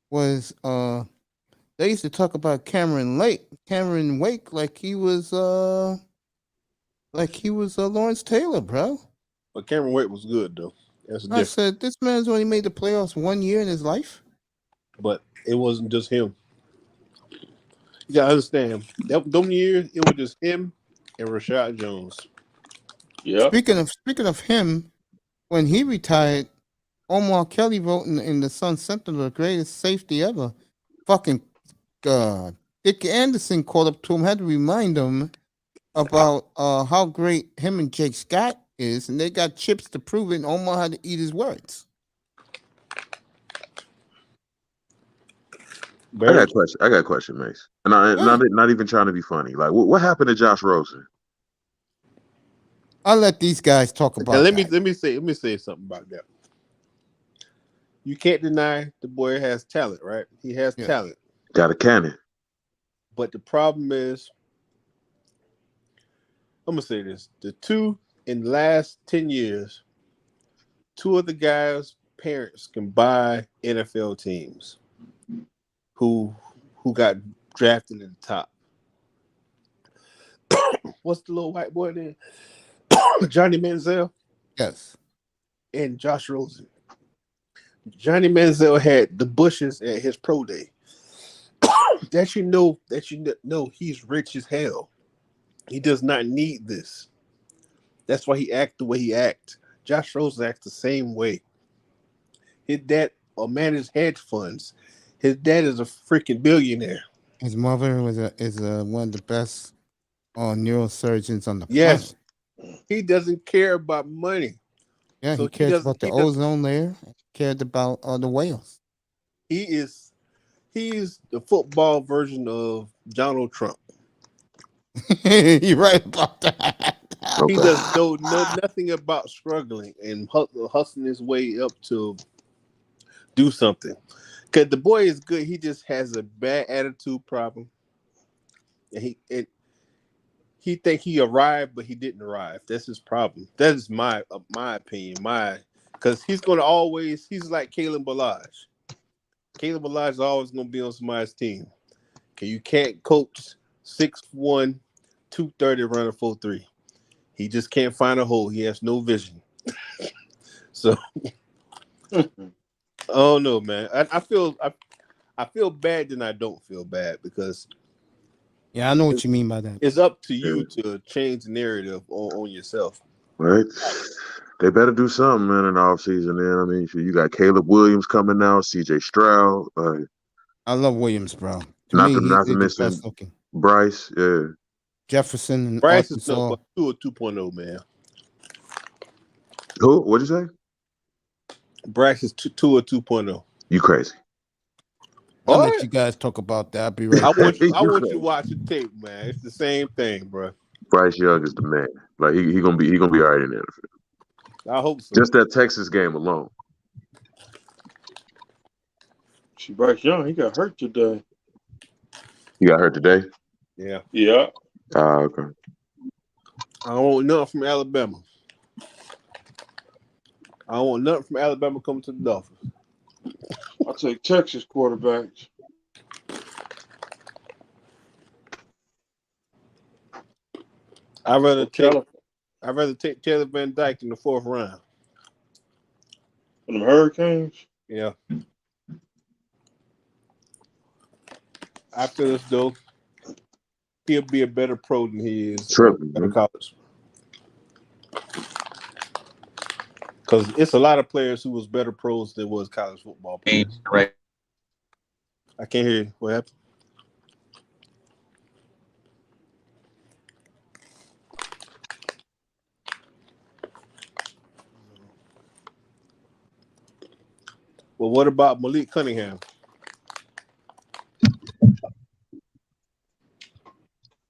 was they used to talk about Cameron Wake like he was Lawrence Taylor, bro. But Cameron Wake was good though. That's I different. said this man's only made the playoffs 1 year in his life. But it wasn't just him. You gotta understand. Them years, it was just him and Rashad Jones. Yeah. Speaking of him, when he retired, Omar Kelly wrote in the Sun Sentinel, the greatest safety ever. Fucking Dick Anderson called up to him, had to remind him about how great him and Jake Scott is, and they got chips to prove it, and Omar had to eat his words. I got a question, Mace. And not even trying to be funny. Like, what happened to Josh Rosen? I'll let these guys talk about Let that. me say something about that. You can't deny the boy has talent, right? He has talent. Got a cannon. But the problem is, I'm gonna say this: the 2 in the last 10 years, 2 of the guys' parents can buy NFL teams who got drafted in the top. What's the little white boy name? Johnny Manziel. Yes. And Josh Rosen. Johnny Manziel had the bushes at his pro day. that you know he's rich as hell. He does not need this. That's why he act the way he act. Josh Rosen acts the same way. His dad manages hedge funds. His dad is a freaking billionaire. His mother is one of the best neurosurgeons on the Yes, planet. he doesn't care about money. Yeah, So he cares about the he doesn't- ozone layer. Cared about the whales. He's the football version of Donald Trump. You're right about that. He does know nothing about struggling and hustling his way up to do something. Because the boy is good. He just has a bad attitude problem. And he think he arrived, but he didn't arrive. That's his problem. That is my opinion. Because he's like Caleb Balaj. Caleb Balaj is always going to be on somebody's team. Okay, you can't coach 6'1", 230 running 4.3. He just can't find a hole. He has no vision. So, oh no, man. I feel bad, then I don't feel bad because yeah, I know what you mean by that. it's up to you to change the narrative on yourself. Right. They better do something, man, in the offseason, man. I mean, you got Caleb Williams coming now, CJ Stroud. I love Williams, bro. Not he's to the mention best looking. Bryce, yeah. Jefferson and Bryce Arkansas. is no 2 or 2.0, man. Who? What'd you say? Bryce is 2 or 2.0. You crazy. I'll All let right. you guys talk about that. I'll be right I back. want you to watch the tape, man. It's the same thing, bro. Bryce Young is the man. Like he gonna be all right in the NFL. I hope so. Just that Texas game alone. Bryce Young, he got hurt today. He got hurt today? Yeah. Yeah. Okay. I don't want nothing from Alabama. I don't want nothing from Alabama coming to the Dolphins. I'll take Texas quarterbacks. I'd rather take Taylor Van Dyke in the 4th round. From the Hurricanes? Yeah. After this, though, he'll be a better pro than he is in college. Because it's a lot of players who was better pros than was college football players. Right. I can't hear you. What happened? Well, what about Malik Cunningham?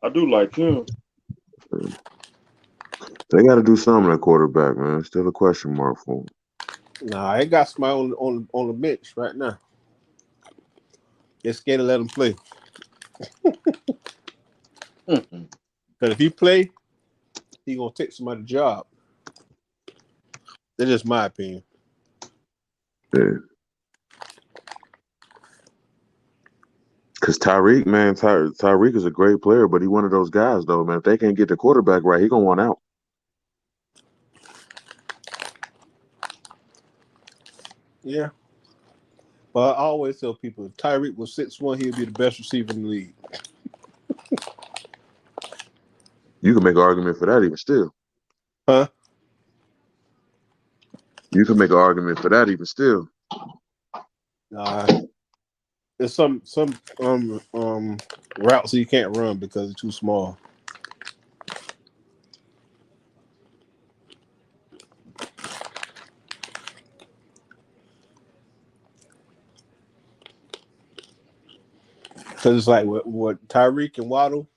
I do like him. They got to do something at quarterback, man. Still a question mark for him. Nah, I ain't got somebody on the bench right now. They're scared to let him play. Because if he play, he gonna take somebody's job. That's just my opinion. Yeah. Because Tyreek, man, Tyreek is a great player, but he one of those guys, though, man. If they can't get the quarterback right, he gonna want out. Yeah. But I always tell people, if Tyreek was 6'1", he'd be the best receiver in the league. You can make an argument for that even still. Huh? You can make an argument for that even still. There's some routes you can't run because they're too small. Because it's like what Tyreek and Waddle,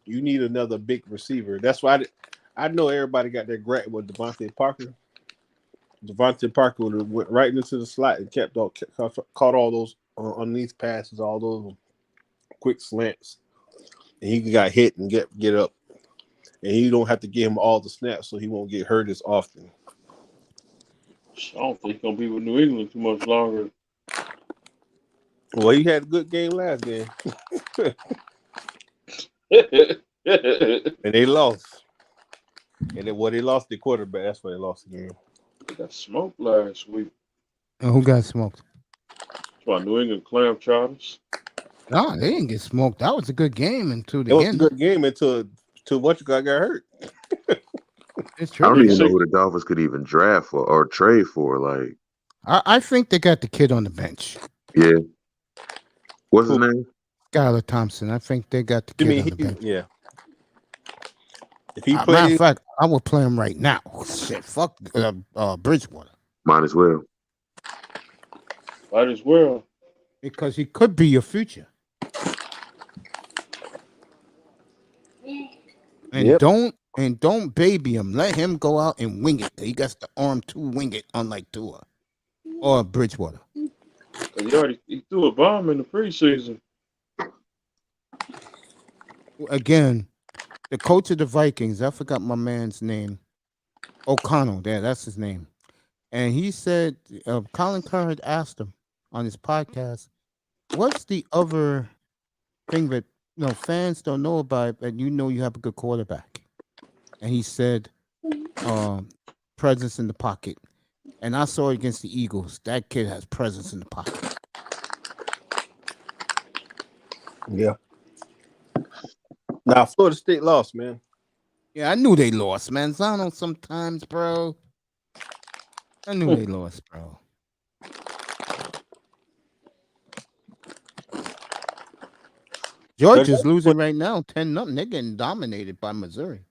you need another big receiver. That's why I know everybody got their grat with Devontae Parker. Devontae Parker went right into the slot and caught all those underneath passes, all those quick slants, and he got hit and get up. And you don't have to give him all the snaps, so he won't get hurt as often. I don't think he's gonna be with New England too much longer. Well, he had a good game last game. And they lost. And they lost the quarterback. That's why they lost the game. They got smoked last week. Who got smoked? That's why New England clam chowders. No, they didn't get smoked. That was a good game until the It was end. a good game until what you got hurt. It's I don't true. even know Six. who the Dolphins could even draft for or trade for. Like, I think they got the kid on the bench, yeah, what's his Who? name? Skylar Thompson. I think they got the You kid mean on the bench. yeah. If he Matter of plays, fact, I will play him right now. Shit, fuck Bridgewater, Might as well. Might as well. because he could be your future. And Yep. don't baby him. Let him go out and wing it. He got the arm to wing it, unlike Tua or Bridgewater. He threw a bomb in the preseason. Again, the coach of the Vikings, I forgot my man's name. O'Connell, that's his name. And he said, Colin Carr had asked him on his podcast, what's the other thing that fans don't know about, but you have a good quarterback? And he said, presence in the pocket. And I saw it against the Eagles. That kid has presence in the pocket. Yeah. Now Florida State lost, man. Yeah, I knew they lost, man. Zano sometimes, bro. I knew they lost, bro. Georgia's losing right now, 10-0. They're getting dominated by Missouri.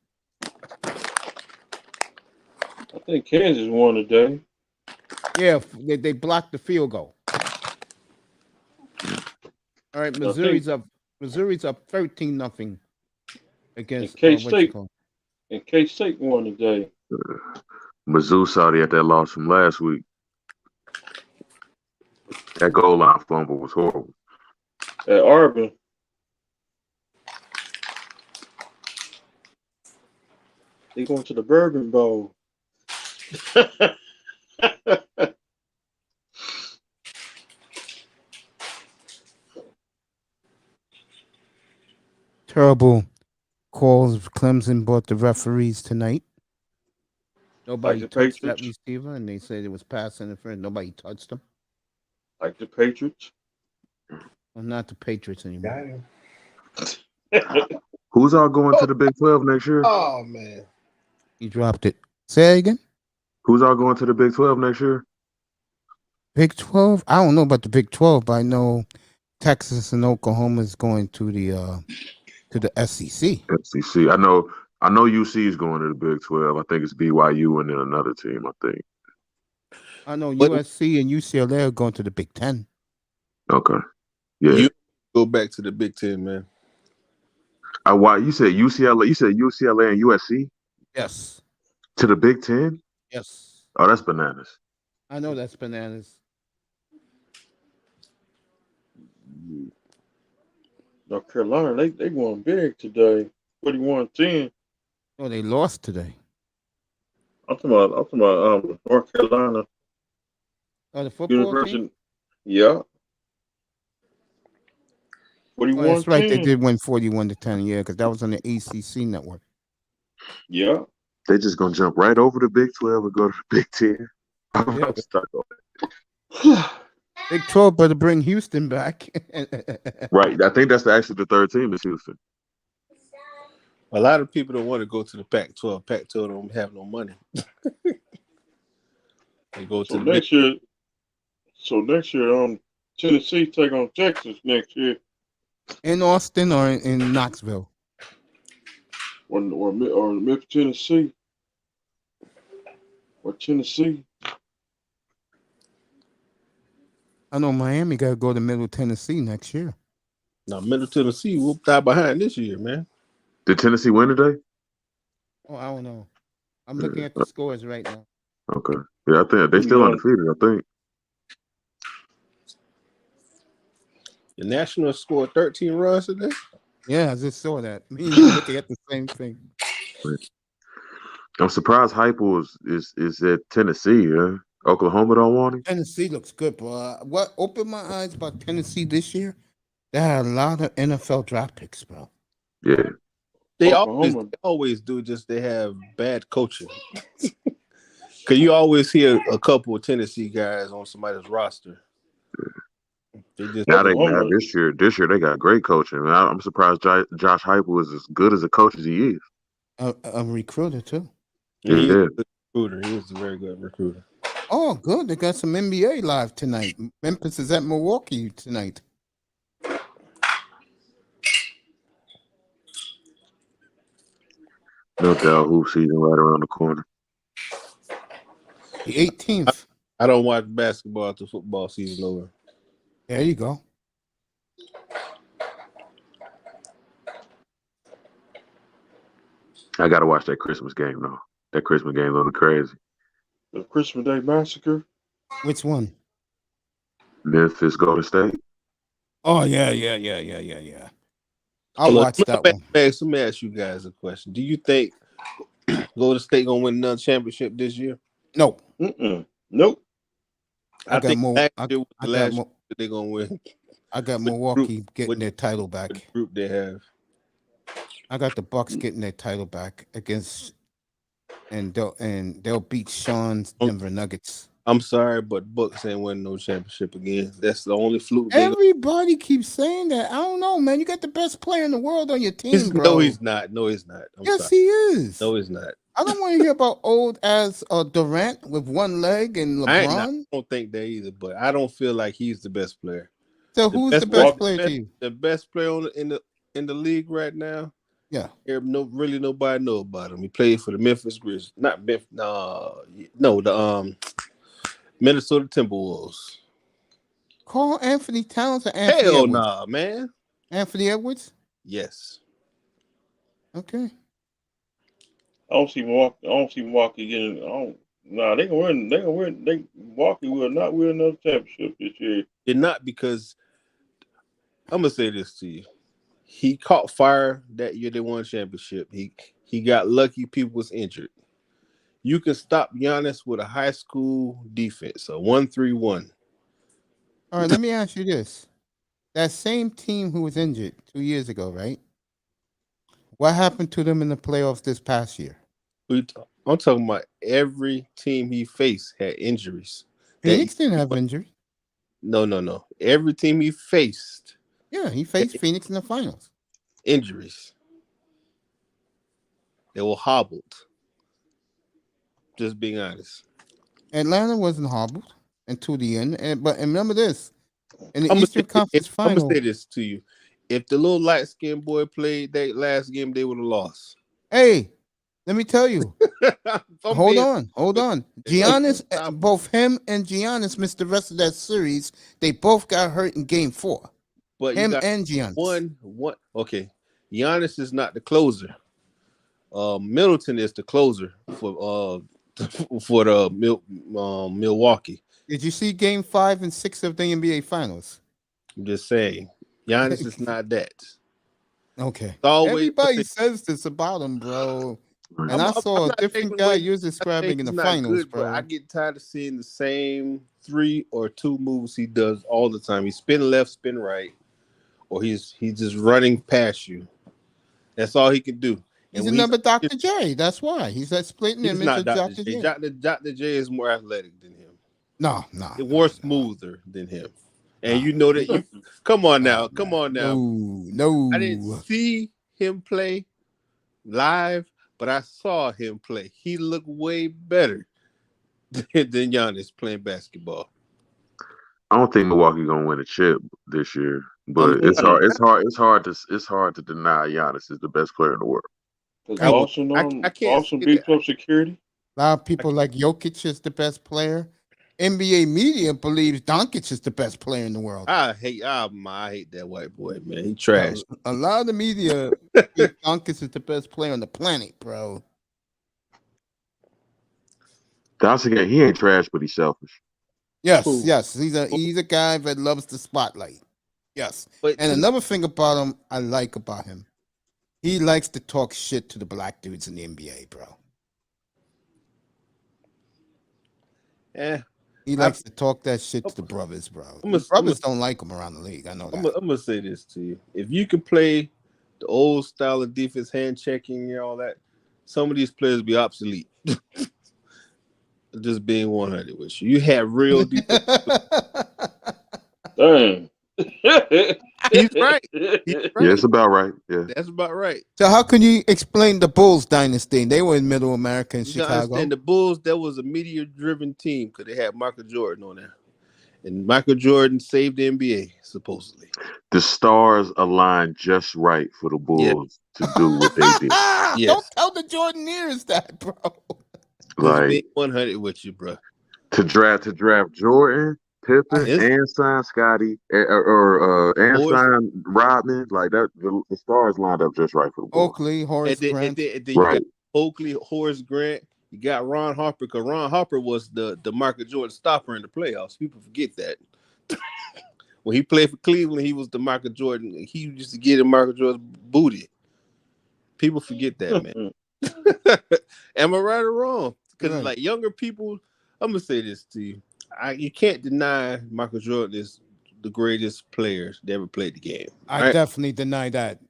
I think Kansas won today. Yeah, they blocked the field goal. All right, Missouri's up 13-0 against K-State. And K-State won today. Mizzou Saudi at that loss from last week. That goal line fumble was horrible. At Auburn. They going to the Bourbon Bowl. Terrible calls. Clemson bought the referees tonight. Nobody Like the touched that Patriots. receiver, and they said it was pass interference. Nobody touched him. Like the Patriots. Well, not the Patriots anymore. Who's all going to the Big 12 next year? Oh man. He dropped it. Say it again. Who's all going to the Big 12 next year? Big 12? I don't know about the Big 12, but I know Texas and Oklahoma is going to the SEC. SEC. I know UC is going to the Big 12. I think it's BYU and then another team, I think. I know USC and UCLA are going to the Big 10. Okay. Yeah. You go back to the Big 10, man. Why you said UCLA? You said UCLA and USC Yes. to the Big 10? Yes. Oh, that's bananas. I know that's bananas. North Carolina, they won big today. 41-10. Oh, they lost today. I'm talking about North Carolina Oh, the football University. team? Yeah. Oh, 41-10. that's right. They did win 41-10, yeah, because that was on the ACC network. Yeah. They just gonna jump right over the Big 12 and go to the Big 10. Yeah. I'm stuck on it. Big 12 better bring Houston back. Right. I think that's actually the third team is Houston. A lot of people don't want to go to the Pac-12. Pac-12 don't have no money. They go to So the next year, Tennessee take on Texas next year. In Austin or in Knoxville? Or Memphis, Tennessee. Or Tennessee. I know Miami got to go to Middle Tennessee next year. Now, Middle Tennessee whooped out behind this year, man. Did Tennessee win today? Oh, I don't know. I'm looking at the scores right now. Okay. Yeah, I think they still undefeated, I think. The Nationals scored 13 runs today. Yeah, I just saw that. Me and you looking at the same thing. I'm surprised Heupel is at Tennessee. Yeah? Oklahoma don't want him. Tennessee looks good, bro. What opened my eyes about Tennessee this year? They had a lot of NFL draft picks, bro. Yeah. They Oklahoma. always do, just they have bad coaching. Because you always hear a couple of Tennessee guys on somebody's roster. They just Now this year they got great coaching. I'm surprised Josh Heupel is as good as a coach as he is. A recruiter too. He is Yeah. a good recruiter. He is a very good recruiter. Oh, good. They got some NBA live tonight. Memphis is at Milwaukee tonight. No doubt, hoop season right around the corner. The 18th. I don't watch basketball until football season over. There you go. I gotta watch that Christmas game though. That Christmas game looking crazy. The Christmas Day Massacre. Which one? Memphis Golden State. Oh, yeah. I'll watch that one. Let me ask you guys a question. Do you think Golden State gonna win another championship this year? No. Nope. I think last year was the last got year they're gonna win. I got With Milwaukee group- getting with- their title back. The group they have. I got the Bucks getting their title back against, and they'll beat Sean's Denver Nuggets. I'm sorry, but Bucks ain't winning no championship again. That's the only fluke. They Everybody keeps saying that. I don't know, man. You got the best player in the world on your team, bro. No, he's not. No, he's not. Yes, sorry. he is. No, he's not. I don't want to hear about old as Durant with one leg and I LeBron. don't think that either, but I don't feel like he's the best player. So who's the best player to you? The best player in the league right now. Yeah. Really nobody know about him. He played for the Memphis Grizzlies, not Memphis. The Minnesota Timberwolves. Call Anthony Towns or Anthony Hell Edwards? nah, man. Anthony Edwards? Yes. Okay. I don't see Milwaukee getting. They gonna win. They gonna win. Milwaukee will not win another championship this year. They're not, because I'm gonna say this to you. He caught fire that year they won championship. He got lucky. People was injured. You can stop Giannis with a high school defense, a 1-3-1. All right, let me ask you this. That same team who was injured 2 years ago, right? What happened to them in the playoffs this past year? I'm talking about every team he faced had injuries. Phoenix didn't have injury. No. Every team he faced. Yeah, he faced Phoenix in the finals. Injuries. They were hobbled. Just being honest. Atlanta wasn't hobbled until the end. But remember this. In the Eastern Conference I'm Final. going to say this to you. If the little light-skinned boy played that last game, they would have lost. Hey, let me tell you. Hold on. Giannis, both him and Giannis missed the rest of that series. They both got hurt in game 4. But him and Giannis. One. Okay. Giannis is not the closer. Middleton is the closer for the Milwaukee. Did you see game 5 and 6 of the NBA Finals? I'm just saying. Giannis is not that. Okay. Everybody says this about him, bro. And I saw a different guy you're describing in the finals, good, bro. I get tired of seeing the same 3 or 2 moves he does all the time. He spin left, spin right, or he's just running past you. That's all he can do. He's another Dr. J. That's why he's splitting him into Dr. J. Dr. J is more athletic than him. No. More smoother than him. And you know that. Come on now. No. I didn't see him play live, but I saw him play. He looked way better than Giannis playing basketball. I don't think Milwaukee gonna win a chip this year, but it's hard to deny Giannis is the best player in the world. Boston beefed up security. A lot of people like Jokic is the best player. NBA media believes Doncic is the best player in the world. I hate that white boy, man. He trash. A lot of the media think Doncic is the best player on the planet, bro. Doncic, he ain't trash, but he's selfish. Yes. He's a guy that loves the spotlight. Yes. And another thing about him, I like about him, he likes to talk shit to the black dudes in the NBA, bro. Yeah. He likes to talk that shit to the brothers, bro. Brothers don't like him around the league. I know that. I'm gonna say this to you: if you can play the old style of defense, hand checking and all that, some of these players be obsolete. Just being 100 with you. You had real defense. Dang. He's right. He's Yeah, right. it's about right. Yeah. That's about right. So how can you explain the Bulls dynasty? They were in Middle America in You gotta Chicago. understand the Bulls, that was a media-driven team because they had Michael Jordan on there. And Michael Jordan saved the NBA, supposedly. The stars aligned just right for the Bulls to do what they did. Don't Yes. tell the Jordanaires that, bro. Because Like being 100 with you, bro. to draft Jordan, Pippen, It's- and sign Scotty, and Horace- sign Rodman. Like that, the stars lined up just right for the Bulls. Oakley, Horace Grant. and then you Right. got Oakley, Horace Grant. You got Ron Harper, because Ron Harper was the Michael Jordan stopper in the playoffs. People forget that. When he played for Cleveland, he was the Michael Jordan. He used to get in Michael Jordan's booty. People forget that, man. Am I right or wrong? Because Right. like younger people, I'm gonna say this to you. You can't deny Michael Jordan is the greatest player that ever played the game. I right? definitely deny that.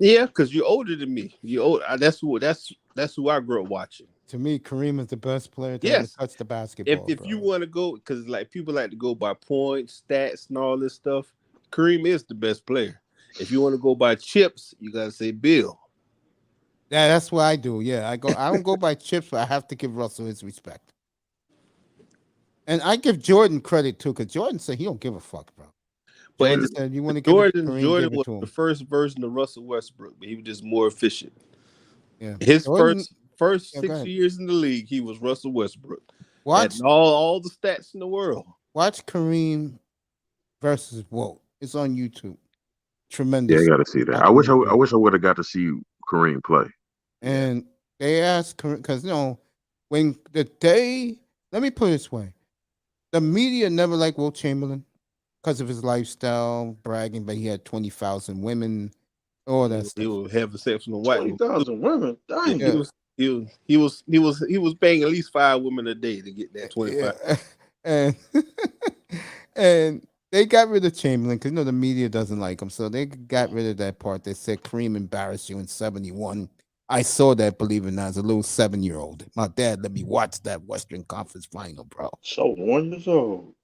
Yeah, because you're older than me. You're old. That's who I grew up watching. To me, Kareem is the best player to Yes. ever touch the basketball. If bro. you want to go, because like people like to go by points, stats, and all this stuff, Kareem is the best player. If you want to go by chips, you gotta say Bill. Yeah, that's what I do. Yeah, I don't go by chips, but I have to give Russell his respect. And I give Jordan credit too, because Jordan said he don't give a fuck, bro. But Jordan said you want to give it to Kareem, Jordan give it was to him. the first version of Russell Westbrook, but he was just more efficient. Yeah, His Jordan- first Yeah, go 6 ahead. years in the league, he was Russell Westbrook. watch Had all the stats in the world. watch Kareem versus Walt. It's on YouTube. Yeah, Tremendous. I got to see that. I wish I would have got to see Kareem play. And they asked Kareem, because when let me put it this way, the media never liked Wilt Chamberlain because of his lifestyle, bragging, but he had 20,000 women, all that He stuff. would have sex with a white woman. 20,000 women. Dang. Yeah. He was banging at least 5 women a day to get that 25. Yeah. And they got rid of Chamberlain because the media doesn't like him, so they got rid of that part. They said Kareem embarrassed you in '71. I saw that, believe it or not, as a little 7-year-old. My dad let me watch that Western Conference final, bro. So 1 year old.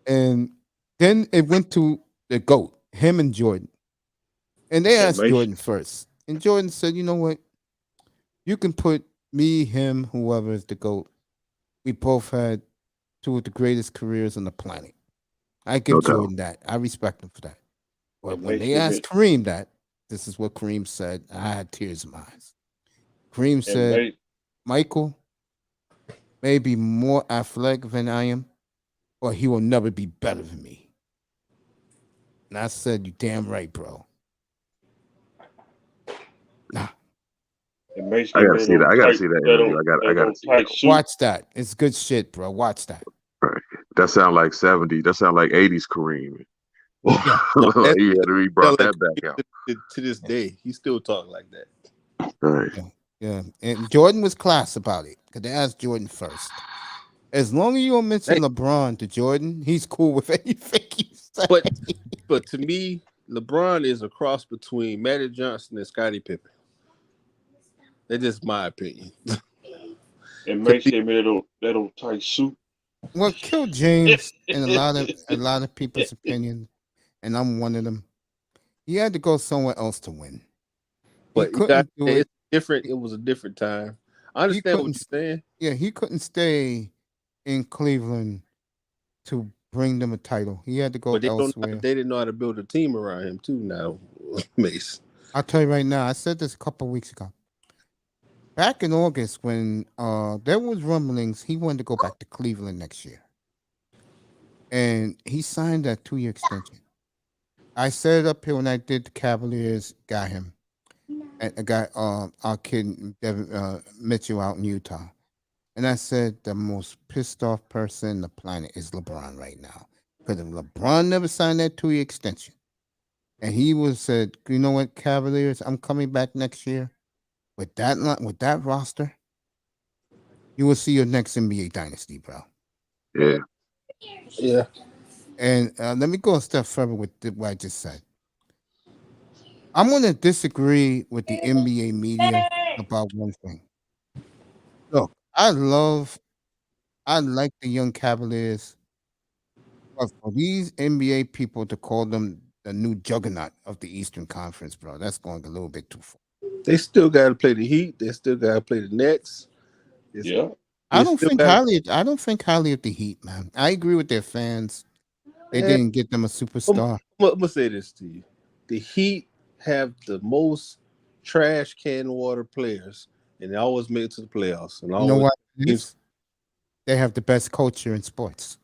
And then it went to the GOAT, him and Jordan. And they asked Mason. Jordan first. And Jordan said, you know what? You can put me, him, whoever is the GOAT. We both had 2 of the greatest careers on the planet. I give No doubt. Jordan that. I respect him for that. But And when they Mason asked Kareem that, this is what Kareem said. I had tears in my eyes. Kareem said, Michael may be more athletic than I am, but he will never be better than me. And I said, you damn right, bro. Nah, And Mason I gotta got see that. I gotta see that interview. little I gotta see tight that. suit. watch that. It's good shit, bro. Watch that. That sound like 70. That sound like 80s Kareem. Yeah. He had to be brought that back out. To this day, he still talk like that. Right. Yeah. And Jordan was class about it because they asked Jordan first. As long as you don't mention LeBron to Jordan, he's cool with anything you say. But to me, LeBron is a cross between Magic Johnson and Scottie Pippen. That's just my opinion. And Mason gave me that little tight suit. What killed James in a lot of people's opinion, and I'm one of them, he had to go somewhere else to win. But couldn't do it. it's different. It was a different time. I understand what you're saying. Yeah, he couldn't stay in Cleveland to bring them a title. He had to go But elsewhere. they didn't know how to build a team around him too now, Mace. I'll tell you right now, I said this a couple of weeks ago. Back in August, when there was rumblings, he wanted to go back to Cleveland next year. And he signed that 2-year extension. I said it up here when I did the Cavaliers, got him. And I got our kid, Devin, Mitchell, out in Utah. And I said the most pissed off person on the planet is LeBron right now. Because if LeBron never signed that 2-year extension, and he said, you know what, Cavaliers, I'm coming back next year. With that roster, you will see your next NBA dynasty, bro. Yeah. Yeah. And let me go a step further with what I just said. I'm going to disagree with the NBA media about one thing. Look, I like the young Cavaliers, But for these NBA people to call them the new juggernaut of the Eastern Conference, bro, that's going a little bit too far. They still got to play the Heat. They still got to play the Nets. Yeah. I They don't still think gotta- highly. I don't think highly of the Heat, man. I agree with their fans. They Eh, didn't get them a superstar. I'm gonna say this to you: the Heat have the most trash can water players, and they always make it to the playoffs. And You know always what? it teams- is? They have the best culture in sports.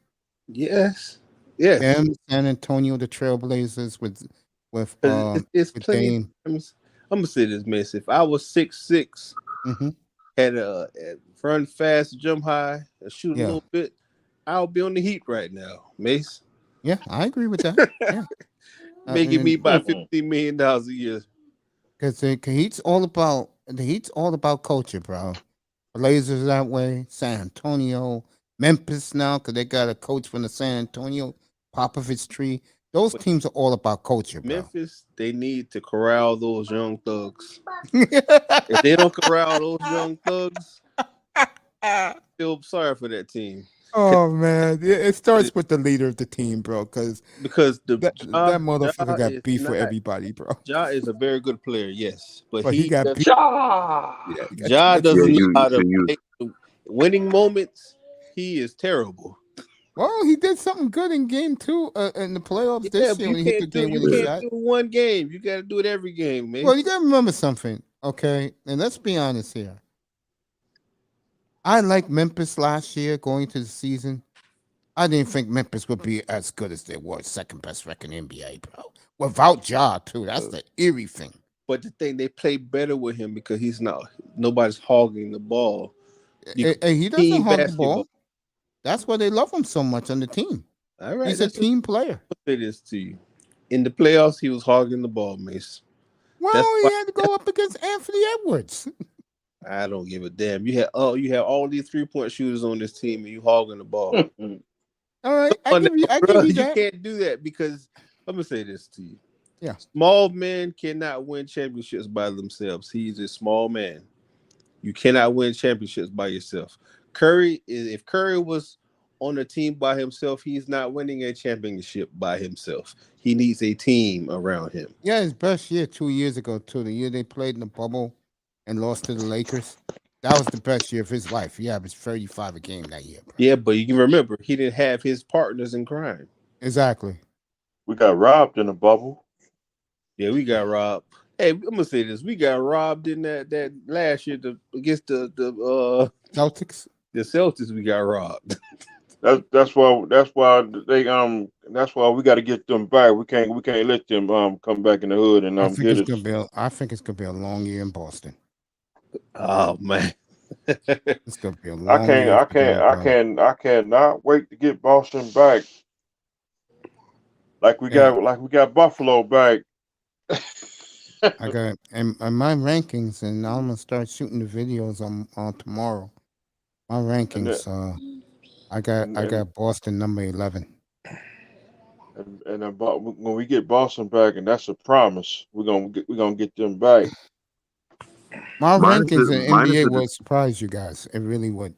yes. Them, San Antonio, the Trailblazers with 'Cause it's with plenty. Dame. I'm gonna say this, man. If I was 6'6", Mhm. had a run fast, jump high, and shoot a Yeah. little bit, I'll be on the Heat right now, Mace. Yeah, I agree with that. Yeah. Making me about Mhm. $15 million a year. Because the Heat's all about culture, bro. Blazers that way, San Antonio, Memphis now, because they got a coach from the San Antonio Popovich tree. Those teams are all about culture, bro. Memphis, they need to corral those young thugs. If they don't corral those young thugs, I feel sorry for that team. Oh man, it starts with the leader of the team, bro. Because that motherfucker got is beef with not- everybody, bro. Ja is a very good player, yes, but But he got does- beef. Ja. Yeah, he got Ja too much doesn't beef. know how to so you- make the winning moments. He is terrible. Well, he did something good in game 2 in the playoffs this but year you when he hit the can't do game winning you shot. can't do one game. You got to do it every game, man. Well, you gotta remember something, okay? And let's be honest here. I like Memphis last year going to the season. I didn't think Memphis would be as good as they were, second best record in NBA, bro. Without Ja, too. That's the eerie thing. But the thing, they play better with him because nobody's hogging the ball. You He doesn't team hog the basketball. ball. That's why they love him so much on the team. All right, He's a team player. I'll say this to you. In the playoffs, he was hogging the ball, Mace. Well, That's he why- had to go up against Anthony Edwards. I don't give a damn. You have all these 3-point shooters on this team, and you hogging the ball. All right, I give you You that. can't do that because I'm gonna say this to you. Yeah. Small men cannot win championships by themselves. He's a small man. You cannot win championships by yourself. If Curry was on a team by himself, he's not winning a championship by himself. He needs a team around him. Yeah, his best year 2 years ago, too. The year they played in the bubble and lost to the Lakers. That was the best year of his life. He averaged 35 a game that year, bro. Yeah, but you can remember he didn't have his partners in crime. Exactly. We got robbed in the bubble. Yeah, we got robbed. Hey, I'm gonna say this: we got robbed in that last year against the Celtics. The Celtics. We got robbed. That's why we got to get them back. We can't let them come back in the hood and I think get it's us. gonna be a long year in Boston. Oh man, It's gonna be a long year. I cannot wait to get Boston back. Like we got Buffalo back. I got and my rankings, and I'm gonna start shooting the videos on tomorrow. My rankings. I got Boston number 11. And about when we get Boston back, and that's a promise, we're gonna get them back. My Minus rankings the- in minus NBA the- would surprise you guys. It really would.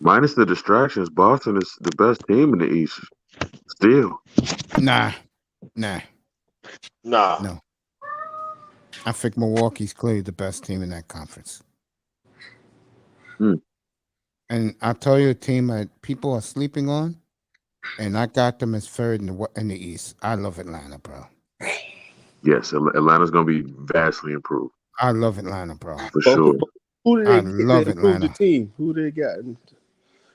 Minus the distractions, Boston is the best team in the East. Still. Nah. Nah. No. I think Milwaukee's clearly the best team in that conference. And I'll tell you a team that people are sleeping on, and I got them as third in the East. I love Atlanta, bro. Yes, Atlanta's going to be vastly improved. I love Atlanta, bro. For sure. Who did they I get love to improve Atlanta. the team? Who they got?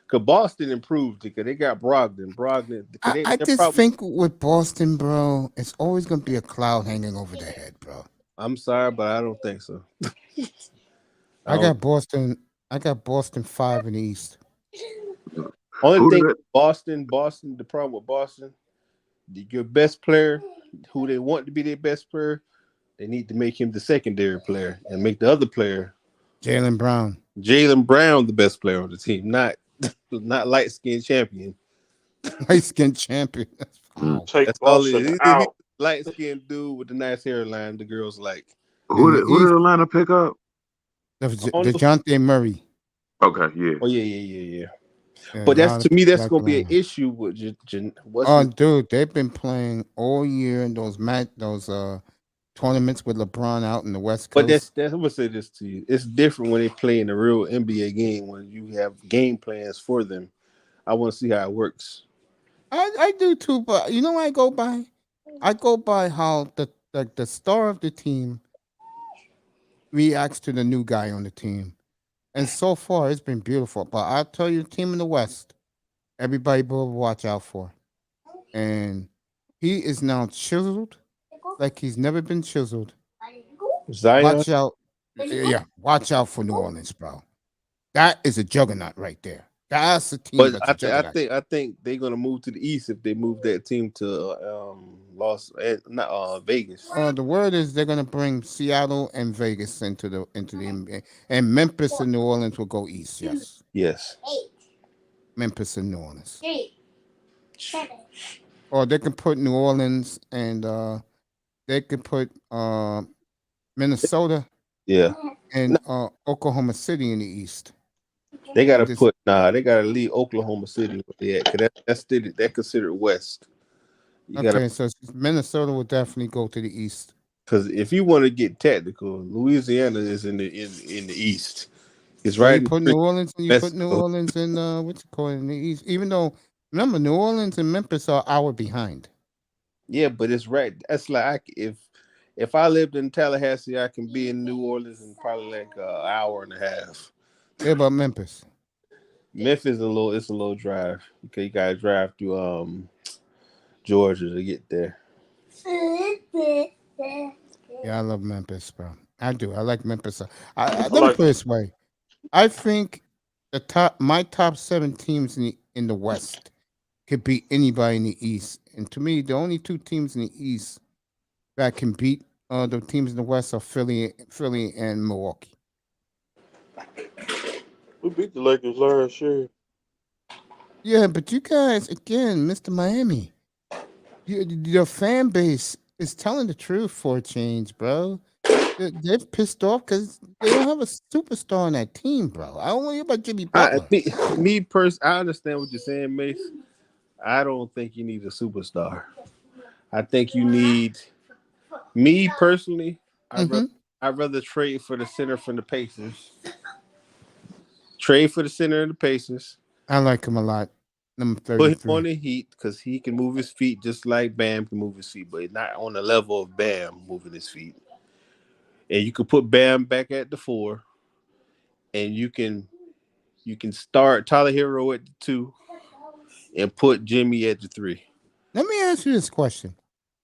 Because Boston improved it. Because they got Brogdon. I just think with Boston, bro, it's always going to be a cloud hanging over their head, bro. I'm sorry, but I don't think so. I got Boston 5 in the East. Only thing Boston, the problem with Boston, your best player, who they want to be their best player, they need to make him the secondary player and make the other player Jaylen Brown the best player on the team, not light skinned champion. Light skinned champion. Take That's all it Boston is. out. Light skinned dude with the nice hairline the girls like. Who did Atlanta pick up? DeJounte Murray. Okay, yeah. Oh yeah. Yeah, a But that's lot of to me, people that's like going to be an Atlanta. issue with what's Oh, his. dude, they've been playing all year in those tournaments with LeBron out in the West But Coast. I'm gonna say this to you. It's different when they play in a real NBA game when you have game plans for them. I want to see how it works. I do too, but you know what I go by? I go by how the star of the team reacts to the new guy on the team. And so far, it's been beautiful. But I'll tell you, the team in the West, everybody will watch out for. And he is now chiseled like he's never been chiseled. Zion, Watch out. Yeah, watch out for New Orleans, bro. That is a juggernaut right there. That's a team but that's a juggernaut. I think they're gonna move to the East if they move that team to not Vegas. The word is they're gonna bring Seattle and Vegas into the NBA, and Memphis and New Orleans will go east. Yes, Yes. Memphis and New Orleans, or they can put New Orleans and they could put Minnesota Yeah. and Oklahoma City in the east. They And gotta this, they gotta leave Oklahoma City where they at, cause that's considered West. You gotta okay, so Minnesota will definitely go to the east. because if you want to get technical, Louisiana is in the East. It's So right you in put New Orleans and you put New Mexico. Orleans in what's it called in the east. Even though remember New Orleans and Memphis are hour behind. Yeah, but it's right. That's like if I lived in Tallahassee, I can be in New Orleans in probably like an hour and a half. Yeah, about Memphis. Memphis is it's a little drive. Okay, you gotta drive through Georgia to get there. Yeah, I love Memphis, bro. I do. I like Memphis. I Let me like put it this way. I think my top 7 teams in the West could beat anybody in the East. And to me, the only 2 teams in the East that can beat the teams in the West are Philly and Milwaukee. we beat the Lakers last year. Yeah, but you guys, again, Mr. Miami, your fan base is telling the truth for a change, bro. They're pissed off because they don't have a superstar on that team, bro. I don't know about Jimmy Butler. I understand what you're saying, Mace. I don't think you need a superstar. I think you need me personally. Mm-hmm. I'd rather trade for the center from the Pacers. Trade for the center of the Pacers. I like him a lot. Number Put him 33. on the Heat because he can move his feet just like Bam can move his feet, but not on the level of Bam moving his feet. And you can put Bam back at the 4, and you can start Tyler Hero at the 2, and put Jimmy at the 3. Let me ask you this question.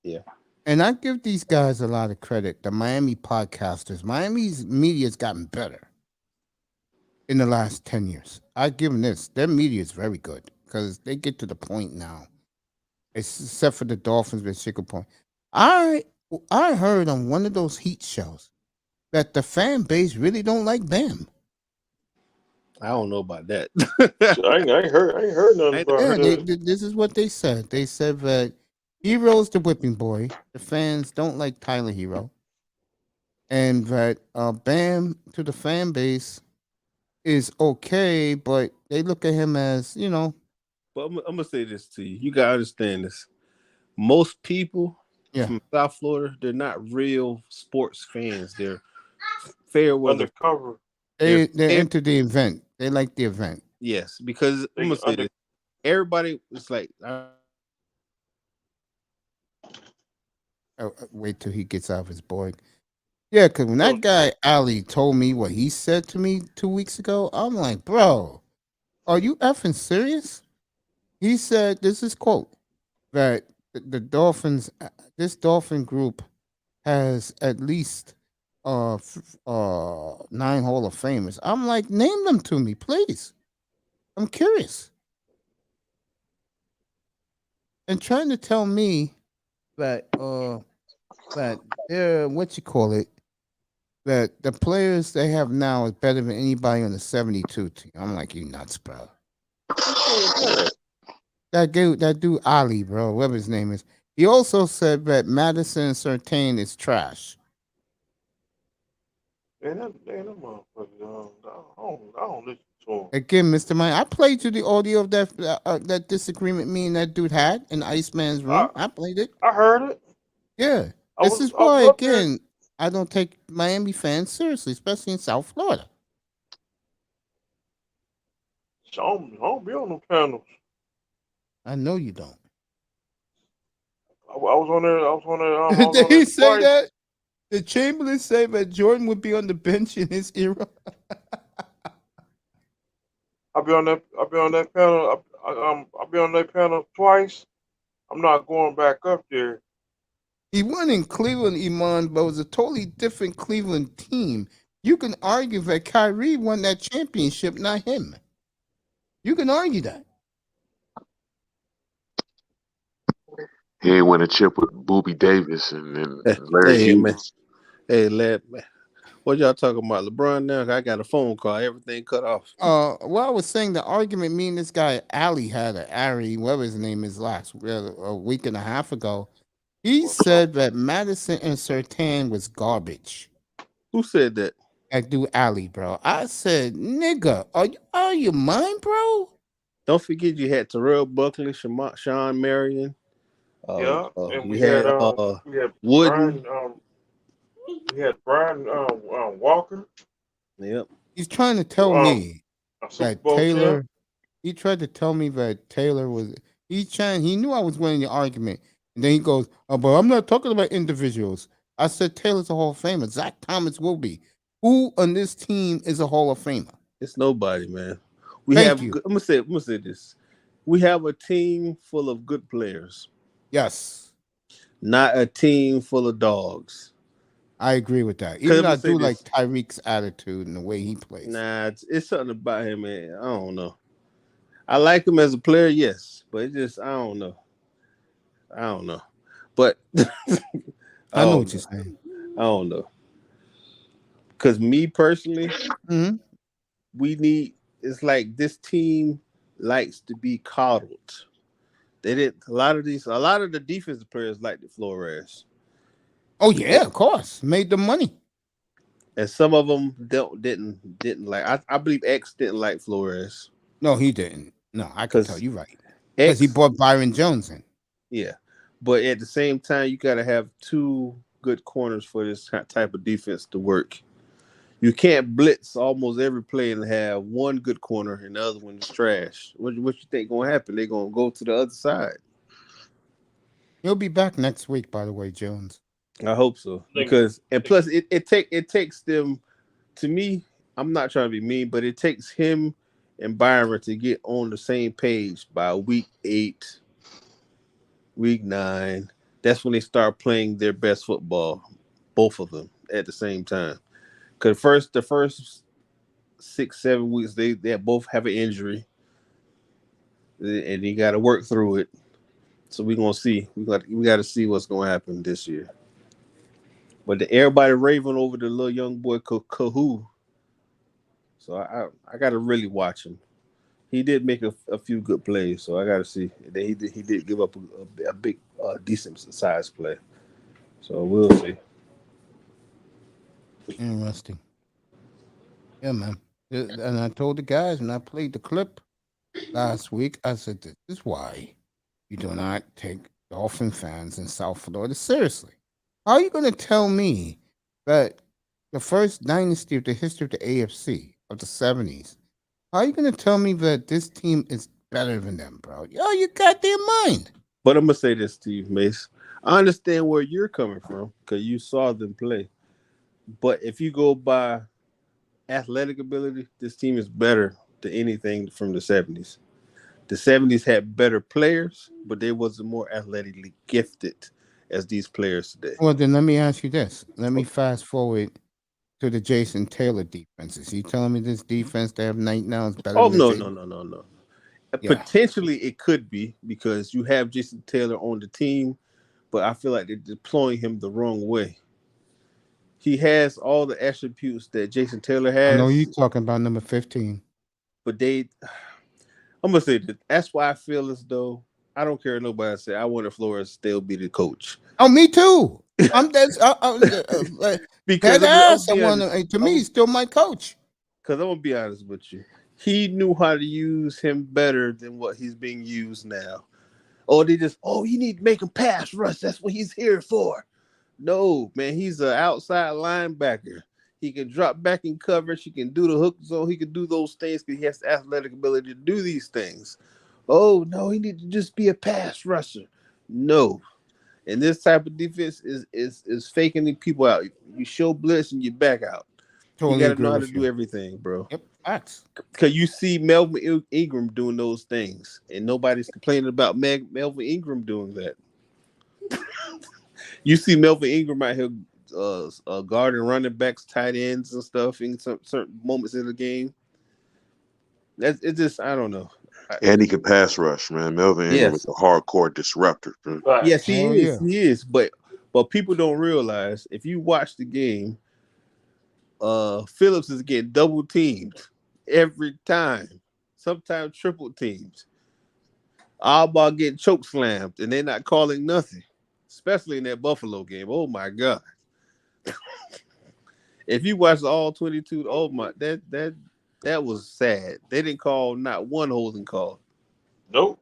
Yeah. And I give these guys a lot of credit. The Miami podcasters. Miami's media's gotten better in the last 10 years. I give them this. Their media is very good because they get to the point now. Except for the Dolphins with Chicken Point. I heard on one of those Heat shows that the fan base really don't like Bam. I don't know about that. I ain't heard nothing about Yeah, that. this is what they said. They said that Hero's the whipping boy. The fans don't like Tyler Hero. And that Bam to the fan base is okay, but they look at him as, But I'm gonna say this to you. You gotta understand this. Most people from South Florida, they're not real sports fans. They're fair weather. Undercover. They're into the event. They like the event. Yes, because I'm gonna say this. Everybody was like, wait till he gets out of his board. Yeah, because when that guy Ali told me what he said to me 2 weeks ago, I'm like, bro, are you effing serious? He said, this is quote, that the Dolphins, this Dolphin group has at least 9 Hall of Famers. I'm like, name them to me, please. I'm curious. And trying to tell me that they're that the players they have now is better than anybody on the 72 team. I'm like, you nuts, bro. That dude Ali, bro, whatever his name is. He also said that Madison and Surtain is trash. Man, that motherfucker, I don't listen So Again, Mr. Mike, I played you the audio of that disagreement me and that dude had in the Iceman's room. I played it. I heard it. Yeah. I This was is why, up there. again, I don't take Miami fans seriously, especially in South Florida. I don't be on no panels. I know you don't. I was on there. I was on there. Did he say twice. that? Did Chamberlain say that Jordan would be on the bench in his era? I'll be on that panel. I'll be on that panel twice. I'm not going back up there. He won in Cleveland, Iman, but it was a totally different Cleveland team. You can argue that Kyrie won that championship, not him. You can argue that. He ain't win a chip with Boobie Davis and Larry Hey, man. Hughes. Hey, lad, man. What y'all talking about? LeBron now? I got a phone call. Everything cut off. Well, I was saying the argument me and this guy, Ali, had Ari, whatever his name is, a week and a half ago. He said that Madison and Surtain was garbage. Who said that? That dude Ali, bro. I said, nigga, are you mine, bro? Don't forget you had Terrell Buckley, Sean Marion. Yeah, and we had Wooden. We had Brian Walker. Yep. He's trying to tell me that Taylor. Champ. He tried to tell me that Taylor was. He knew I was winning the argument, and then he goes, "Oh, but I'm not talking about individuals." I said Taylor's a Hall of Famer. Zach Thomas will be. Who on this team is a Hall of Famer? It's nobody, man. I'm gonna say this. We have a team full of good players. Yes. Not a team full of dogs. I agree with that. Even though I do like Tyreek's attitude and the way he plays. Nah, it's something about him, man. I don't know. I like him as a player, yes, but it just I don't know. But I know what you're saying. I don't know. Because me personally, it's like this team likes to be coddled. A lot of the defensive players like the Flores. Oh yeah, of course. Made the money. And some of them didn't like. I believe X didn't like Flores. No, he didn't. No, I can tell you right. Because he brought Byron Jones in. Yeah. But at the same time, you got to have two good corners for this type of defense to work. You can't blitz almost every play and have one good corner and the other one is trash. What you think going to happen? They're going to go to the other side. He'll be back next week, by the way, Jones. I hope so. Plus it takes them, to me, I'm not trying to be mean, but it takes him and Byron to get on the same page by week 8, week 9. That's when they start playing their best football, both of them at the same time. Because the first 6-7 weeks, they both have an injury, and you got to work through it. So we're gonna see. We got to see what's gonna happen this year. But everybody raving over the little young boy Kahoo. So I got to really watch him. He did make a few good plays, so I got to see. He did give up a big, decent size play. So we'll see. Interesting. Yeah, man. And I told the guys when I played the clip last week, I said, this is why you do not take Dolphin fans in South Florida seriously. How are you going to tell me that the first dynasty of the history of the AFC of the 70s, how are you going to tell me that this team is better than them, bro? Yo, you goddamn mind. But I'm going to say this, Steve Mace. I understand where you're coming from because you saw them play. But if you go by athletic ability, this team is better than anything from the 70s. The 70s had better players, but they wasn't more athletically gifted as these players today. Well, then let me ask you this. Let me fast forward to the Jason Taylor defenses. You telling me this defense they have right now is better than No. Yeah. Potentially it could be because you have Jason Taylor on the team, but I feel like they're deploying him the wrong way. He has all the attributes that Jason Taylor has. I know you're talking about number 15. But I'm going to say that that's why I feel as though I don't care what nobody say. I want Flores to still be the coach. Oh, me too. Because to me, he's still my coach. Because I'm going to be honest with you. he knew how to use him better than what he's being used now. Or they just, you need to make him pass rush. That's what he's here for. No, man, he's an outside linebacker. He can drop back in coverage. He can do the hook zone. He can do those things because he has the athletic ability to do these things. Oh, no, he needs to just be a pass rusher. No. And this type of defense is faking the people out. You show blitz and you back out. Totally you got to agree know how to with do you. everything, bro. Yep, facts. Because you see Melvin Ingram doing those things, and nobody's complaining about Melvin Ingram doing that. You see Melvin Ingram out here guarding running backs, tight ends, and stuff in some certain moments in the game. It's just, I don't know. And he can pass rush, man. Melvin Ingram is Yes. a hardcore disruptor. Man. Right. Yes, he Hell is. yeah. He is. But people don't realize if you watch the game, Phillips is getting double teamed every time, sometimes triple teamed. Alba getting choke slammed, and they're not calling nothing, especially in that Buffalo game. Oh my God! If you watch all 22, oh my, that was sad. They didn't call not one holding call. Nope.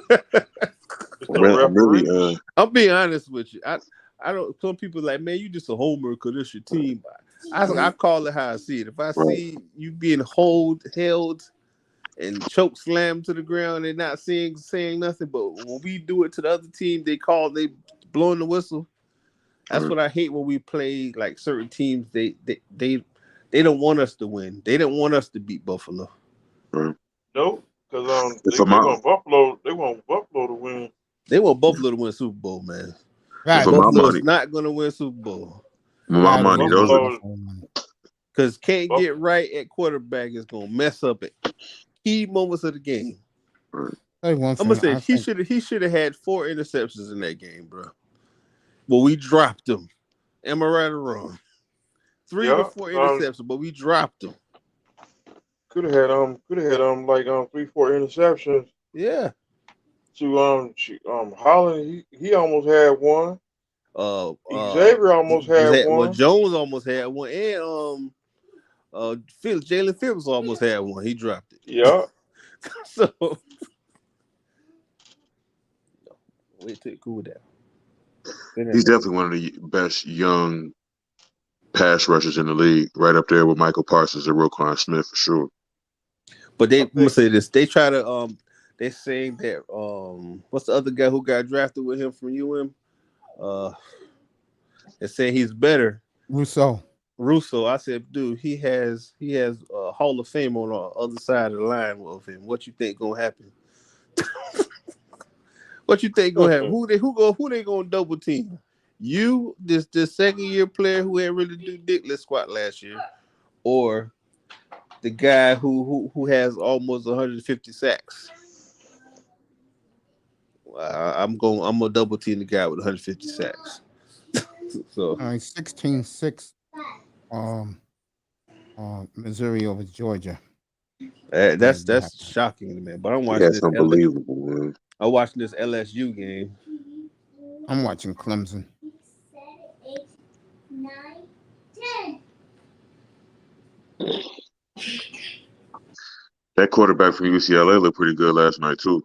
It's no referee. I'm being honest with you. I don't. Some people like, man, you just a homer because it's your team. I call it how I see it. If I see you being held and choke slammed to the ground and not saying nothing, but when we do it to the other team, they blowing the whistle. That's what I hate when we play like certain teams. They don't want us to win. They don't want us to beat Buffalo. Nope, because they want Buffalo. They want Buffalo to win. They want Buffalo to win Super Bowl, man. Right. Buffalo's not going to win Super Bowl. My money, because can't get right at quarterback is going to mess up at key moments of the game. I'm gonna say he should have had 4 interceptions in that game, bro. Well, we dropped them. Am I right or wrong? 3 or 4 interceptions, but we dropped them. Could have had like 3-4 interceptions. Yeah. To Holland, he almost had one. Xavier almost had one. Well, Jones almost had one, and Jalen Phillips almost had one. He dropped it. Yeah. So wait till it cool down. He's definitely one of the best young pass rushers in the league, right up there with Michael Parsons and Roquan Smith for sure. But I'm gonna say this: they try to they're saying that what's the other guy who got drafted with him from UM? They say he's better. Russo. I said, dude, he has a Hall of Fame on the other side of the line with him. What you think gonna happen? What you think gonna happen? Who they gonna double team? You, this second year player who ain't really do dickless squat last year, or the guy who has almost 150 sacks? I'm gonna double team the guy with 150 sacks. So all right, 16-6. Missouri over Georgia. That's shocking to me. But I'm watching this. Unbelievable, man. I'm watching this LSU game. I'm watching Clemson. 7, 8, 9, 10. That quarterback from UCLA looked pretty good last night too.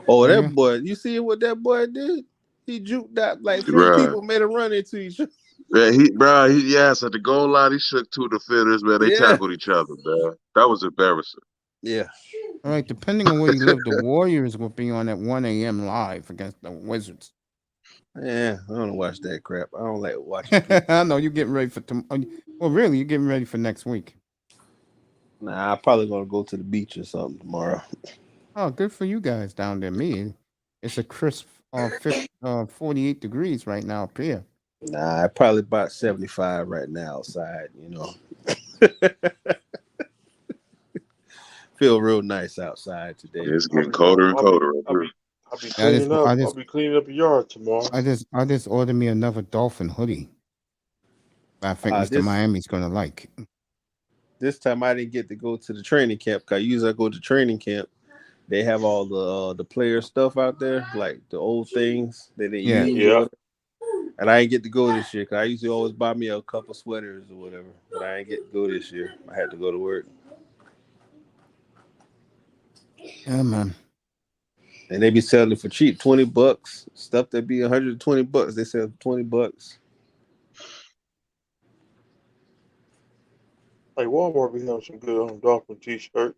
Oh, that boy! You see what that boy did? He juked out like 3 people, made a run into each other. Yeah, at the goal line, he shook 2 defenders, man. They tackled each other, man. That was embarrassing. Yeah. All right, depending on where you live, the Warriors will be on at 1 a.m. live against the Wizards. Yeah, I don't watch that crap. I don't like watching. I know you're getting ready for tomorrow. Well, really, you're getting ready for next week. Nah, I'm probably gonna go to the beach or something tomorrow. Oh, good for you guys down there. Me, it's a crisp 48 degrees right now up here. Nah, probably about 75 right now outside. You know, feel real nice outside today. It's getting colder and colder. I'll be cleaning up. I'll be cleaning up the yard tomorrow. I just ordered me another Dolphin hoodie. I think Mr. Miami's gonna like. This time I didn't get to go to the training camp because usually I go to training camp. They have all the player stuff out there, like the old things that they use. Yeah. And I didn't get to go this year because I usually always buy me a couple sweaters or whatever. But I didn't get to go this year. I had to go to work. Yeah, man. And they be selling it for cheap, $20. Stuff that be $120, they sell for $20. Hey, Walmart be having some good Dolphin t-shirts.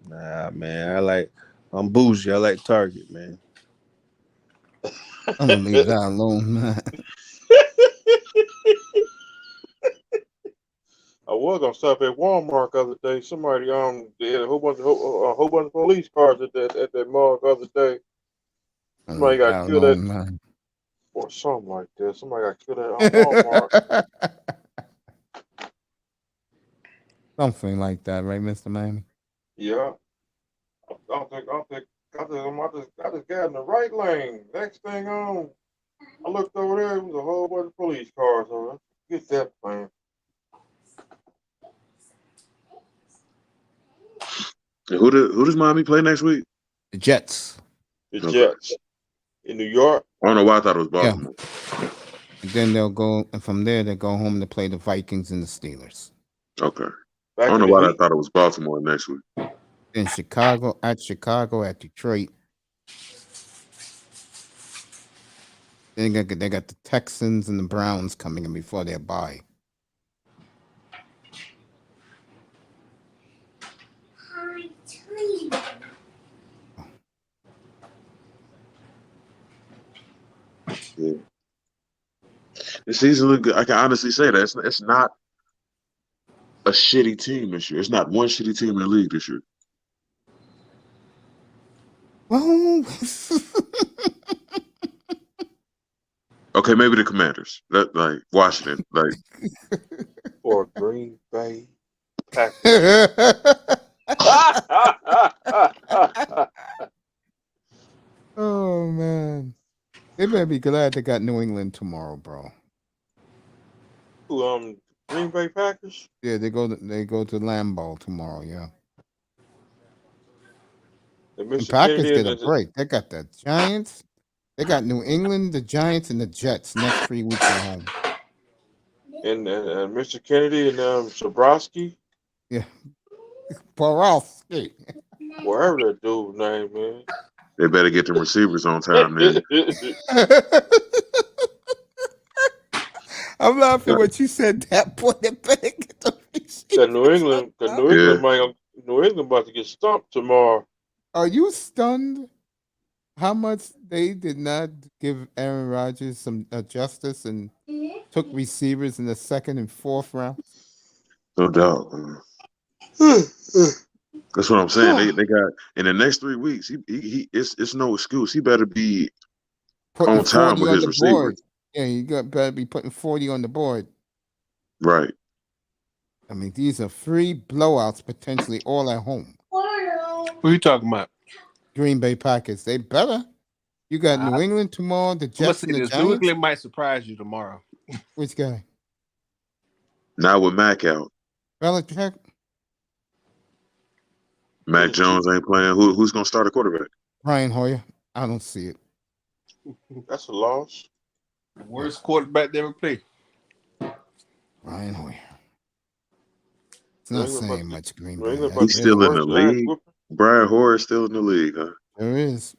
Nah, man, I'm bougie. I like Target, man. I'm gonna leave that alone, man. I was gonna stop at Walmart the other day. Somebody they had a whole bunch of police cars at that mall the other day. I'm Somebody gonna leave got that killed at alone, man. or something like that. Somebody got killed at Walmart. Something like that, right, Mr. Miami? Yeah. I just got in the right lane. Next thing on, I looked over there. It was a whole bunch of police cars over there. Get that plan. Who does Miami play next week? The Jets. The Okay. Jets in New York. I don't know why I thought it was Yeah. Baltimore. And then they'll go, and from there they'll go home to play the Vikings and the Steelers. Okay. I Back don't in know the why I heat. thought it was Baltimore next week. Then Chicago, at Detroit. Then they got the Texans and the Browns coming in before their bye. Yeah. The season look good. I can honestly say that it's not a shitty team this year. It's not one shitty team in the league this year. Well, Okay, maybe the Commanders. Like Washington. Like Or Green Bay Packers. oh man, they better be glad they got New England tomorrow, bro. Who, Green Bay Packers? Yeah, they go to Lambeau tomorrow. Yeah, The and Mr. Packers Kennedy get a break. They got the Giants. They got New England, the Giants, and the Jets next 3 weeks at home. and Mr. Kennedy and Zabrowski, Yeah, Borowski. wherever that dude's name, man. they better get them receivers on time, man. I'm laughing when you said that. Boy, they better get the Cause New England about to get stumped tomorrow. Are you stunned? How much they did not give Aaron Rodgers some justice and took receivers in the 2nd and 4th round? No doubt. That's what I'm saying. They got in the next 3 weeks. He it's no excuse. He better be Putting on time 40 with on his the receivers. board. Yeah, you better be putting 40 on the board. Right. I mean, these are 3 blowouts potentially all at home. Who you talking about? Green Bay Packers. They better. You got New England tomorrow, the I'm gonna Jets say and the this. New Giants. England might surprise you tomorrow. Which guy? Now with Mac out. Belichick? Mac Jones ain't playing. Who's gonna start a quarterback? Brian Hoyer. I don't see it. That's a loss. Worst quarterback they ever played. Brian Hoyer. It's not saying much, Green Bay. He's still in the league. Brian Hoyer is still in the league, huh? There is.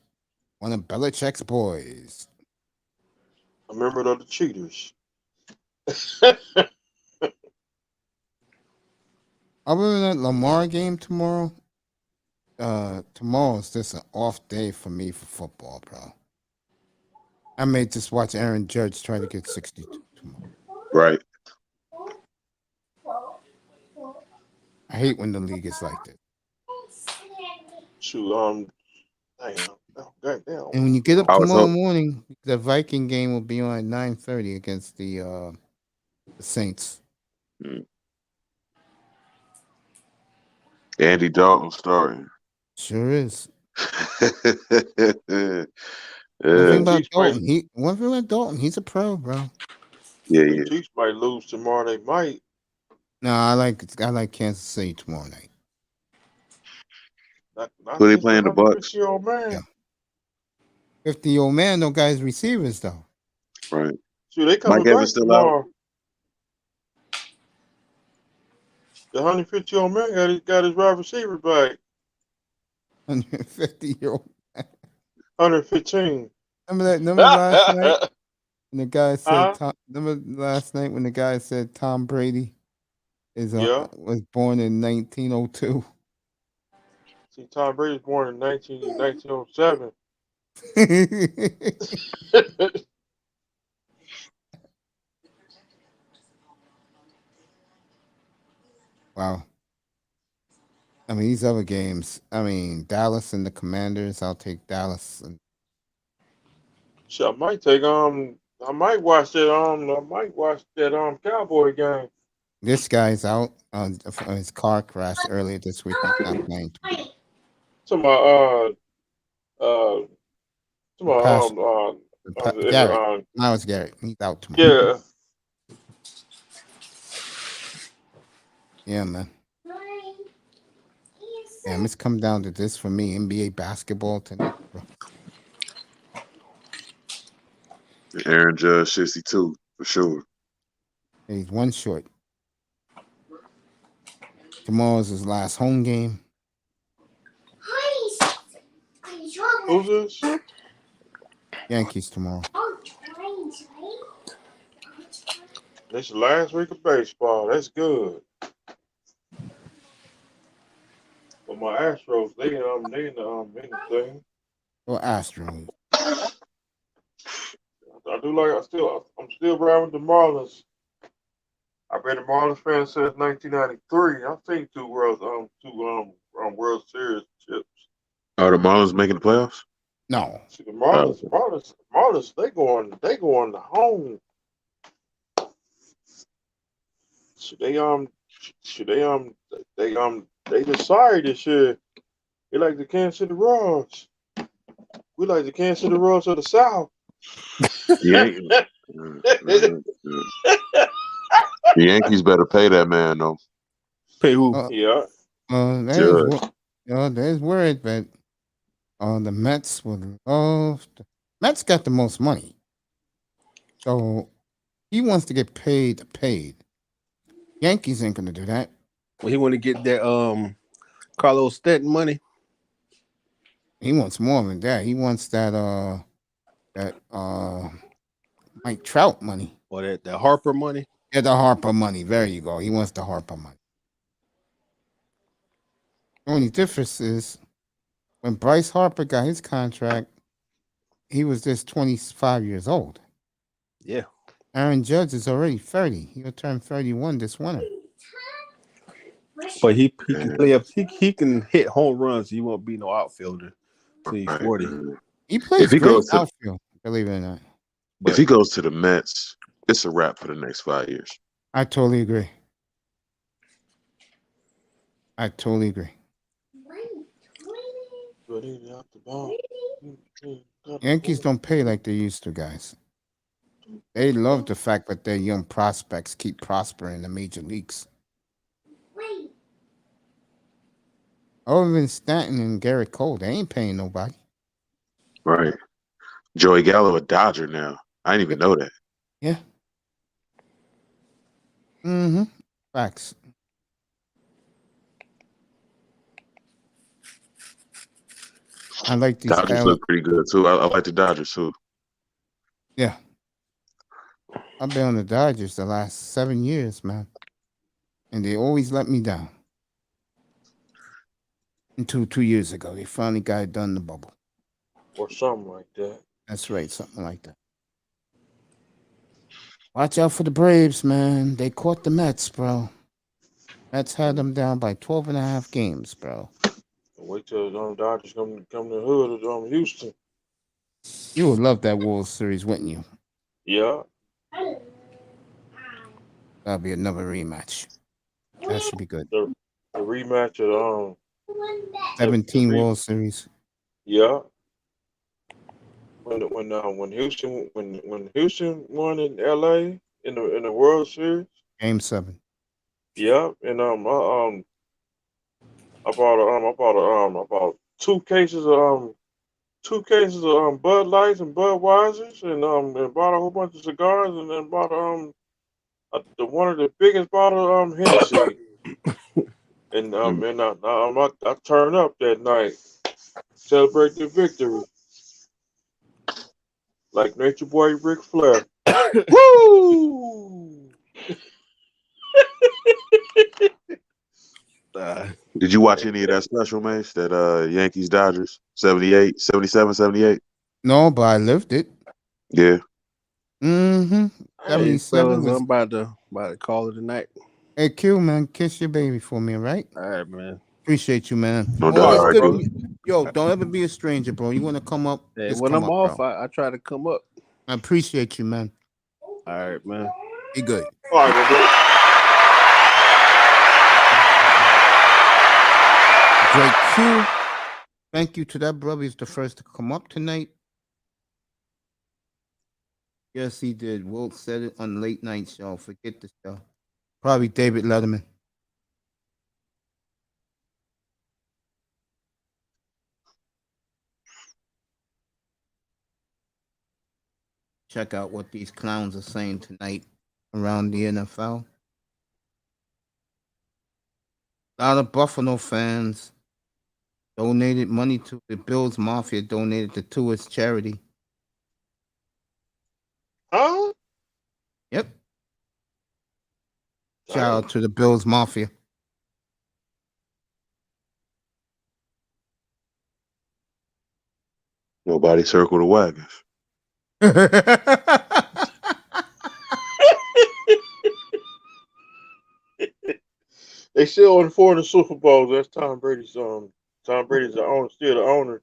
One of Belichick's boys. A member of the Cheaters. Other than that Lamar game tomorrow, tomorrow's just an off day for me for football, bro. I may just watch Aaron Judge try to get 62 tomorrow. Right. I hate when the league is like that. Shoot, damn. And when you get up tomorrow morning, the Viking game will be on at 9:30 against the Saints. Andy Dalton starting. Sure is. Yeah. One thing about Dalton, he's a pro, bro. Yeah. Chiefs might lose tomorrow. They might. No, I like Kansas City tomorrow night. Who they playing, the Bucks? Yeah. 50-year-old man don't got his receivers though. Right. Shoot, they coming Mike Evans back still tomorrow. The 150-year-old man got his wide receiver back. 150-year-old. 115. Remember last night when the guy said Huh? remember last night when the guy said Tom Brady Yeah. was born in 1902. See, Tom Brady was born in 1907. Wow. I mean, these other games. I mean, Dallas and the Commanders. I'll take Dallas. And Shit, I might watch that Cowboy game. this guy's out on his car crash earlier this week. He's not playing. To my uh to my Pass, Garrett. uh Miles Garrett. He's out tomorrow. yeah. Yeah, man. Damn, it's come down to this for me. NBA basketball tonight, bro. Aaron Judge 62 for sure. He's one short. Tomorrow's his last home game. Who's this? Yankees tomorrow. This is the last week of baseball. That's good. But my Astros, they in the thing. Or Astros. I'm still riding with the Marlins. I've been a Marlins fan since 1993. I've seen two World Series chips. Are the Marlins making the playoffs? No. See, the Marlins, they going to home. They decided this year. They like the Kansas City Royals. We like the Kansas City Royals of the South. The Yankees better pay that man though. Pay who? Yeah. There's word that the Mets would love. Mets got the most money, so he wants to get paid. Yankees ain't gonna do that. Well, he want to get that Carlos Stanton money. He wants more than that. He wants that Mike Trout money. Or that Harper money. Yeah, the Harper money. There you go. He wants the Harper money. The only difference is when Bryce Harper got his contract, he was just 25 years old. Yeah. Aaron Judge is already 30. He'll turn 31 this winter. But he can play up. He can hit home runs. He won't be no outfielder till he's 40. He plays great outfield, believe it or not. But if he goes to the Mets, it's a wrap for the next 5 years. I totally agree. Yankees don't pay like they used to, guys. They love the fact that their young prospects keep prospering in the major leagues. Other than Stanton and Garrett Cole, they ain't paying nobody. Right. Joey Gallo a Dodger now. I didn't even know that. Yeah. Mm-hmm. Facts. I like these Dodgers look pretty good too. I like the Dodgers too. Yeah. I've been on the Dodgers the last 7 years, man. And they always let me down. Until 2 years ago, they finally got it done in the bubble. Or something like that. That's right, something like that. Watch out for the Braves, man. They caught the Mets, bro. Mets had them down by 12.5 games, bro. Wait till the Dodgers come to the hood of Houston. You would love that World Series, wouldn't you? Yeah. That'll be another rematch. That should be good. The rematch of 17 World Series. Yeah. When Houston won in LA in the World Series. Game 7. Yeah, and I bought two cases of Bud Lights and Budweisers, and bought a whole bunch of cigars, and then bought one of the biggest bottles Hennessy, and I turned up that night. Celebrate the victory. Like Nature Boy Ric Flair. Woo! Did you watch any of that special, Mace? That Yankees Dodgers 78, 77, 78? No, but I lived it. Yeah. Mm-hmm. Hey, 77 fellas, was. I'm about to call it a night. Hey, Q, man, kiss your baby for me, right? All right, man. Appreciate you, man. No doubt. Always All right, good. dude. Yo, don't ever be a stranger, bro. You want to come up? Hey, Just when come I'm up, off, bro. I try to come up. I appreciate you, man. All right, man. Be good. All right, bro. Great Q. Thank you to that brother. He's the first to come up tonight. Yes, he did. Wilt said it on late night show. Forget the show. Probably David Letterman. Check out what these clowns are saying tonight around the NFL. A lot of Buffalo fans donated money to the Bills Mafia, donated to its charity. Huh? Yep. Shout out to the Bills Mafia. Nobody circle the wagons. They still on 4 in the Super Bowl. That's Tom Brady's Tom Brady's the owner, still the owner.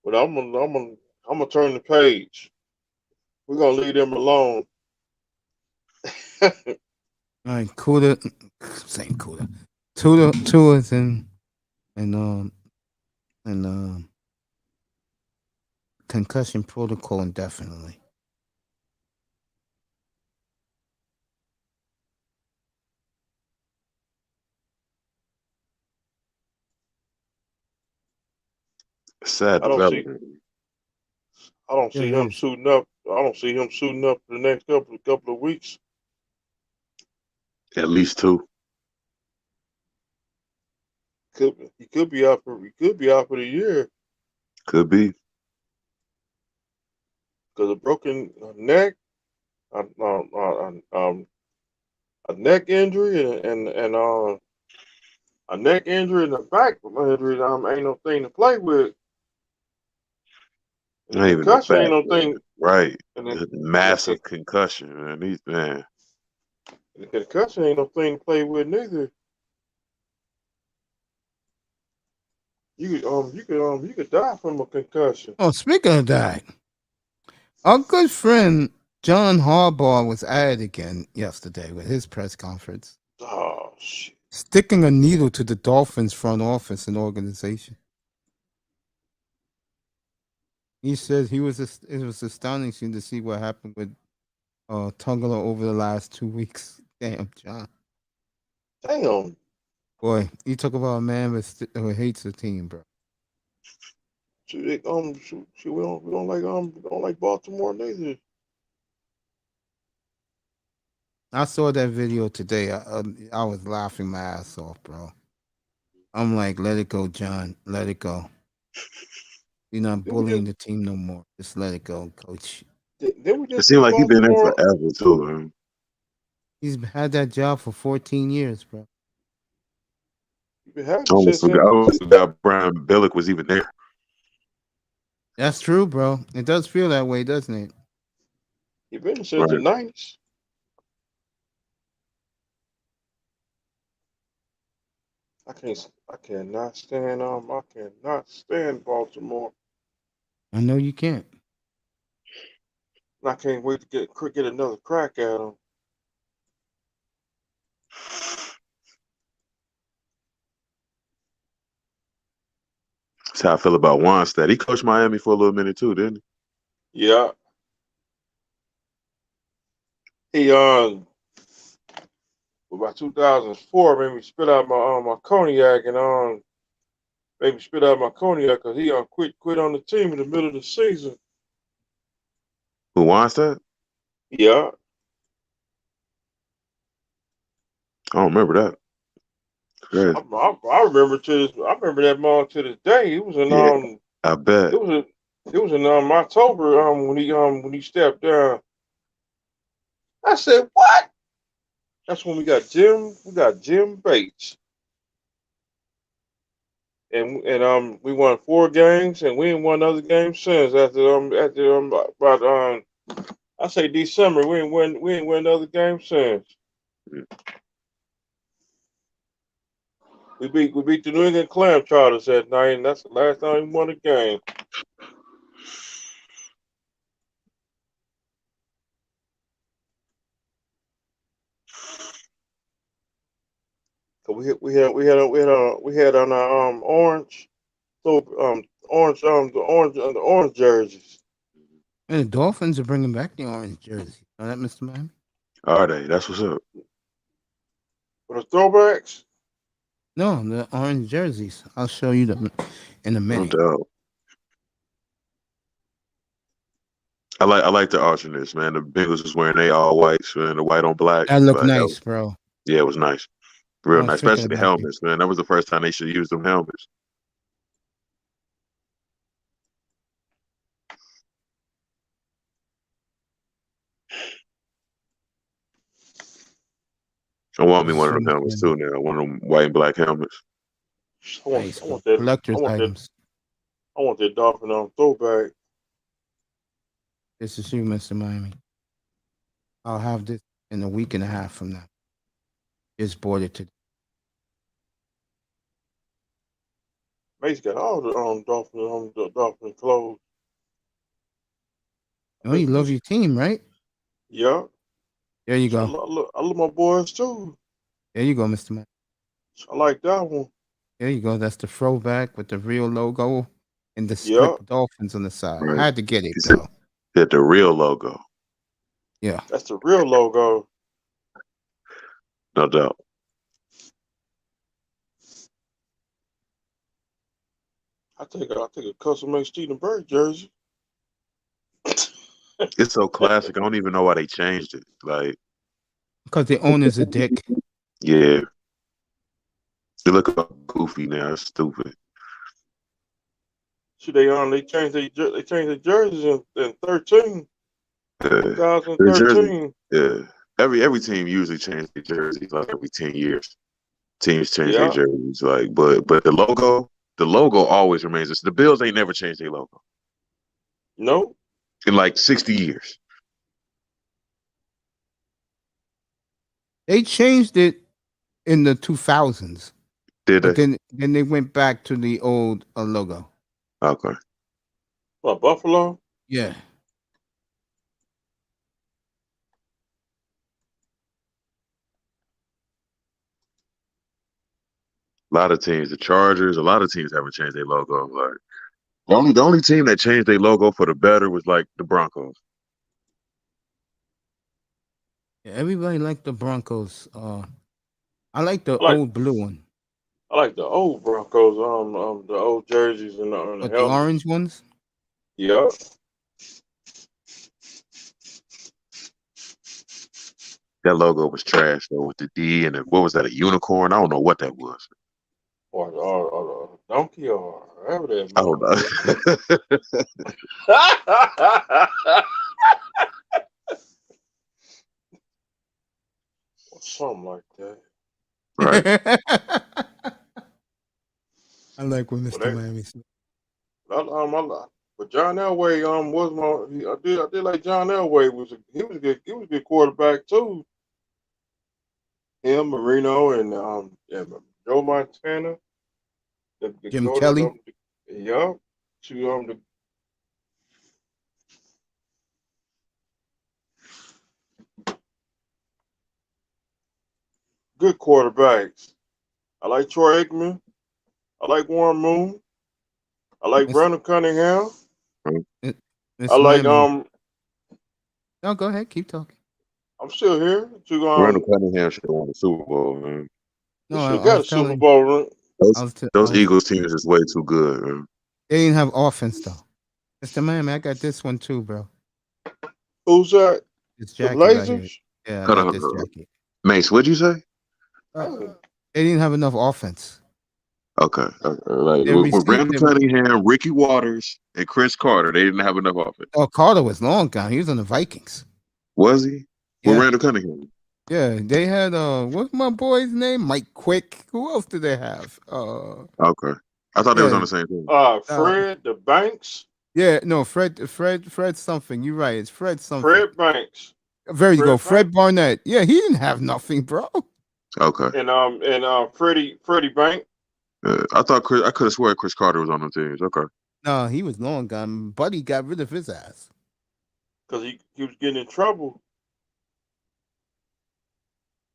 But I'm gonna turn the page. We're gonna leave them alone. All right, Cuda, same Cuda. Tours and concussion protocol indefinitely. Sad I don't see development. him suiting up. I don't see him suiting up for the next couple of weeks. At least 2. He could be out for the year Could be. because a broken neck, a neck injury, and a neck injury and a back injury. Ain't no thing to play with. And Not the even the concussion back. ain't no thing. Right. And Massive concussion, man. the concussion ain't no thing to play with neither. You could die from a concussion. Oh, speaking of that, our good friend John Harbaugh was at it again yesterday with his press conference. Oh shit! Sticking a needle to the Dolphins front office and organization. He said it was astonishing to see what happened with Tungler over the last 2 weeks. Damn, John. Damn. Boy, you talk about a man who hates the team, bro. We don't like Baltimore neither. I saw that video today. I was laughing my ass off, bro. I'm like, let it go, John. Let it go. You're not bullying the team no more. Just let it go, coach. It seemed like he's been there forever, too, man. He's had that job for 14 years, bro. I almost forgot Brian Billick was even there. That's true, bro. It does feel that way, doesn't it? You've been since the 90s. I cannot stand Baltimore. I know you can't. I can't wait to get another crack at them. That's how I feel about Wannstedt. He coached Miami for a little minute too, didn't he? Yeah. He about 2004 made me spit out my cognac and made me spit out my cognac because he quit on the team in the middle of the season. Who Wannstedt? Yeah. I don't remember that. Crazy. I remember I remember that mom to this day. It was in Yeah, I bet. it was in October when he stepped down. I said, what? That's when we got Jim Bates. And we won 4 games and we ain't won another game since after about I say December we ain't win another game since. We beat the New England Clam Charters that night, and that's the last time we won a game. So we had on our orange the orange jerseys. And the Dolphins are bringing back the orange jersey. Know that, Mr. Miami? Are they? That's what's up. For the throwbacks? No, the orange jerseys. I'll show you them in a No minute. doubt. I like the alternates, man. The Bengals was wearing they all whites, man. The white on black. That looked Like, nice, bro. yeah, it was nice. I Real was nice. thinking Especially the about you. helmets, man. That was the first time they should use them helmets. I want me This is one of from them Mr. helmets Miami. too now. One of them white and black helmets. Nice, bro. Collector's items. I want that Dolphin on throwback. This is you, Mr. Miami. I'll have this in a week and a half from now. Just bought it today. Mace got all the Dolphin clothes. Oh, you love your team, right? Yeah. There you So go. I love my boys too. There you go, Mr. Miami. I like that one. There you go. That's the throwback with the real logo and the Yeah. stripped Dolphins on the side. Right. I had to get it, He said, bro. "Get the real logo." Yeah. That's the real logo. No doubt. I take a custom made Stephen Bird jersey. It's so classic. I don't even know why they changed it. Like, Because the owner's a dick. yeah, they look goofy now. It's stupid. See, they changed their jerseys in 13. The jersey, 2013. yeah. Every team usually changes their jerseys like every 10 years. Teams change their Yeah. jerseys, like, but the logo always remains. The Bills ain't never changed their logo No. in like 60 years. They changed it in the 2000s. Did But they? then they went back to the old logo. Okay. What, Buffalo? Yeah. A lot of teams, the Chargers, a lot of teams haven't changed their logo. Like the only team that changed their logo for the better was like the Broncos. Yeah, everybody liked the Broncos. I like the I like old blue one. I like the old Broncos, the old jerseys and the But the helmets. orange ones? Yeah. That logo was trash though, with the D and what was that? A unicorn? I don't know what that was. Or a donkey or whatever that I don't know. Something like that. Right. I like what Mr. But Miami said. but John Elway was I did like John Elway was a good quarterback too. Him, Marino, and Joe Montana. Jim Kelly. Yeah. To good quarterbacks. I like Troy Aikman. I like Warren Moon. I like Brandon Cunningham. Mr. I like Miami. No, go ahead. Keep talking. I'm still here. Randall Cunningham should have won the Super Bowl, man. No, should have got a Super Bowl ring. Those Eagles teams is way too good, man. They didn't have offense though. Mr. Miami, I got this one too, bro. Who's that? This The jacket right here. Blazers? Yeah, I Hold got on, this hold on. jacket. Mace, what'd you say? They didn't have enough offense. Okay. Like Their with Randall receiver, Cunningham, Ricky Waters, and Chris Carter, they didn't have enough offense. Carter was long gone. He was on the Vikings. Was he? With Yeah. Randall Cunningham. Yeah, they had what's my boy's name? Mike Quick. Who else did they have? Okay. I thought they was on the same team. Fred the Banks. Yeah, no, Fred something. You're right. It's Fred something. Fred Banks. There you go. Fred Barnett. Yeah, he didn't have nothing, bro. Okay. And Freddie Banks. I could have sworn Chris Carter was on the teams. Okay. No, he was long gone. Buddy got rid of his ass. Because he was getting in trouble.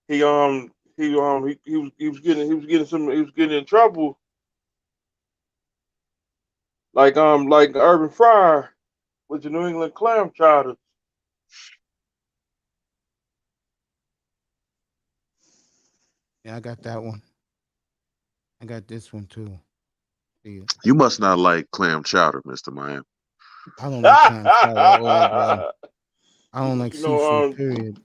He was getting in trouble. Like Urban Fryer with the New England Clam Chowder. Yeah, I got that one. I got this one too. See it. You must not like clam chowder, Mr. Miami. I don't like clam chowder at all, bro. I don't like seafood, period.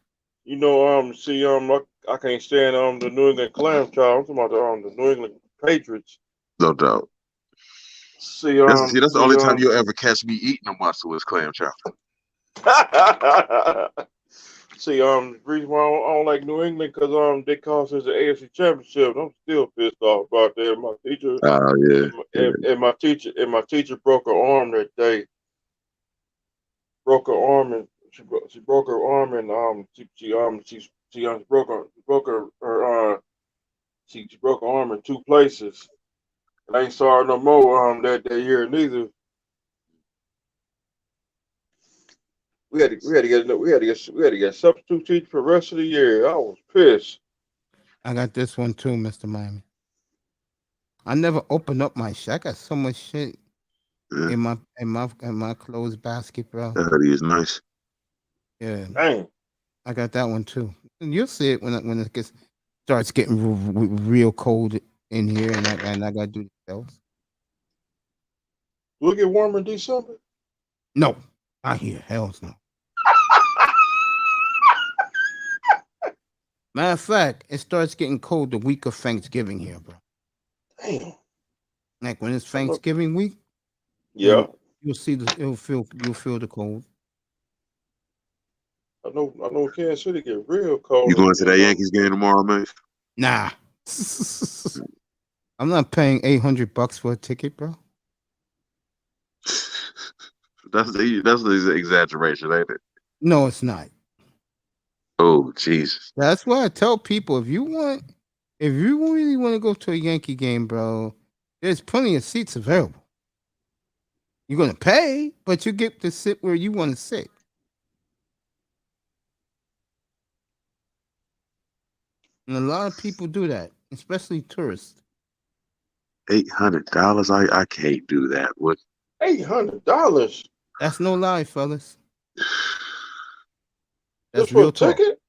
I can't stand the New England Clam Chowder. I'm talking about the New England Patriots. No doubt. See, that's the only time you'll ever catch me eating a mussel is clam chowder. See, the reason why I don't like New England because they cost us the AFC Championship. I'm still pissed off about that. My teacher, and my teacher broke her arm that day. Broke her arm and she broke her arm and she broke her arm in two places. And I ain't saw her no more that year neither. We had to get substitute teacher for the rest of the year. I was pissed. I got this one too, Mr. Miami. I never opened up my shit. I got so much shit in my clothes basket, bro. That hoodie is nice. Yeah. Dang. I got that one too. And you'll see it when it starts getting real cold in here, and I gotta do the else. Will it get warmer in December? No, not here. Hell's no. Matter of fact, it starts getting cold the week of Thanksgiving here, bro. Damn. Like when it's Thanksgiving week. Yeah. You'll feel the cold. I know Kansas City get real cold. You going to that Yankees game tomorrow, man? Nah. I'm not paying $800 for a ticket, bro. That's the exaggeration, ain't it? No, it's not. Oh, Jesus. That's why I tell people if you really want to go to a Yankee game, bro, there's plenty of seats available. You're gonna pay, but you get to sit where you want to sit. And a lot of people do that, especially tourists. $800? I can't do that. What? $800? That's no lie, fellas. That's real talk. Ticket?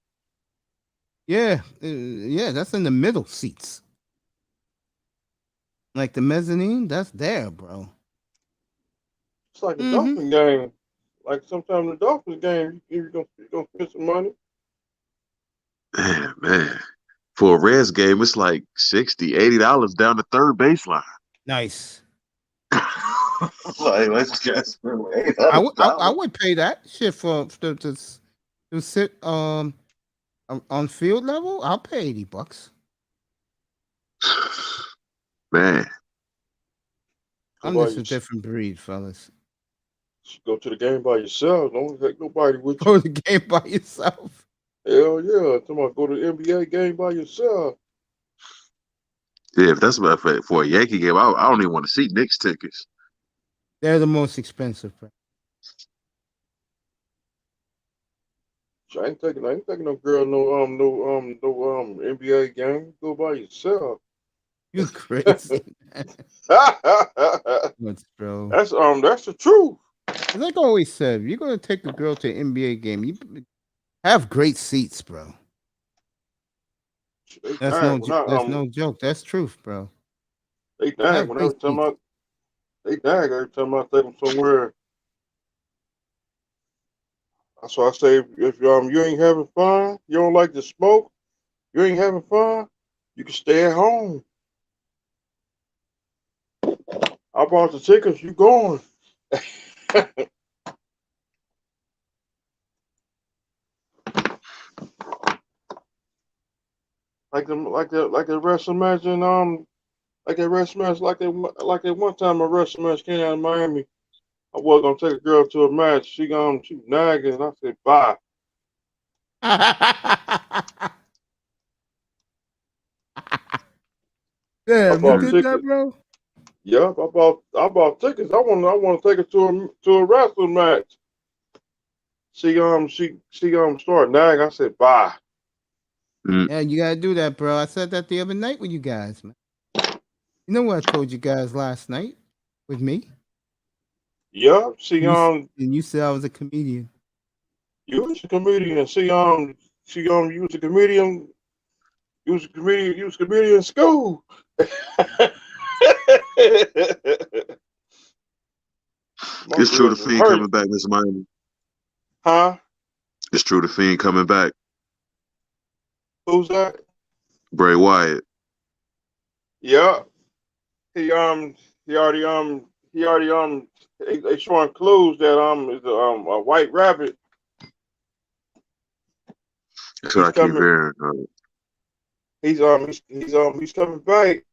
Yeah, that's in the middle seats. Like the mezzanine, that's there, bro. It's like a Dolphin game. Like sometimes the Dolphins game, you're gonna spend some money. Man. For a Reds game, it's like $60, $80 down the third baseline. Nice. Like, let's guess. I would pay that shit to sit on field level. I'll pay $80. Man, I'm just a different breed, fellas. Go to the game by yourself. Don't take nobody with you. Go to the game by yourself. Hell yeah! Somebody go to the NBA game by yourself. Yeah, if that's about for a Yankee game, I don't even want to see Knicks tickets. They're the most expensive, bro. I ain't taking no girl no NBA game. Go by yourself. You crazy. What's bro? That's the truth. Like I always said, you're gonna take a girl to an NBA game. You have great seats, bro. That's no joke. That's truth, bro. They nag every time I take them somewhere. That's why I say if you ain't having fun, you don't like to smoke, you ain't having fun, You can stay at home. I bought the tickets. You going? like the wrestling match and like that wrestling match like that one time a wrestling match came out of Miami. I was gonna take a girl to a match. She nagging. And I said bye. I Damn, you bought did that, tickets. bro? Yep, I bought tickets. I want to take her to a wrestling match. She started nagging. I said bye. Yeah, you gotta do that, bro. I said that the other night with you guys, man. You know what I told you guys last night with me? Yep. And you said I was a comedian. You was a comedian. You was a comedian. You was a comedian. You was a comedian in school. It's true the Fiend coming back, Miss Miami. Huh? It's true the Fiend coming back. Who's that? Bray Wyatt. Yeah. He already they showing clues that is a white rabbit. That's what I keep hearing. He's coming back.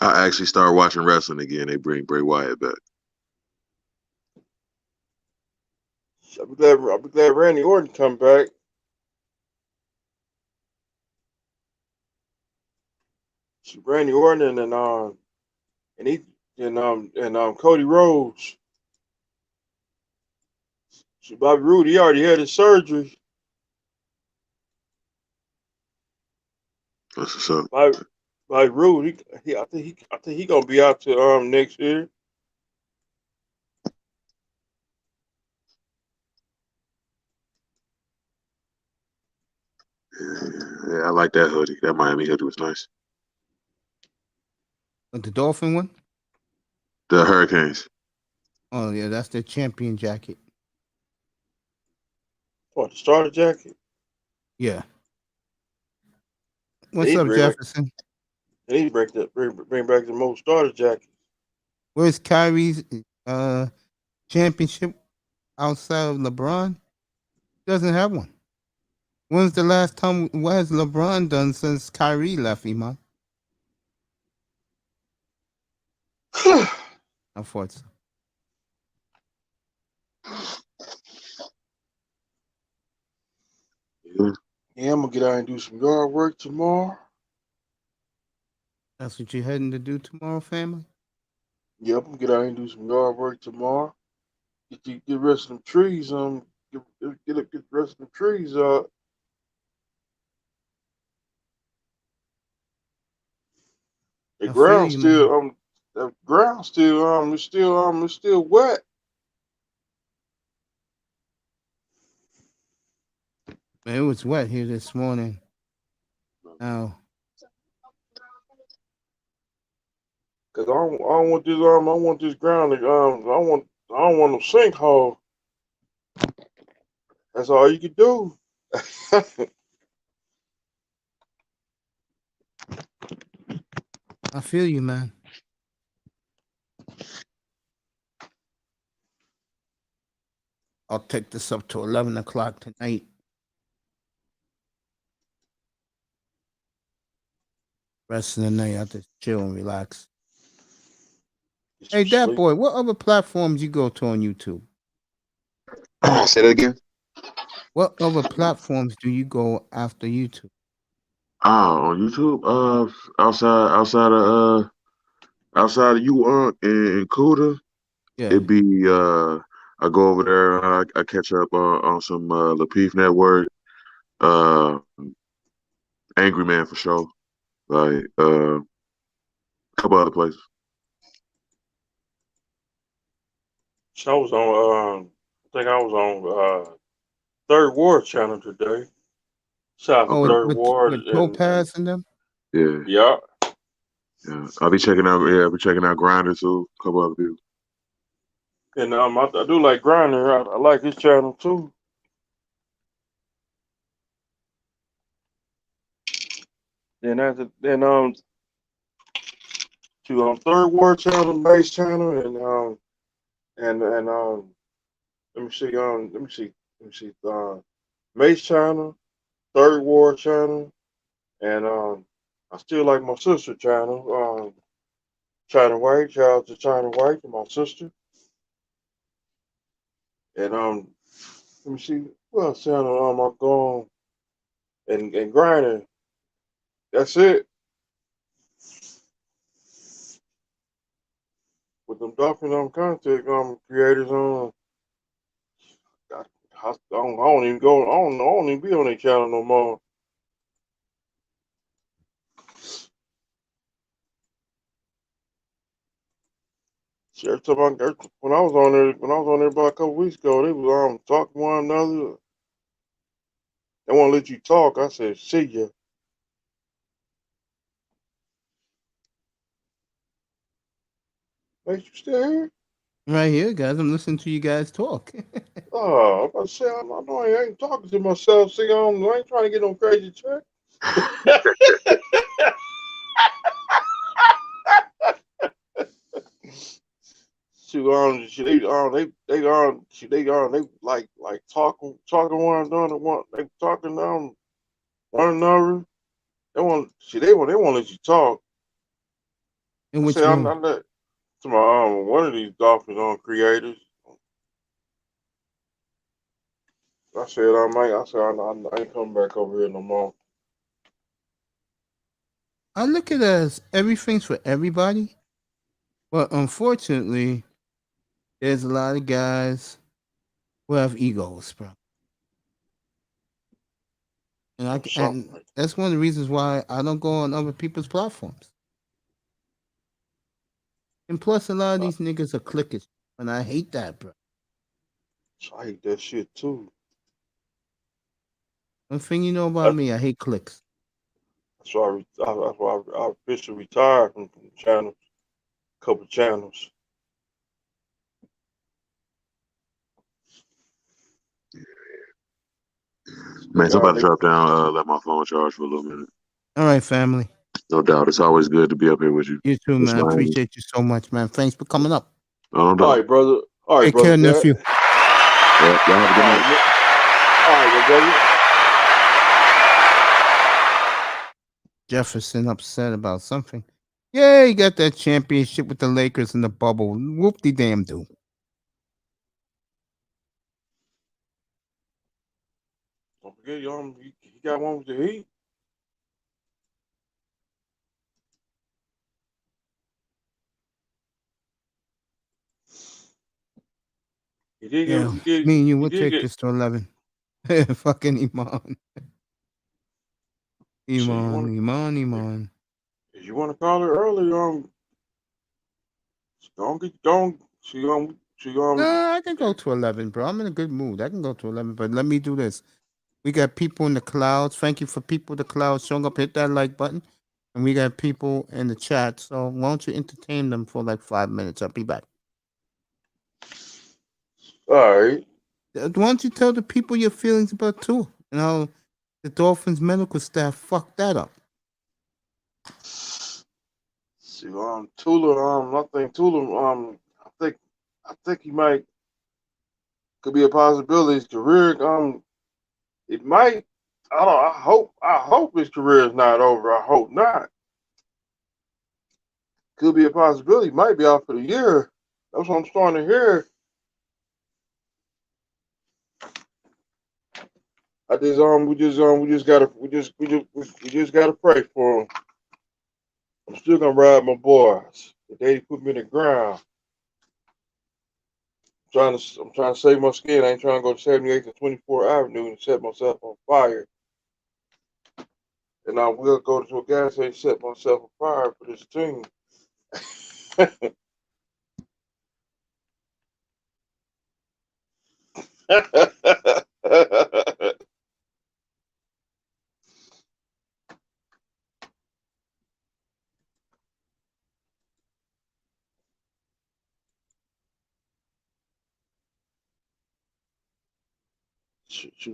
I actually started watching wrestling again. They bring Bray Wyatt back. I'll be glad Randy Orton come back. Randy Orton and Cody Rhodes. So Bobby Roode, he already had his surgery. That's what's up. Bobby Roode, I think he gonna be out to next year. Yeah, I like that hoodie. That Miami hoodie was nice. The Dolphin one? The Hurricanes. Oh yeah, that's their champion jacket. What, the starter jacket? Yeah. What's up, Jefferson? They need to bring back the most starter jackets. Where's Kyrie's championship outside of LeBron? Doesn't have one. When's the last time? What has LeBron done since Kyrie left, Iman? Unfortunately. Yeah, I'm gonna get out and do some yard work tomorrow. That's what you're heading to do tomorrow, family? Yep, I'm gonna get out and do some yard work tomorrow. Get the rest of them trees. Get the rest of the trees up. The ground still it's still wet. Man, it was wet here this morning. Now, Cause I don't want this I want this ground to I don't want no sinkhole. That's all you can do. I feel you, man. I'll take this up to 11 o'clock tonight. Rest of the night, I'll just chill and relax. Hey, that boy, what other platforms you go to on YouTube? Say that again. What other platforms do you go after YouTube? On YouTube, outside of you and Cuda, Yeah. it'd be I go over there. I catch up on some Lapeef Network, Angry Man for sure, like a couple other places. So I was on I think I was on Third Ward channel today. Shout out to Third Ward with Topaz and them? Yeah. Yeah. Yeah. I'll be checking out Grindr too, a couple other people. And I do like Grindr. I like his channel too. then to Third Ward channel, Mace channel, and let me see Mace channel, Third Ward channel, and I still like my sister channel, China White. Shout out to China White, my sister, and let me see what else channel I'm going and grinding. That's it. With them Dolphins content creators on. I don't even go. I don't even be on their channel no more. See, every time when I was on there about a couple weeks ago, they was talking to one another. They won't let you talk. I said, see ya. Mate, you still here? Right here, guys. I'm listening to you guys talk. Oh, I'm about to say, I know I ain't talking to myself. See, I ain't trying to get no crazy check. They like talking one another. They talking one another. They won't let you talk. In I which say I'm room? not to my one of these Dolphins creators. I said I ain't coming back over here no more. I look at it as everything's for everybody, but unfortunately, there's a lot of guys who have egos, bro. And Something like that's one of the reasons why I don't go on other people's platforms. And plus, a lot of that. these niggas are clickers, and I hate that, bro. I hate that shit too. One thing you know about That's, me, I hate clicks. that's why I officially retired from channels, couple channels. Man, They are somebody they drop down, let my phone charge for a little minute. All right, family. No doubt. It's always good to be up here with you. You too, It's man. I Miami. appreciate you so much, man. Thanks for coming up. No all doubt. right, brother. All right, Take brother. care, Dad. nephew. Yeah, y'all have a good night. All right, my brother. Jefferson upset about something. Yeah, he got that championship with the Lakers in the bubble. Whoop de damn do. Don't forget, he got one with the Heat. He did Yeah, get. me and you He will did take get. this to 11. Fucking Iman. So you Iman, want Iman, if, Iman. if you want to call her early, don't get don't she Nah, I can go to 11, bro. I'm in a good mood. I can go to 11, but let me do this. We got people in the clouds. Thank you for people in the clouds showing up. Hit that like button. And we got people in the chat. So why don't you entertain them for like 5 minutes? I'll be back. all right. Why don't you tell the people your feelings about too? And how the Dolphins medical staff fucked that up. See, Tula, I think Tula, I think he might could be a possibility. His career, it might. I don't. I hope his career is not over. I hope not. Could be a possibility. He might be out for the year. That's what I'm starting to hear. We just gotta pray for him. I'm still gonna ride my boys. The day he put me in the ground. I'm trying to save my skin. I ain't trying to go to 78th and 24th Avenue and set myself on fire. And I will go to a gas station and set myself on fire for this team.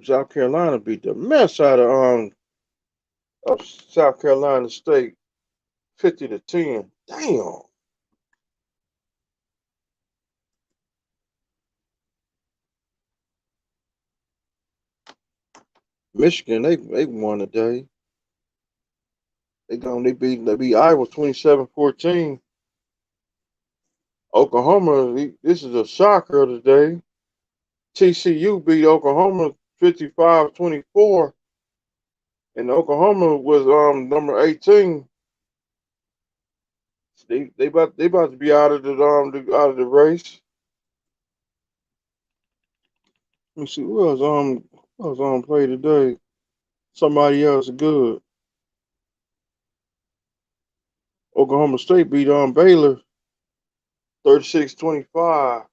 South Carolina beat the mess out of of South Carolina State, 50-10. Damn. Michigan, they won today. They beat Iowa 27-14. Oklahoma, this is a shocker today. TCU beat Oklahoma 55-24. And Oklahoma was number 18. They about to be out of the race. Let me see who else play today. Somebody else good. Oklahoma State beat Baylor 36-25.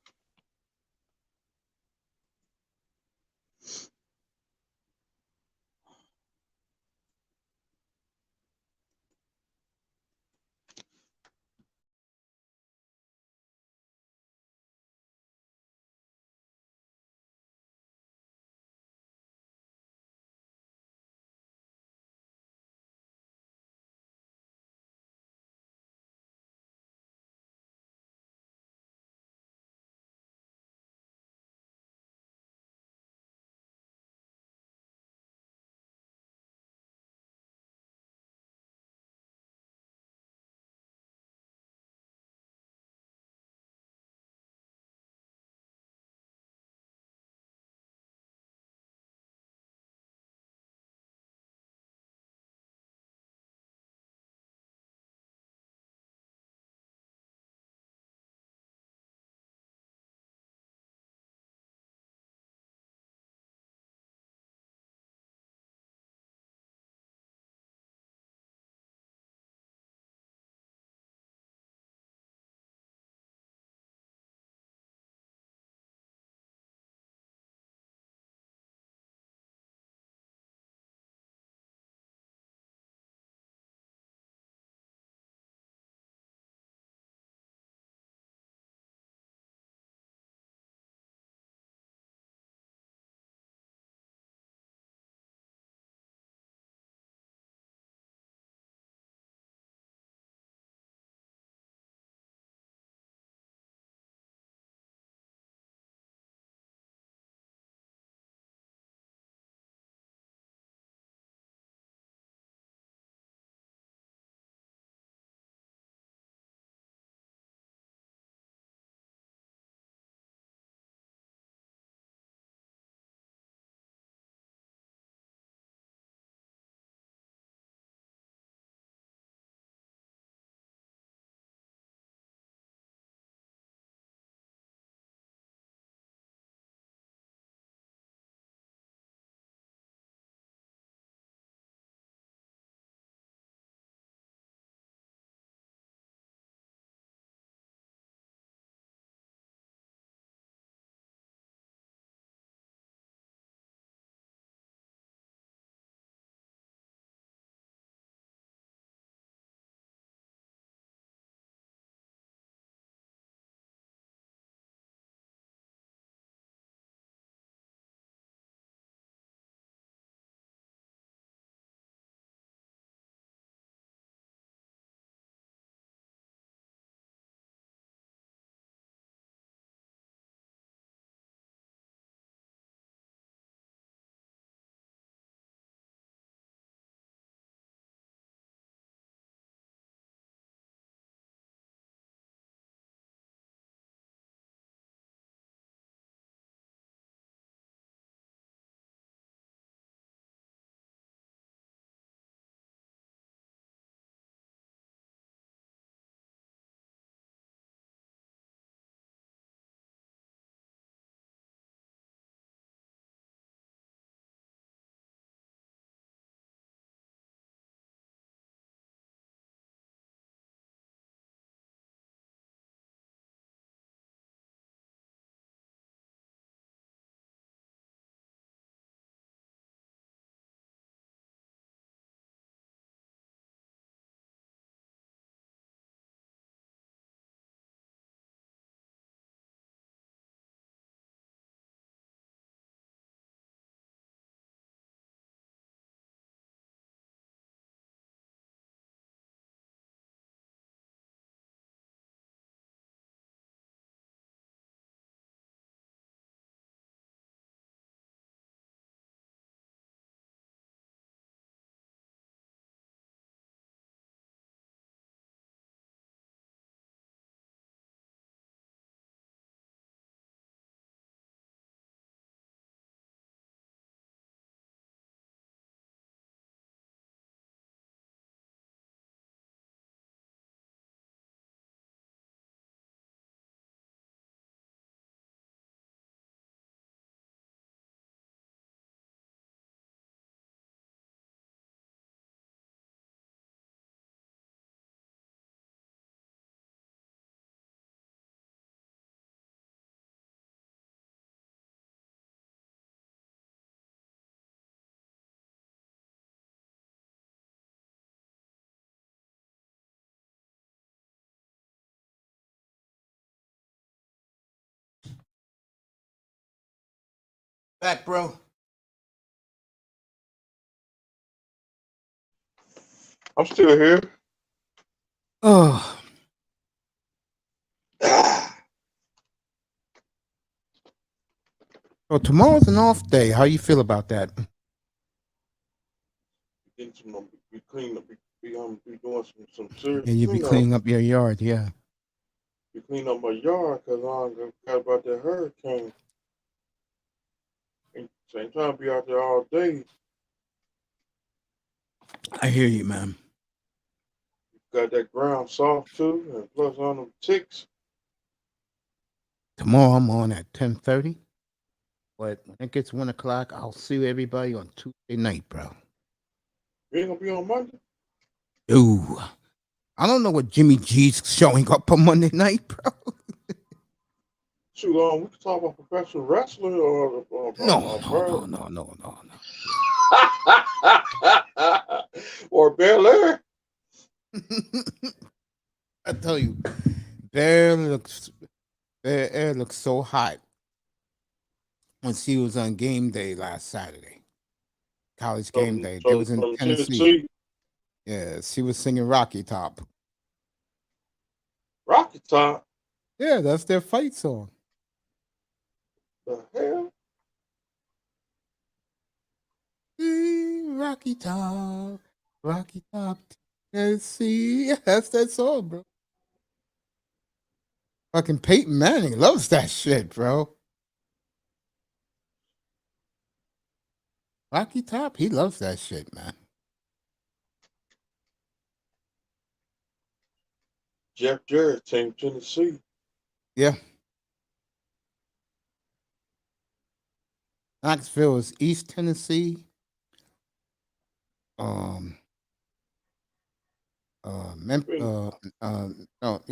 Back, bro. I'm still here. Oh, so tomorrow's an off day. How you feel about that? Getting some, be cleaning up, be doing some serious Yeah, you be cleanup. cleaning up your yard. Yeah. Be cleaning up my yard because I got about that hurricane. Ain't trying to be out there all day. I hear you, man. Got that ground soft too, and plus on them ticks. Tomorrow I'm on at 10:30. But when it gets 1 o'clock, I'll see everybody on Tuesday night, bro. You ain't gonna be on Monday. Ooh. I don't know what Jimmy G's showing up on Monday night, bro. Shoot, we can talk about professional wrestling or No. or Bel Air. I tell you, Bear Air looks so hot when she was on game day last Saturday. College game day. They was in From Tennessee. Yeah, she was singing Rocky Top. Rocky Top. Yeah, that's their fight song. The hell? Rocky Top, Tennessee. Yeah, that's that song, bro. Fucking Peyton Manning loves that shit, bro. Rocky Top, he loves that shit, man. Jeff Jarrett, Team Tennessee. Yeah. Knoxville is East Tennessee.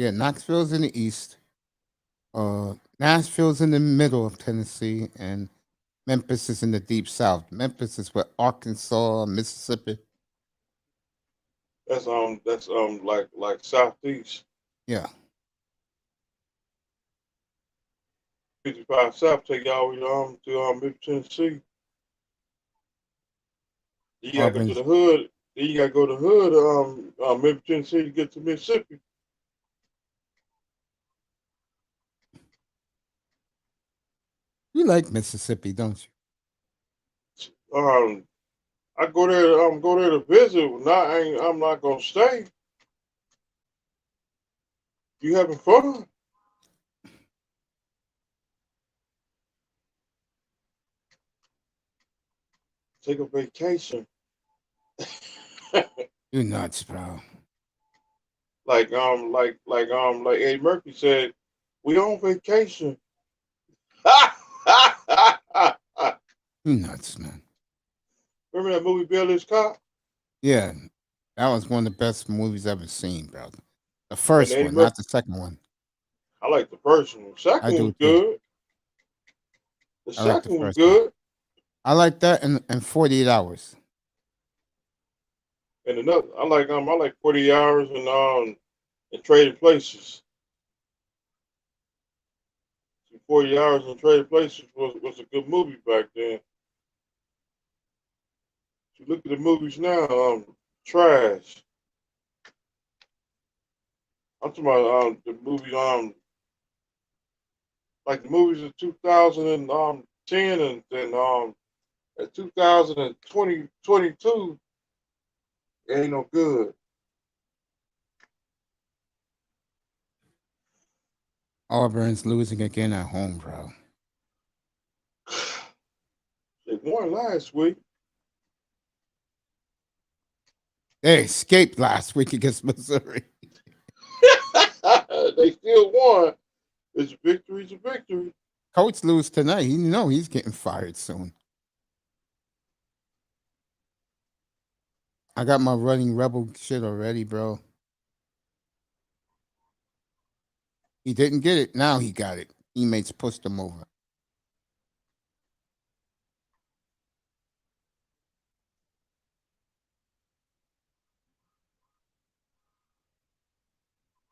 Knoxville's in the east. Nashville's in the middle of Tennessee, and Memphis is in the deep south. Memphis is where Arkansas, Mississippi. That's like southeast. Yeah. 55 South take y'all to Middle Tennessee. You gotta go to the hood. Then you gotta go to the hood, Middle Tennessee to get to Mississippi. You like Mississippi, don't you? I go there to visit. I'm not gonna stay. You having fun? Take a vacation. You nuts, bro. Like Eddie Murphy said, we on vacation. You nuts, man. Remember that movie Billy's Cop? Yeah, that was one of the best movies I've ever seen, bro. The first one, not the second one. I like the first one. The second one was good. The second one was good. I like that and 48 Hours. And another, I like 40 Hours and Trading Places. 40 Hours and Trading Places was a good movie back then. If you look at the movies now, trash. I'm talking about the movies like the movies of 2010 and 2022 ain't no good. Auburn's losing again at home, bro. They won last week. They escaped last week against Missouri. They still won. It's a victory. It's a victory. Coach lose tonight. You know he's getting fired soon. I got my running rebel shit already, bro. He didn't get it. Now he got it. Teammates pushed him over.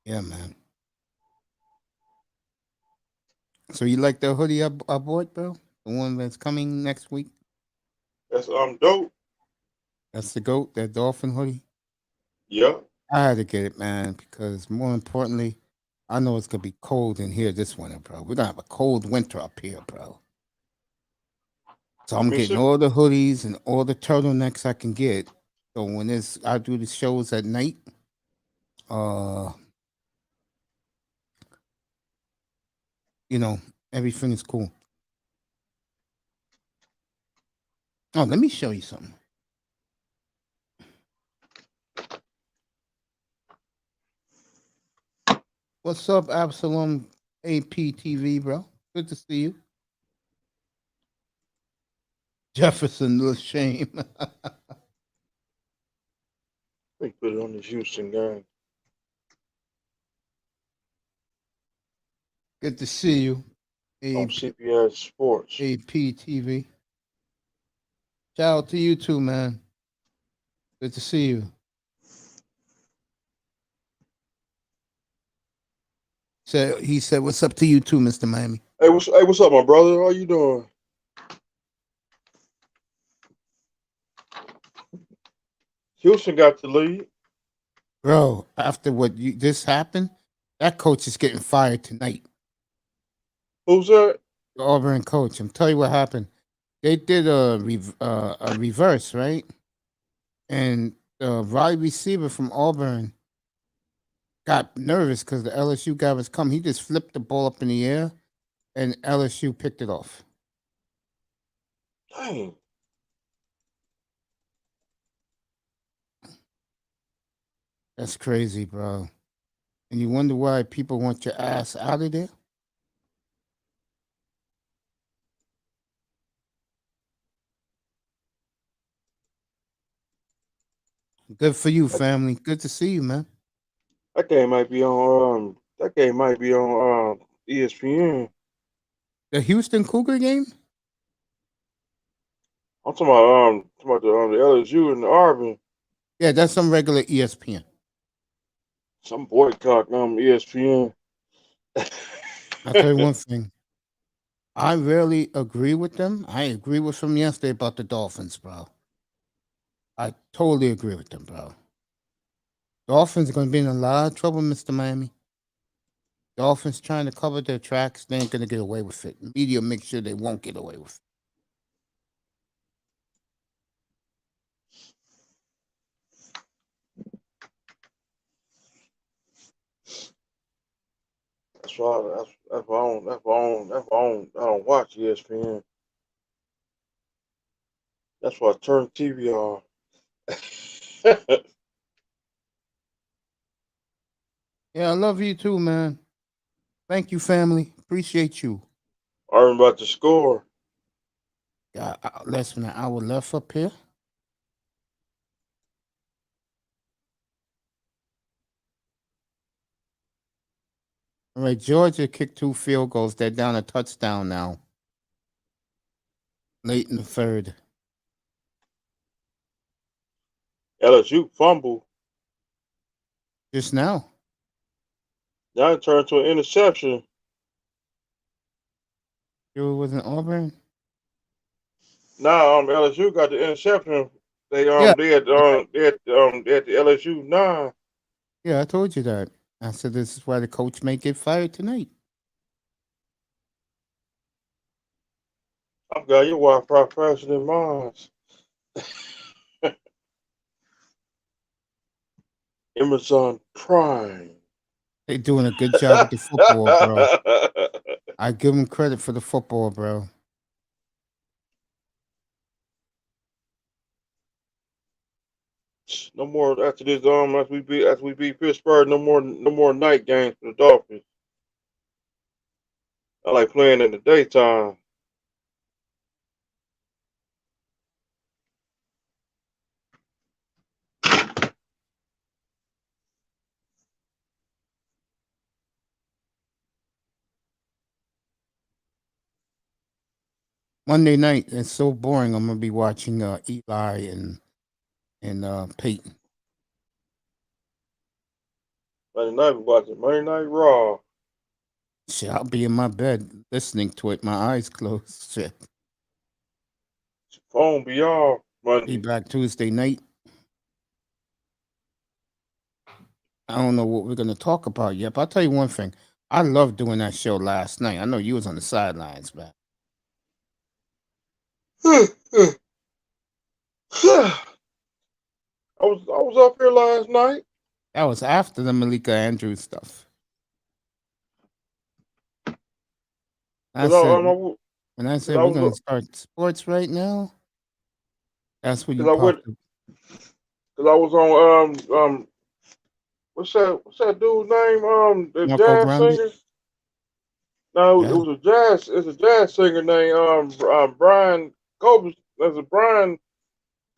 Yeah, man. So you like the hoodie I bought, bro? The one that's coming next week. That's dope. That's the GOAT, that Dolphin hoodie. Yeah. I had to get it, man, because more importantly, I know it's gonna be cold in here this winter, bro. We're gonna have a cold winter up here, bro. So I'm getting all the hoodies and all the turtlenecks I can get. So when I do the shows at night, everything is cool. Oh, let me show you something. What's up, Absalom APTV, bro? Good to see you. Jefferson Lashame. They put it on this Houston game. Good to see you. On CBS Sports. APTV. Shout out to you too, man. Good to see you. He said, "What's up to you too, Mr. Miami?" Hey, what's up, my brother? How you doing? Houston got the lead. Bro, after what this happened, that coach is getting fired tonight. Who's that? The Auburn coach. I'm telling you what happened. They did a reverse, right? And the wide receiver from Auburn got nervous because the LSU guy was coming. He just flipped the ball up in the air, and LSU picked it off. Dang. That's crazy, bro. And you wonder why people want your ass out of there? Good for you, family. Good to see you, man. That game might be on ESPN. The Houston Cougar game? I'm talking about the LSU and the Auburn. Yeah, that's some regular ESPN. Some boycott ESPN. I'll tell you one thing. I rarely agree with them. I agree with them yesterday about the Dolphins, bro. I totally agree with them, bro. Dolphins are going to be in a lot of trouble, Mr. Miami. Dolphins trying to cover their tracks. They ain't going to get away with it. Media make sure they won't get away with it. That's why I don't watch ESPN. That's why I turn the TV off. Yeah, I love you too, man. Thank you, family. Appreciate you. I'm about to score. Yeah, less than an hour left up here. All right, Georgia kicked 2 field goals. They're down a touchdown now. Late in the third. LSU fumble. Just now. Now it turned to an interception. It wasn't Auburn. Now LSU got the interception. They Yeah. they had the LSU 9. Yeah, I told you that. I said this is why the coach may get fired tonight. I've got your Wi-Fi faster than mine. Amazon Prime. They're doing a good job with the football, bro. I give them credit for the football, bro. No more after this. As we beat Pittsburgh. No more night games for the Dolphins. I like playing in the daytime. Monday night, it's so boring. I'm gonna be watching Eli and Peyton. Monday night we watching Monday Night Raw. Shit, I'll be in my bed listening to it, my eyes closed. Shit. Phone be off Be Monday. back Tuesday night. I don't know what we're gonna talk about yet, but I'll tell you one thing. I loved doing that show last night. I know you was on the sidelines, man. I was up here last night. That was after the Malika Andrews stuff. I Cause I, said, I, when I cause said I we're gonna was, start sports right now, that's when cause you I went, popped up. cause I was on what's that dude's name? The Marco jazz Grande. singer. No, Yeah. it's a jazz singer named Brian Cobus. There's a Brian.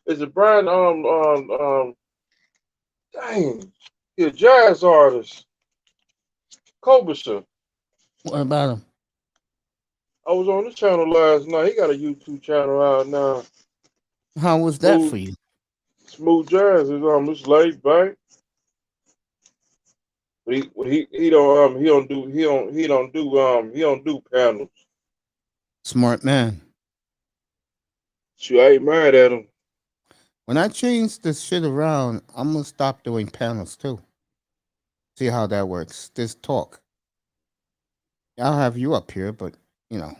Is it Brian? Dang, he's a jazz artist. Cobus. What about him? I was on the channel last night. He got a YouTube channel out now. How was that for you? Smooth jazz is it's laid back. But he don't do panels. Smart man. Shoot, I ain't mad at him. When I change this shit around, I'm gonna stop doing panels too. See how that works. This talk. I'll have you up here, but you know.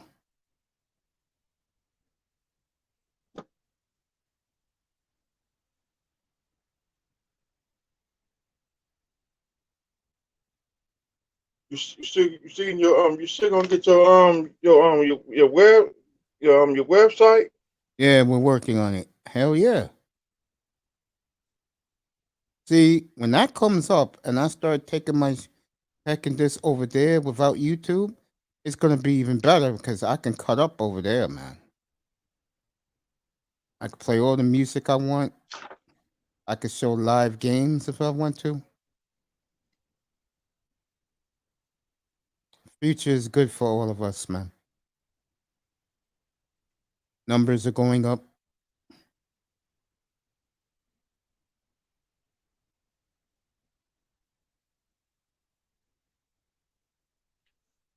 You still gonna get your website? Yeah, we're working on it. Hell yeah. See, when that comes up and I start taking this over there without YouTube, it's gonna be even better because I can cut up over there, man. I can play all the music I want. I can show live games if I want to. Future is good for all of us, man. Numbers are going up.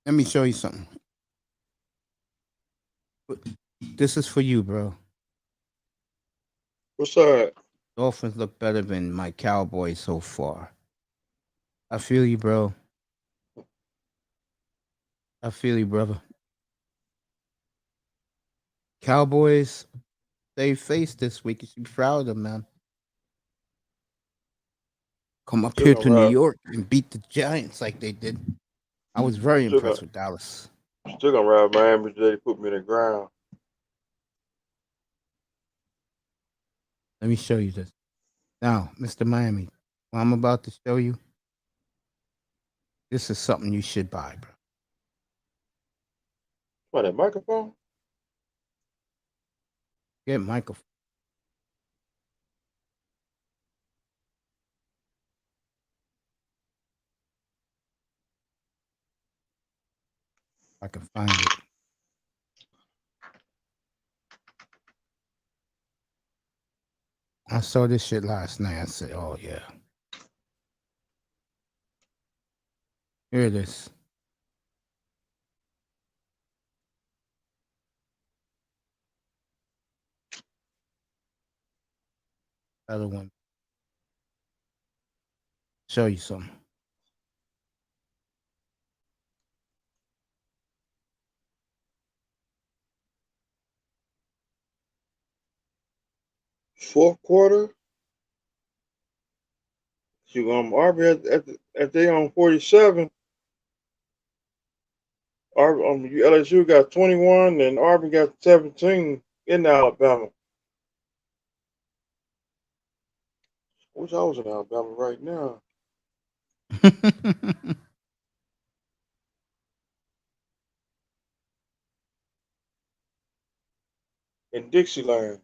Let me show you something. This is for you, bro. What's that? Dolphins look better than my Cowboys so far. I feel you, bro. I feel you, brother. Cowboys, they faced this week. You should be proud of them, man. Come up Still here gonna to New ride. York and beat the Giants like they did. I was very Still impressed gonna with Dallas. still gonna ride Miami today to put me in the ground. Let me show you this. Now, Mr. Miami, what I'm about to show you, this is something you should buy, bro. What, that microphone? Get Michael. I can find it. I saw this shit last night. I said, oh, yeah. Here it is. Other one. Show you something. Fourth quarter. You Arby at they on 47. LSU got 21 and Auburn got 17 in Alabama. I wish I was in Alabama right now. In Dixieland.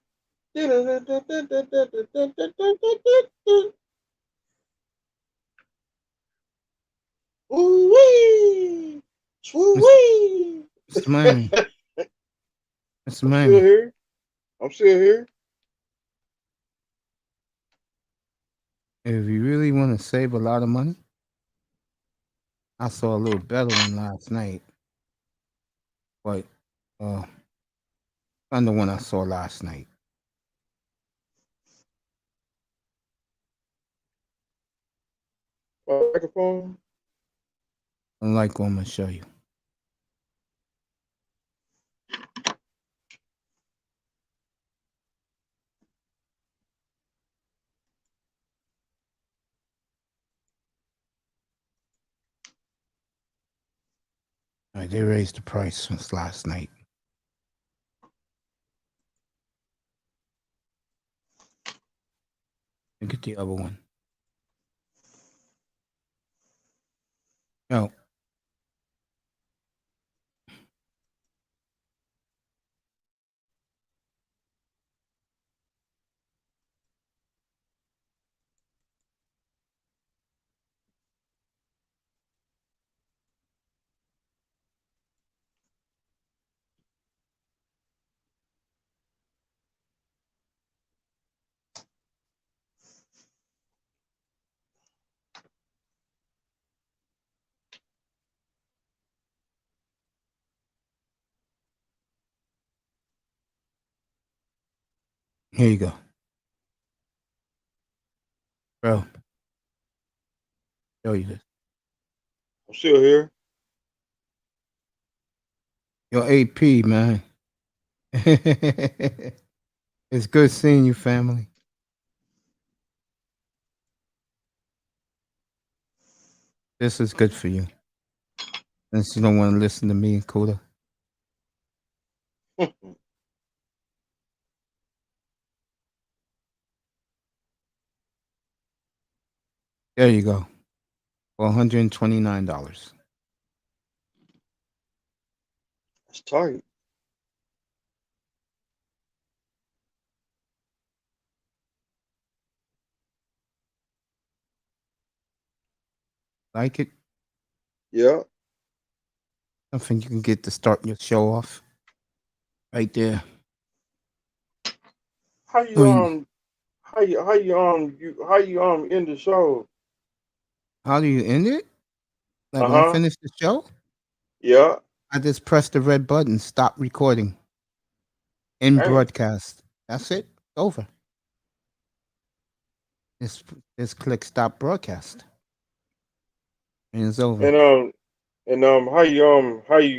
Ooh-wee! Swoo-wee! Mr. Miami. Mr. I'm still Miami. here. I'm still here. If you really want to save a lot of money, I saw a little better one last night, but on the one I saw last night. Microphone. Unlike what I'm gonna show you. All right, they raised the price since last night. Look at the other one. No. Here you go. Bro. Show you this. I'm still here. Your AP, man. It's good seeing you, family. This is good for you. Since you don't want to listen to me and Kuda. There you go. For $129. That's tight. Like it? Yeah. Something you can get to start your show off. Right there. How you So end the show? how do you end it? Like when I Uh-huh. finish the show, Yeah. I just press the red button, stop recording, end Dang. broadcast. That's it. Over. Just click stop broadcast. And it's over. How you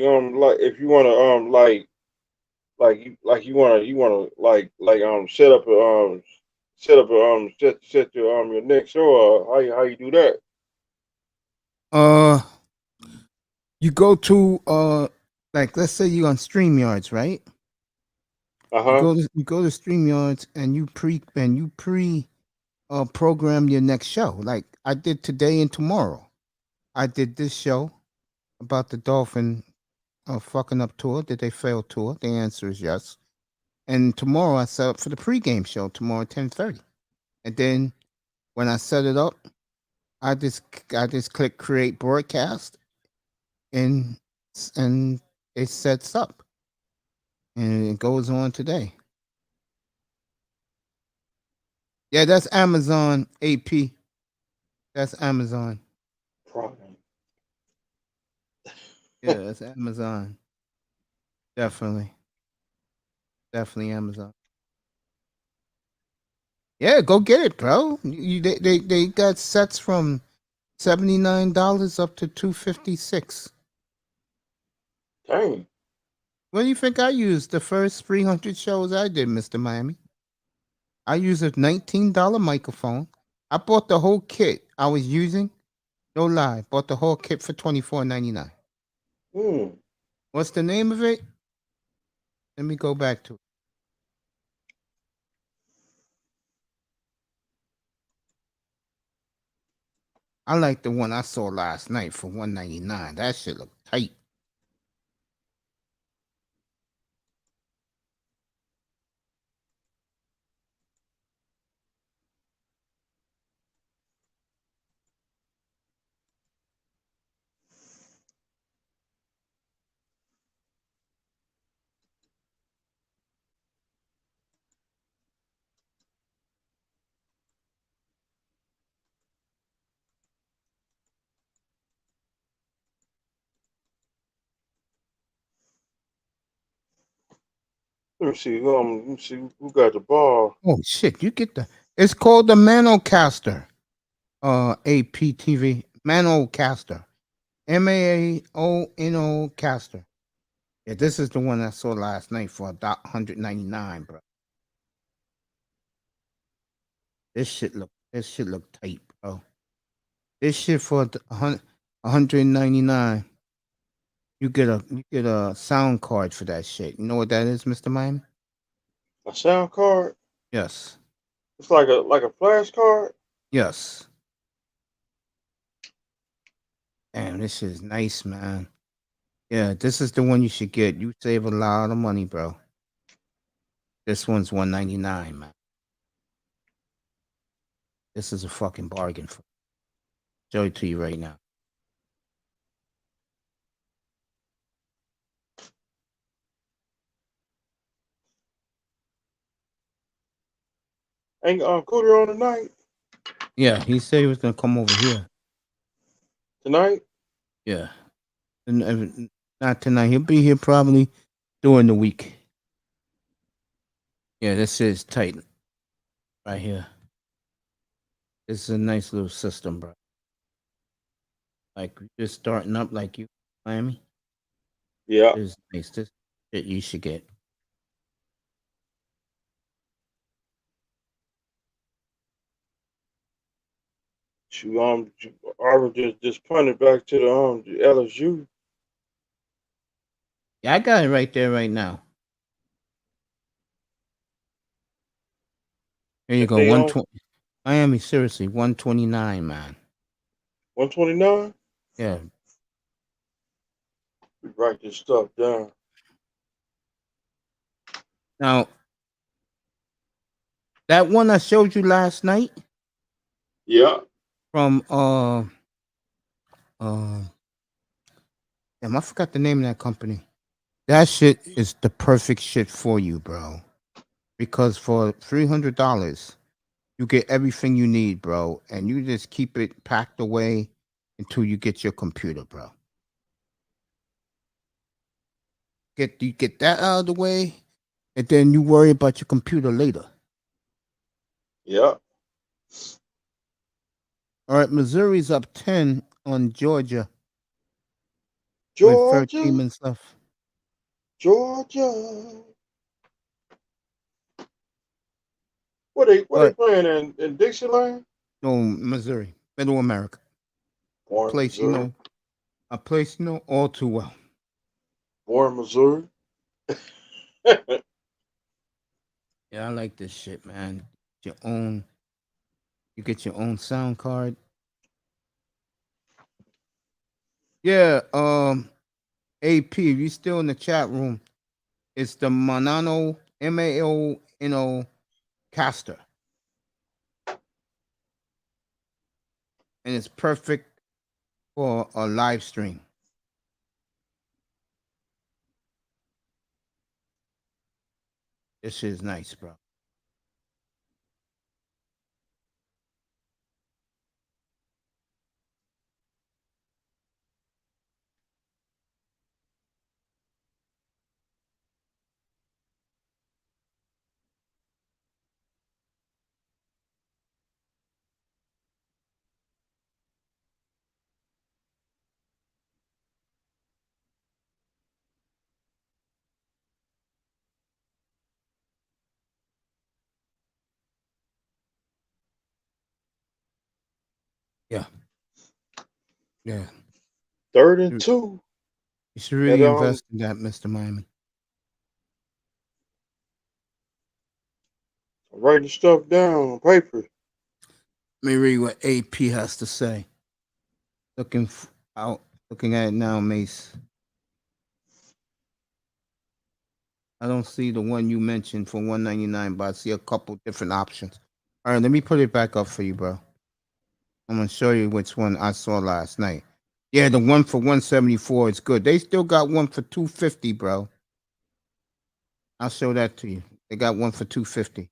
like if you wanna you wanna set your next show, how you do that? You go to like let's say you're on StreamYards, right? Uh-huh. You go to StreamYards and you pre program your next show. Like I did today and tomorrow. I did this show about the Dolphin fucking up tour. Did they fail tour? The answer is yes. And tomorrow I set up for the pregame show tomorrow 10:30. And then when I set it up, I just click create broadcast and and it sets up and it goes on today. Yeah, that's Amazon AP. That's Amazon. Prime. Yeah, that's Amazon. Definitely. Definitely Amazon. Yeah, go get it, bro. They got sets from $79 up to $256. Dang. What do you think I used the first 300 shows I did, Mr. Miami? I used a $19 microphone. I bought the whole kit I was using. No lie, bought the whole kit for $24.99. Hmm. What's the name of it? Let me go back to it. I like the one I saw last night for $199. That shit look tight. Let me see. Let me see who got the ball. Oh shit! You get the. It's called the Manocaster. APTV Manocaster. MAAONO caster. Yeah, this is the one I saw last night for $199, bro. This shit look tight, bro. This shit for $199. You get a sound card for that shit. You know what that is, Mr. Miami? A sound card. Yes. It's like a flash card. Yes. Damn, this shit is nice, man. Yeah, this is the one you should get. You save a lot of money, bro. This one's $199, man. This is a fucking bargain. Show it to you right now. Ain't Cooter on tonight? Yeah, he said he was gonna come over here Tonight? Yeah, and not tonight. He'll be here probably during the week. Yeah, this is tight right here. This is a nice little system, bro. Like just starting up, like you, Miami. Yeah. This is nice. This shit you should get. Auburn just punted back to the LSU. Yeah, I got it right there right now. Here you go. 120. Miami, seriously, 129, man. 129? Yeah. We write this stuff down. Now, that one I showed you last night. Yeah. From damn, I forgot the name of that company. That shit is the perfect shit for you, bro. Because for $300, you get everything you need, bro, and you just keep it packed away until you get your computer, bro. You get that out of the way, and then you worry about your computer later. Yeah. All right, Missouri's up 10 on Georgia. Georgia. With 13 and stuff. Georgia. What they playing in Dixieland? No, Missouri, Middle America. Place Missouri. a place you know all too well. Born Missouri. Yeah, I like this shit, man. You get your own sound card. Yeah, AP, if you still in the chat room, it's the Manano MAONO caster. And it's perfect for a live stream. This shit is nice, bro. Yeah. Yeah. 3rd and 2. You should really invest in that, Mr. Miami. Writing stuff down on paper. Let me read what AP has to say. Looking at it now, Mace. I don't see the one you mentioned for $199, but I see a couple different options. All right, let me put it back up for you, bro. I'm gonna show you which one I saw last night. Yeah, the one for $174 is good. They still got one for $250, bro. I'll show that to you. They got one for $250.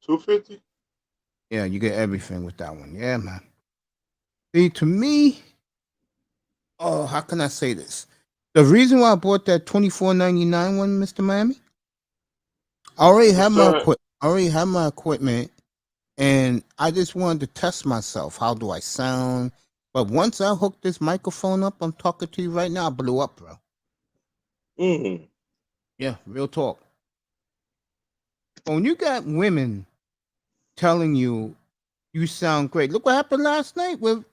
$250? Yeah, you get everything with that one. Yeah, man. See, to me, how can I say this? The reason why I bought that $24.99 one, Mr. Miami, I already What's have my that? equipment, and I just wanted to test myself. How do I sound? But once I hook this microphone up, I'm talking to you right now. I blew up, bro. Mm. Yeah, real talk. When you got women telling you you sound great, look what happened last night with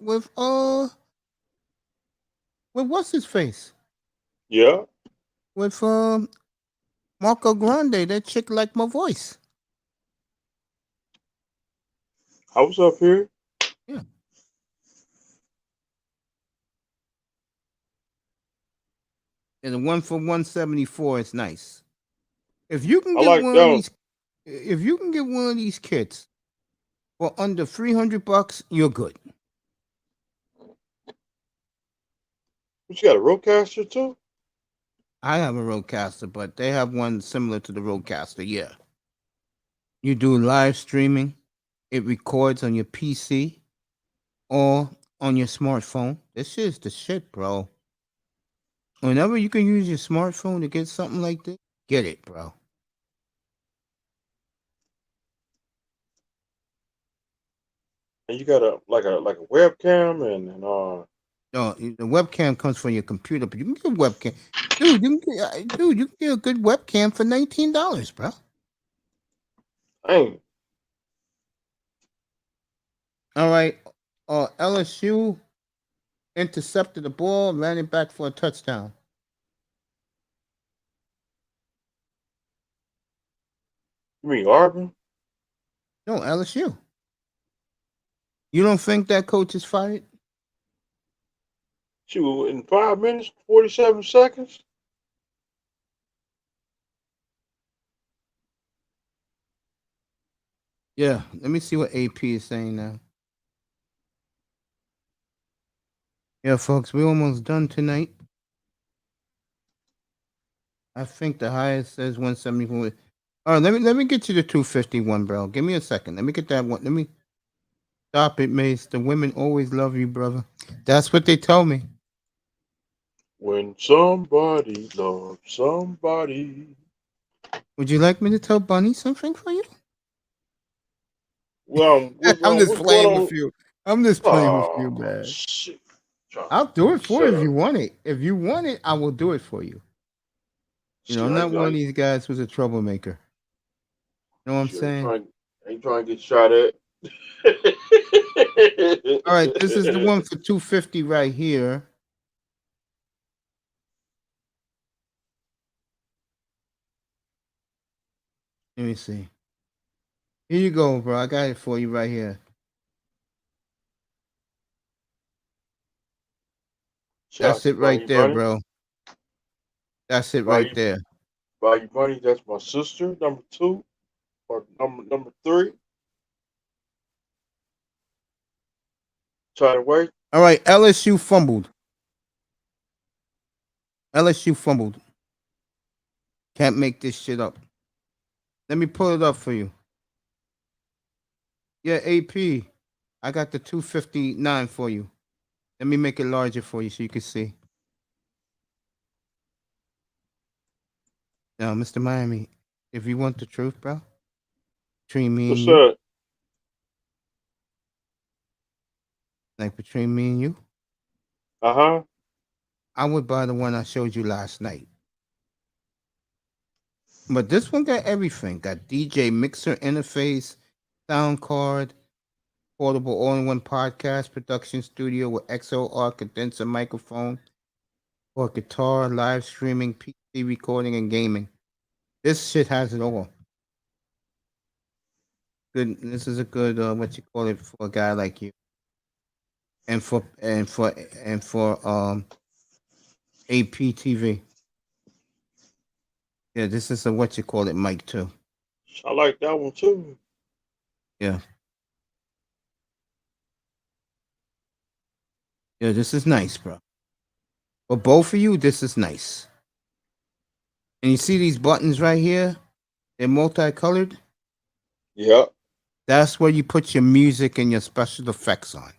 what's his face Yeah. with Marco Grande. That chick liked my voice. I was up here. Yeah. And the one for 174 is nice. If you can I get like one that of one. these, if you can get one of these kits for under $300, you're good. But you got a roadcaster too? I have a Rodecaster, but they have one similar to the Rodecaster. Yeah. You do live streaming. It records on your PC or on your smartphone. This is the shit, bro. Whenever you can use your smartphone to get something like this, get it, bro. And you got a webcam and No, the webcam comes from your computer, but you can get a webcam. Dude, you can get a good webcam for $19, bro. dang. All right. LSU intercepted the ball, ran it back for a touchdown. You mean Auburn? No, LSU. You don't think that coach is fired? Shoot, in 5 minutes, 47 seconds? Yeah. Let me see what AP is saying now. Yeah, folks, we're almost done tonight. I think the highest says 174. All right, let me get you the 251, bro. Give me a second. Let me get that one. Let me stop it, Mace. The women always love you, brother. That's what they tell me. When somebody loves somebody. Would you like me to tell Bunny something for you? Well, I'm just what's going playing with on? you. I'm just playing with you, Oh, man. shit. Trying I'll do it to for you set if up. you want it. If you want it, I will do it for you. You know, Shit, I'm not one of these guys who's a troublemaker. You know what I'm shit, saying? ain't trying to get shot at. All right, this is the one for 250 right here. Let me see. Here you go, bro. I got it for you right here. That's Shots it to right Bunny there, Bunny. bro. That's it right Bunny, there. Bunny Bunny, that's my sister, number 2. Or number 3. Try to wait. All right, LSU fumbled. LSU fumbled. Can't make this shit up. Let me pull it up for you. Yeah, AP. I got the 259 for you. Let me make it larger for you so you can see. Now, Mr. Miami, if you want the truth, bro, between me and What's you, that? like between me and you, Uh-huh. I would buy the one I showed you last night. But this one got everything. Got DJ mixer interface, sound card, portable all-in-one podcast production studio with XLR condenser microphone for guitar, live streaming, PC recording, and gaming. This shit has it all. Good. This is a good what you call it for a guy like you, and for APTV. Yeah, this is a what you call it mic too. I like that one too. Yeah, yeah, this is nice, bro. For both of you, this is nice. And you see these buttons right here? They're multicolored. Yeah. That's where you put your music and your special effects on,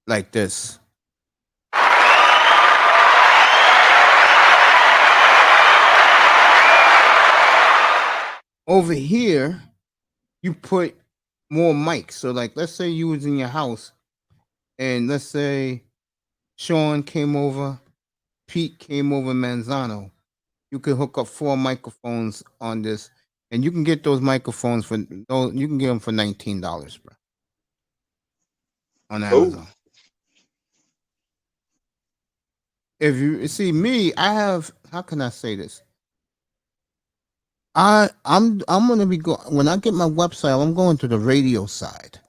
like this. Over here, you put more mics. So, like, let's say you was in your house, and let's say Sean came over, Pete came over, Manzano. You can hook up 4 microphones on this, and you can get those microphones for you can get them for $19, bro, on Amazon. If you see me, I have, how can I say this? I'm gonna be going when I get my website. I'm going to the radio side,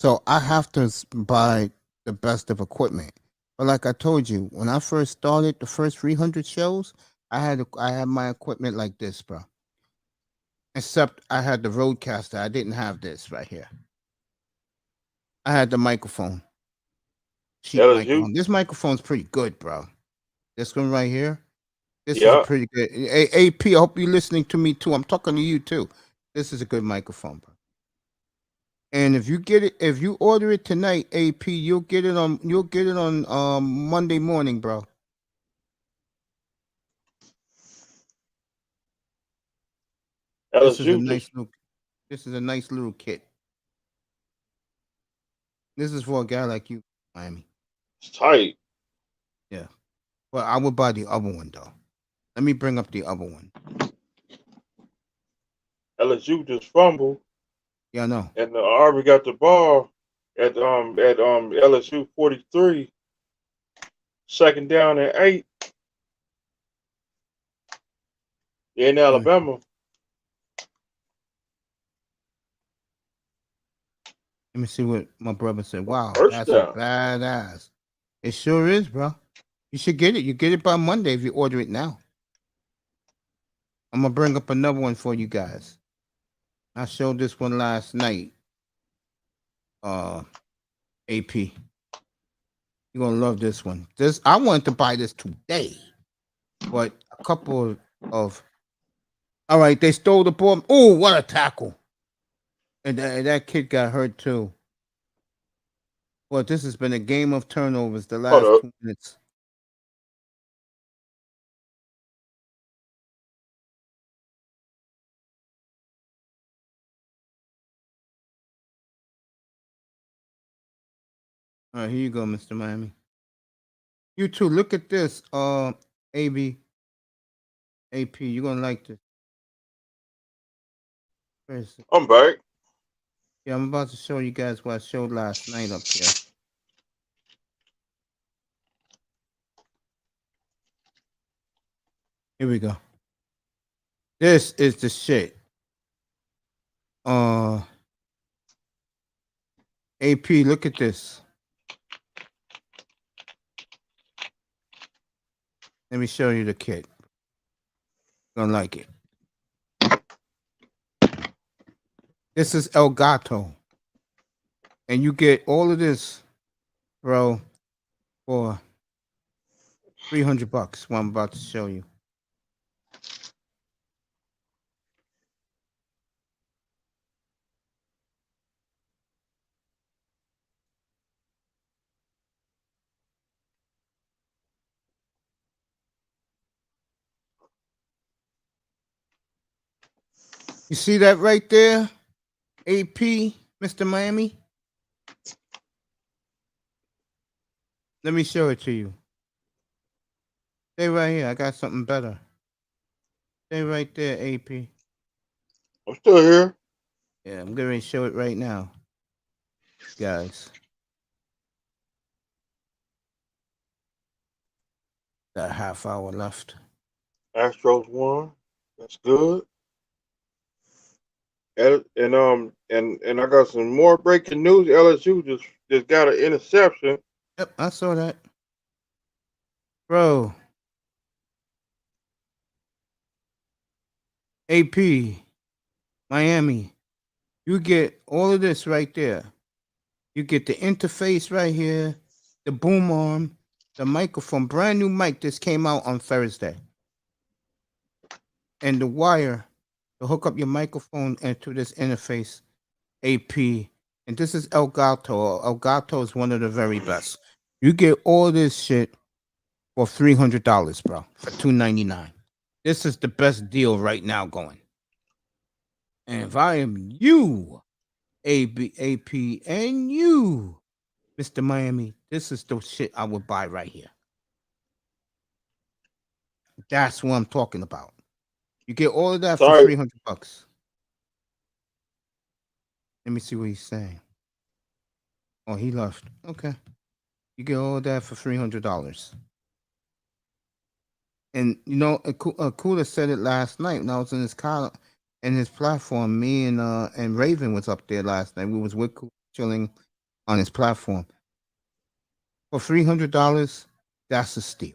so I have to buy the best of equipment. But like I told you, when I first started the first 300 shows, I had my equipment like this, bro. Except I had the Roadcaster. I didn't have this right here. I had the microphone, cheap microphone. This microphone's pretty good, bro. This one right here. This is a pretty good. AP, I hope you're listening to me too. I'm talking to you too. This is a good microphone, bro. And if you get it, if you order it tonight, AP, you'll get it on Monday morning, bro. This is a nice little kit. This is for a guy like you, Miami. It's tight. Yeah. Well, I would buy the other one though. Let me bring up the other one. LSU just fumbled. Yeah, I know. And Aubrey got the ball at LSU 43. Second down and 8. In Alabama. Let me see what my brother said. Wow, that's a badass. It sure is, bro. You should get it. You get it by Monday if you order it now. I'm gonna bring up another one for you guys. I showed this one last night. AP. You're gonna love this one. I wanted to buy this today, but a couple of all right, they stole the ball. Oh, what a tackle! And that kid got hurt too. Well, this has been a game of turnovers the last 2 minutes. All right, here you go, Mr. Miami. You too. Look at this, AB, AP. You're gonna like this. I'm back. Yeah, I'm about to show you guys what I showed last night up here. Here we go. This is the shit. AP, look at this. Let me show you the kit. Gonna like it. This is El Gato. And you get all of this, bro, for $300. What I'm about to show you. You see that right there? AP, Mr. Miami? Let me show it to you. Stay right here. I got something better. Stay right there, AP. I'm still here. Yeah, I'm going to show it right now, guys. Got a half hour left. Astros won. That's good. And I got some more breaking news. LSU just got an interception. Yep, I saw that. Bro. AP, Miami. You get all of this right there. You get the interface right here, the boom arm, the microphone, brand new mic. This came out on Thursday. And the wire to hook up your microphone into this interface, AP. And this is El Gato. El Gato is one of the very best. You get all this shit for $300, bro, for $299. This is the best deal right now going. And if I am you, AP, and you, Mr. Miami, this is the shit I would buy right here. That's what I'm talking about. You get all of that for Sorry. $300. Let me see what he's saying. Oh, he left. Okay. You get all of that for $300. And you know, Kula said it last night when I was in his column and his platform. Me and Raven was up there last night. We was with Kula chilling on his platform. For $300, that's a steal.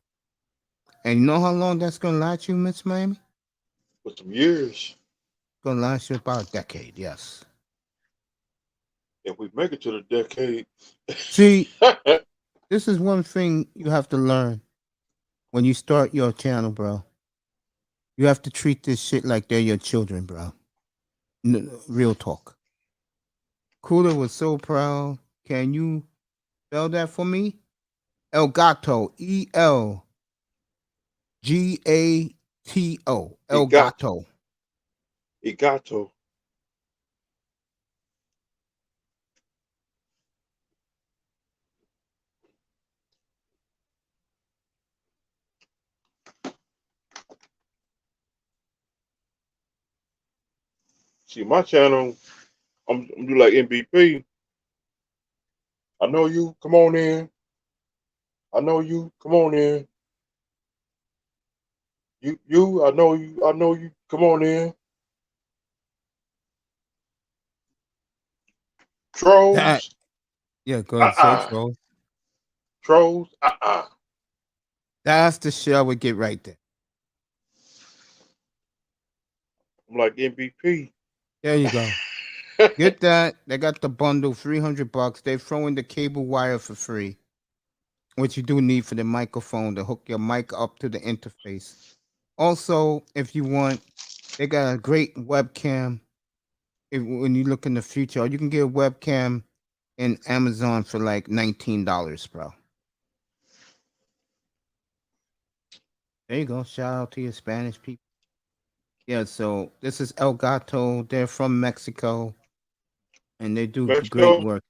And you know how long that's gonna last you, Miss Miami? For some years. It's gonna last you about a decade, yes. If we make it to the decade. See, this is one thing you have to learn when you start your channel, bro. You have to treat this shit like they're your children, bro. Real talk. Kula was so proud. Can you spell that for me? El Gato. ELGATO. El Gato. Igato. See, my channel, I'm do like MVP. I know you. Come on in. I know you. Come on in. You. I know you. I know you. Come on in. That, Trolls. yeah, go ahead, say Uh-uh. so. Trolls. Uh-uh. That's the shit I would get right there. I'm like MVP. There you go. Get that. They got the bundle, $300. They're throwing the cable wire for free, which you do need for the microphone to hook your mic up to the interface. Also, if you want, they got a great webcam. When you look in the future, or you can get a webcam in Amazon for like $19, bro. There you go. Shout out to your Spanish people. Yeah, so this is El Gato. They're from Mexico, and they do great Mexico. work.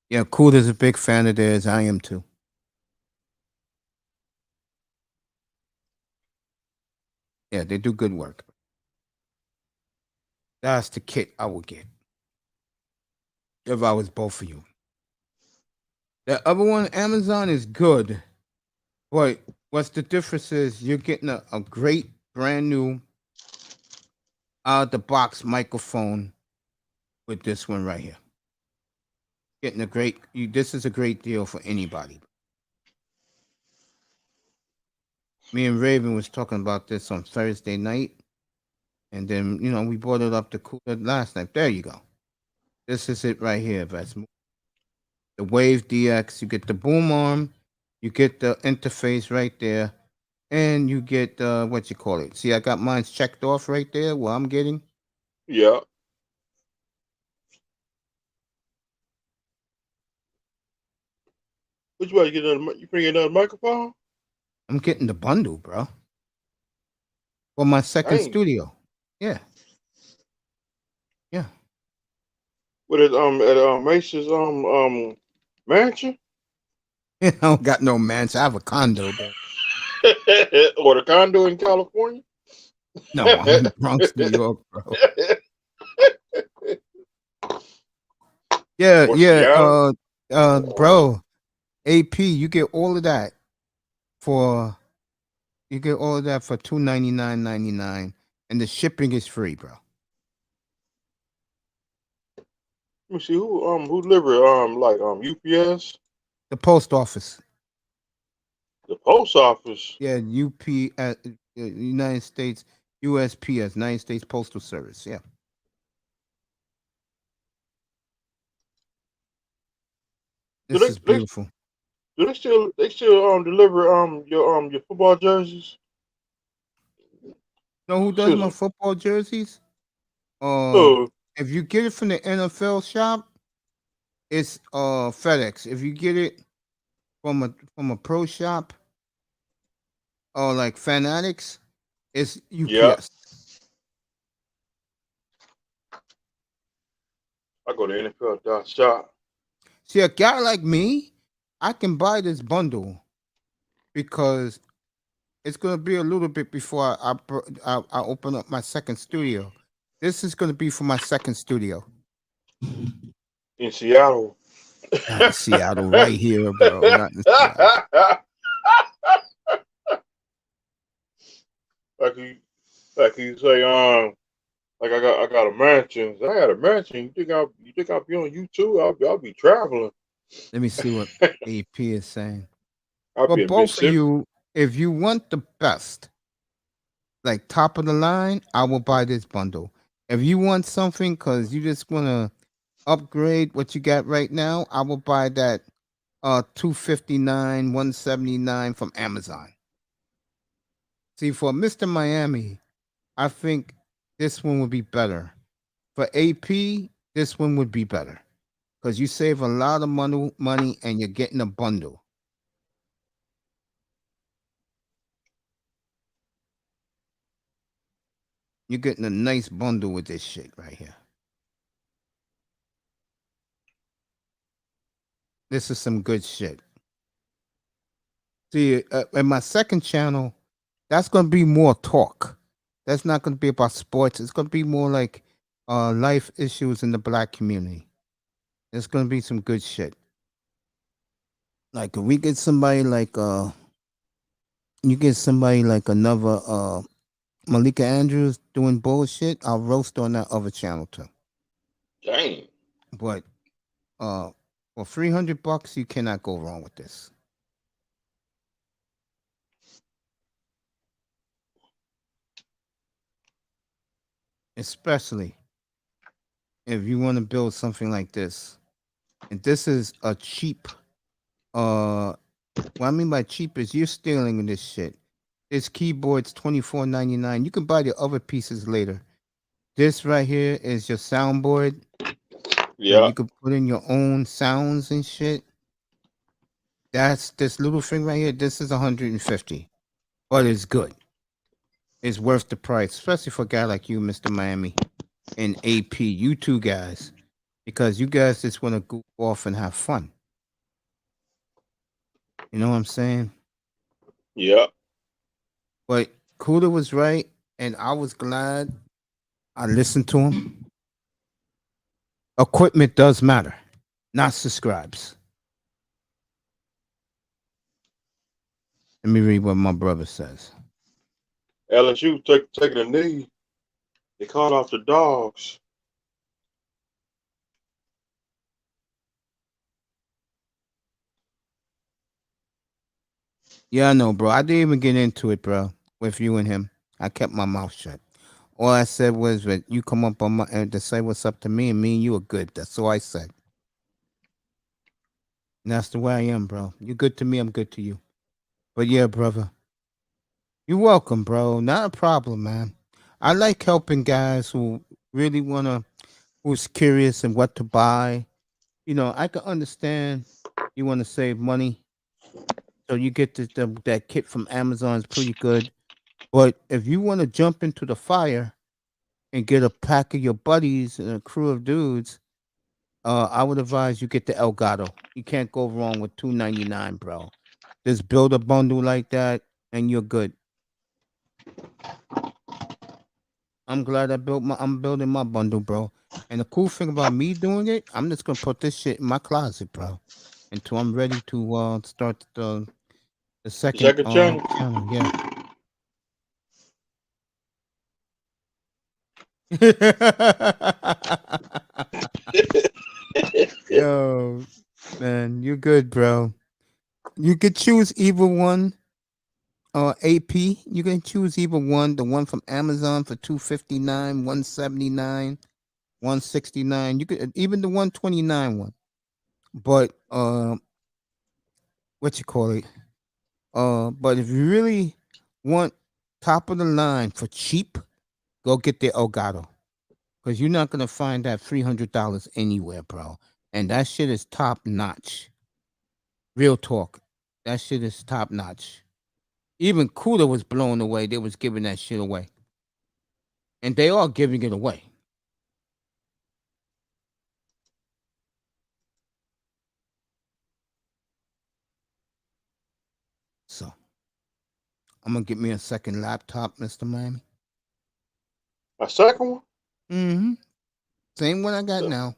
Yeah, Cool is a big fan of theirs. I am too. Yeah, they do good work. That's the kit I would get if I was both of you. The other one, Amazon, is good, but what's the difference is you're getting a great brand new out of the box microphone with this one right here. Getting a great. This is a great deal for anybody. Me and Raven was talking about this on Thursday night, and then we brought it up to Cooler last night. There you go. This is it right here. That's the Wave DX. You get the boom arm, you get the interface right there, and you get what you call it. See, I got mine checked off right there. What I'm getting. Yeah. Which way you bring another microphone? I'm getting the bundle, bro. For my second Dang. studio. Yeah. Yeah. What is at Mace's mansion? I don't got no mansion. I have a condo there. Or the condo in California? No, I'm in the Bronx, New York, bro. Yeah, Or yeah. Seattle? Bro, AP, you get all of that for $299.99, and the shipping is free, bro. Let me see who delivered like UPS, The post office. the post office. Yeah, United States USPS, United States Postal Service. Yeah. This is beautiful. Do they still deliver your football jerseys? Know who does my football jerseys? Oh, If you get it from the NFL shop, it's FedEx. If you get it from a pro shop or like Fanatics, it's UPS. yeah. I go to NFL.shop. See, a guy like me, I can buy this bundle because it's gonna be a little bit before I open up my second studio. This is gonna be for my second studio. In Seattle. Not in Seattle, right here, bro. Not in Seattle. like you say, like I got a mansion. I got a mansion. You think I'll be on YouTube? I'll be traveling. Let me see what AP is saying. I'll But be in both of Mississippi. you, if you want the best, like top of the line, I will buy this bundle. If you want something because you just want to upgrade what you got right now, I will buy that 259, 179 from Amazon. See, for Mr. Miami, I think this one would be better. For AP, this one would be better because you save a lot of money and you're getting a bundle. You're getting a nice bundle with this shit right here. This is some good shit. See, in my second channel, that's going to be more talk. That's not going to be about sports. It's going to be more like life issues in the black community. There's going to be some good shit. Like if we get somebody like you get somebody like another Malika Andrews doing bullshit, I'll roast on that other channel too. Dang. But for $300, you cannot go wrong with this. Especially if you want to build something like this. And this is a cheap what I mean by cheap is you're stealing this shit. This keyboard's $24.99. You can buy the other pieces later. This right here is your soundboard. Yeah. You can put in your own sounds and shit. That's this little thing right here. This is $150, but it's good. It's worth the price, especially for a guy like you, Mr. Miami, and AP. You two guys, because you guys just want to goof off and have fun. You know what I'm saying? Yeah. But Kuda was right, and I was glad I listened to him. Equipment does matter, not subscribes. Let me read what my brother says. LSU taking a knee. They called off the dogs. Yeah, I know, bro. I didn't even get into it, bro, with you and him. I kept my mouth shut. All I said was that you come up on my and to say what's up to me, and me and you are good. That's all I said. And that's the way I am, bro. You good to me, I'm good to you. But yeah, brother. You're welcome, bro. Not a problem, man. I like helping guys who really who's curious and what to buy. You know, I can understand you want to save money. So you get that kit from Amazon is pretty good. But if you want to jump into the fire and get a pack of your buddies and a crew of dudes, I would advise you get the Elgato. You can't go wrong with $299, bro. Just build a bundle like that, and you're good. I'm glad I'm building my bundle, bro. And the cool thing about me doing it, I'm just gonna put this shit in my closet, bro, until I'm ready to start the second channel. channel. Yeah. Yo, man, you're good, bro. You could choose either one. AP, you can choose either one. The one from Amazon for $259, $179, $169. You could even the $129 one. But what you call it? But if you really want top of the line for cheap, go get the Elgato. Because you're not gonna find that $300 anywhere, bro. And that shit is top notch. Real talk. That shit is top notch. Even Kuda was blown away. They was giving that shit away. And they are giving it away. I'm gonna get me a second laptop, Mr. Miami. A second one? Mm-hmm. Same one I got Yeah. now. What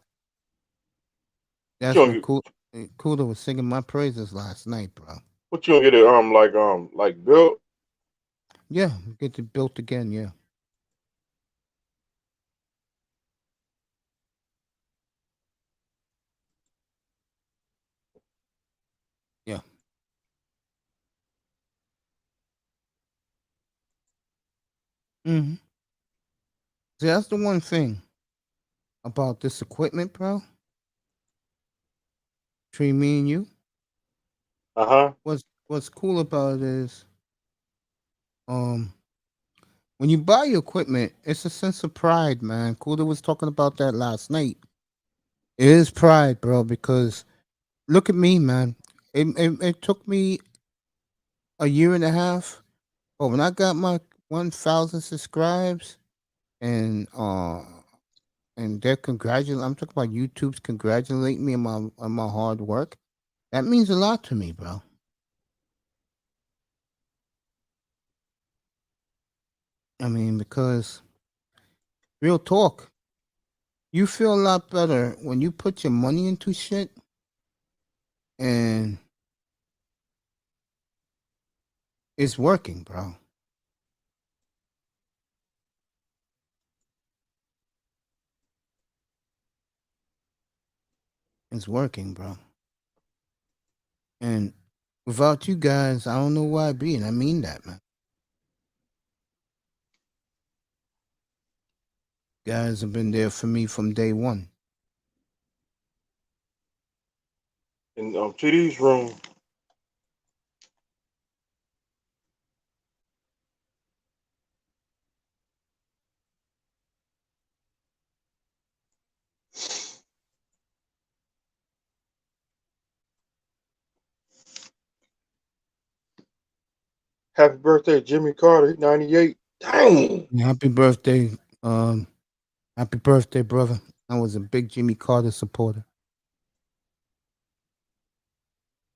That's you what gonna Cooler was singing my praises last night, bro. what you gonna get it like built? Yeah, get it built again. Yeah. Yeah. Mm-hmm. See, that's the one thing about this equipment, bro. Between me and you, Uh-huh. what's cool about it is, um, when you buy your equipment, it's a sense of pride, man. Cooler was talking about that last night. It is pride, bro, because look at me, man. It took me a year and a half, but when I got my 1,000 subscribes and they're congratulating, I'm talking about YouTube's congratulating me on my hard work. That means a lot to me, bro. I mean, because real talk, you feel a lot better when you put your money into shit and it's working, bro. It's working, bro. And without you guys, I don't know where I'd be, and I mean that, man. Guys have been there for me from day one. In TD's room. Happy birthday, Jimmy Carter, 98. Dang. Happy birthday, happy birthday, brother. I was a big Jimmy Carter supporter.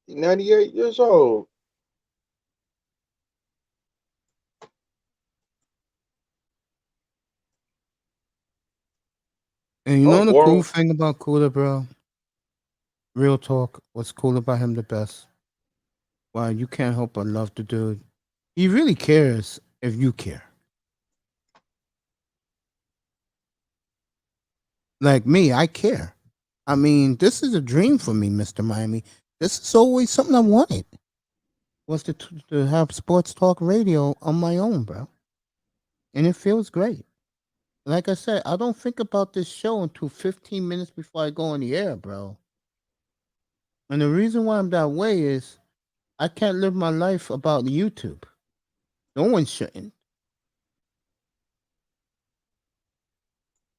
98 years old. And you Oh, know the cool boy. thing about Cooler, bro? Real talk. What's cool about him the best? Wow, you can't help but love the dude. He really cares if you care. Like me, I care. I mean, this is a dream for me, Mr. Miami. This is always something I wanted. Was to have sports talk radio on my own, bro. And it feels great. Like I said, I don't think about this show until 15 minutes before I go on the air, bro. And the reason why I'm that way is I can't live my life about YouTube. No one shouldn't.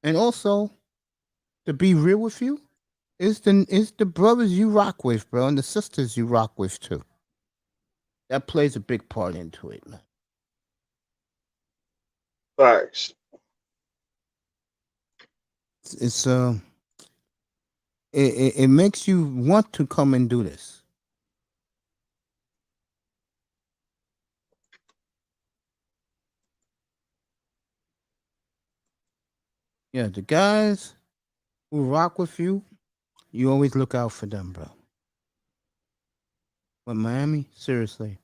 And also, to be real with you, it's the brothers you rock with, bro, and the sisters you rock with too. That plays a big part into it, man. Facts. It's it makes you want to come and do this. Yeah, the guys who rock with you, you always look out for them, bro. But Miami, seriously,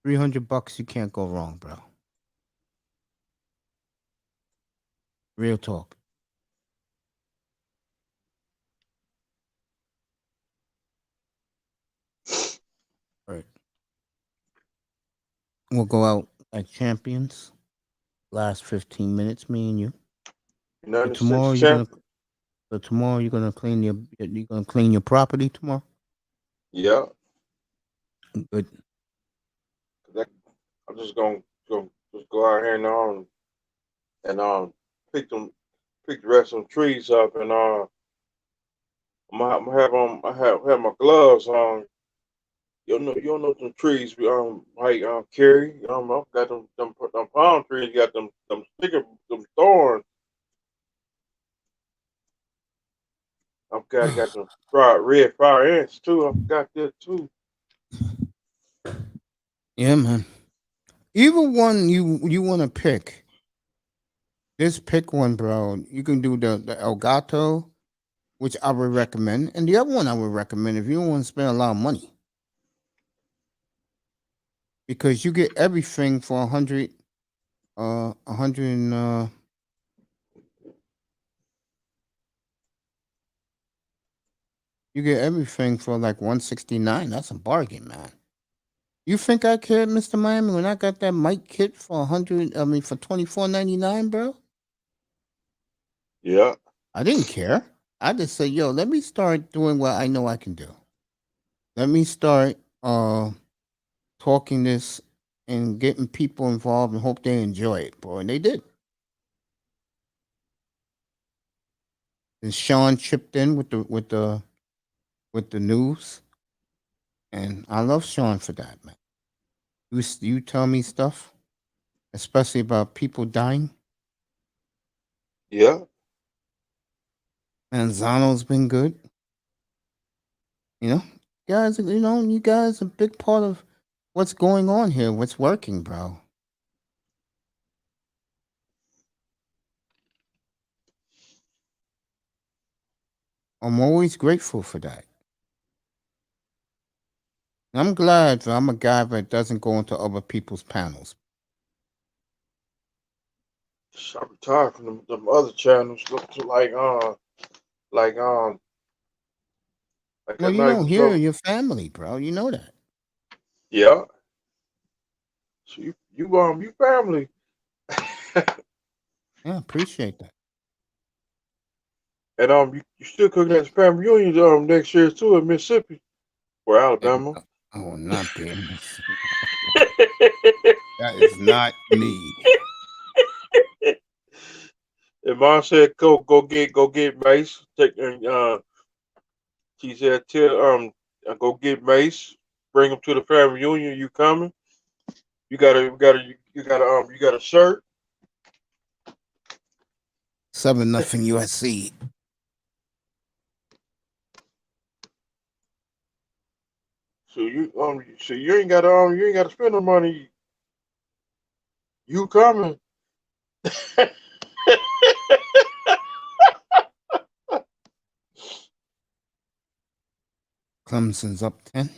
$300, you can't go wrong, bro. Real talk. Right. We'll go out like champions. Last 15 minutes, me and you. So United tomorrow States you're gonna champion. so tomorrow you're gonna clean your property tomorrow. Yeah. Good. I'm just gonna just go out here and pick pick the rest of them trees up and I'm gonna have have my gloves on. You don't know them trees we like carry. I've got them palm trees got them sticker them thorns. Got them red fire ants too. I've got that too. Yeah, man. Either one you want to pick. Just pick one, bro. You can do the El Gato, which I would recommend, and the other one I would recommend if you don't want to spend a lot of money, because you get everything for 100, 100 and you get everything for like 169. That's a bargain, man. You think I cared, Mr. Miami, when I got that mic kit for 100? I mean, for $24.99, bro. Yeah. I didn't care. I just said, yo, let me start doing what I know I can do. Let me start talking this and getting people involved and hope they enjoy it, bro. And they did. And Sean chipped in with the news, and I love Sean for that, man. You tell me stuff, especially about people dying. Yeah. Manzano's been good. You guys are a big part of what's going on here, what's working, bro. I'm always grateful for that. I'm glad that I'm a guy that doesn't go into other people's panels. I'm retired from them other channels. Look to like like Well, that night was here up. your family, bro. You know that. Yeah. So you family. Yeah, appreciate that. And you still cooking that spam reunion next year too in Mississippi or Alabama. I will not be in this. That is not me. And mom said go get Mace. She said go get Mace. Bring him to the family reunion. You coming? You got a shirt. 7-0 USC. So you ain't got to spend no money. You coming? Clemson's up 10.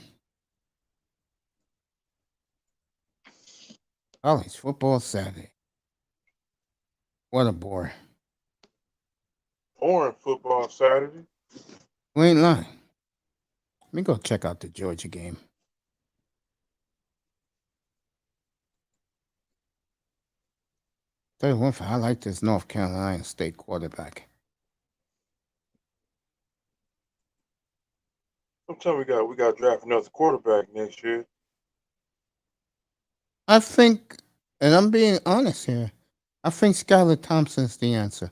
College football Saturday. What a bore. Pouring football Saturday. We ain't lying. Let me go check out the Georgia game. Tell you one thing, I like this North Carolina State quarterback. Sometime we got to draft another quarterback next year. I think, and I'm being honest here, I think Skylar Thompson's the answer.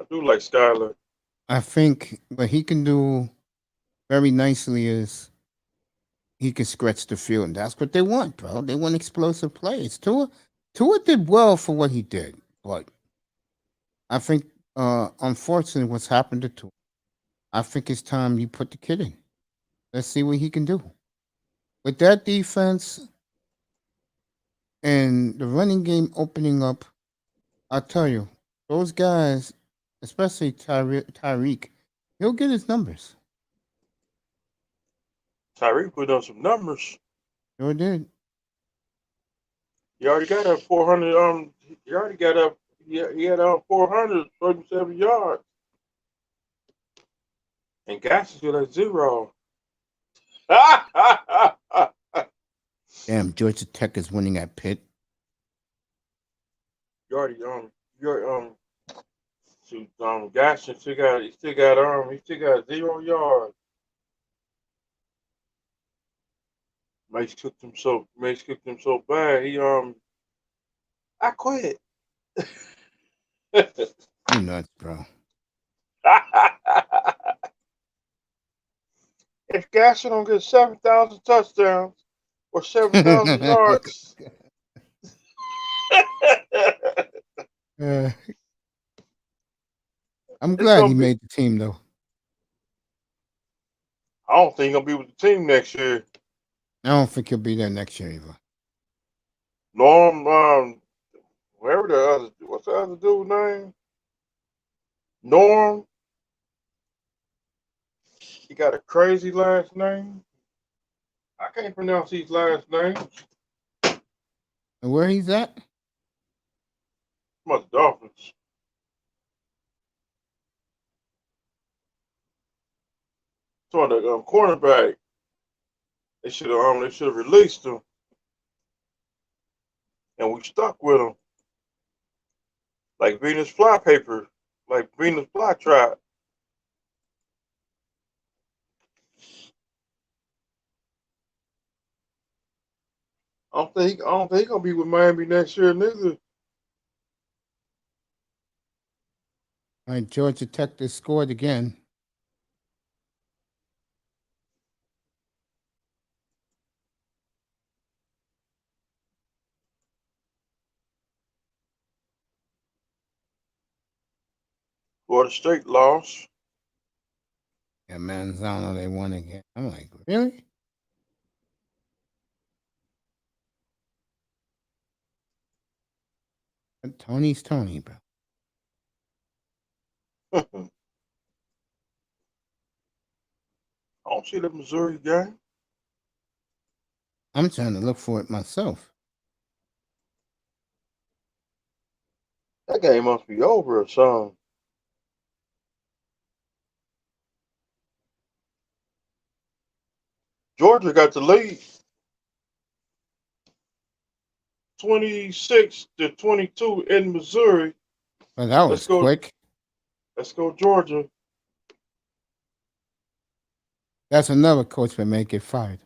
I do like Skyler. I think what he can do very nicely is he can stretch the field, and that's what they want, bro. They want explosive plays. Tua did well for what he did, but I think, unfortunately, what's happened to Tua, I think it's time you put the kid in. Let's see what he can do. With that defense and the running game opening up, I'll tell you, those guys, especially Tyreek, he'll get his numbers. Tyreek put on some numbers. Sure did. He already got up 400. He already got up. He had 437 yards. And Gas is still at 0. Damn, Georgia Tech is winning at Pitt. You already Gas still got 0 yards. Mace cooked him so bad. I quit. You nuts, bro. If Gaston don't get 7,000 touchdowns or 7,000 yards, I'm glad he made the team, though. I don't think he'll be with the team next year. I don't think he'll be there next year either. Norm, whatever the other, what's the other dude's name? Norm. He got a crazy last name. I can't pronounce his last name. And where he's at? From the Dolphins. So the cornerback, they should have released him, and we stuck with him like Venus flypaper, like Venus flytrap. I don't think he's gonna be with Miami next year neither. All right, Georgia Tech just scored again. Florida State lost. Yeah, Manzano, they won again. I'm like, really? But Tony's Tony, bro. I don't see the Missouri game. I'm trying to look for it myself. That game must be over or something. Georgia got the lead, 26-22 in Missouri. But that was quick. Let's go, Georgia. That's another coach that may get fired.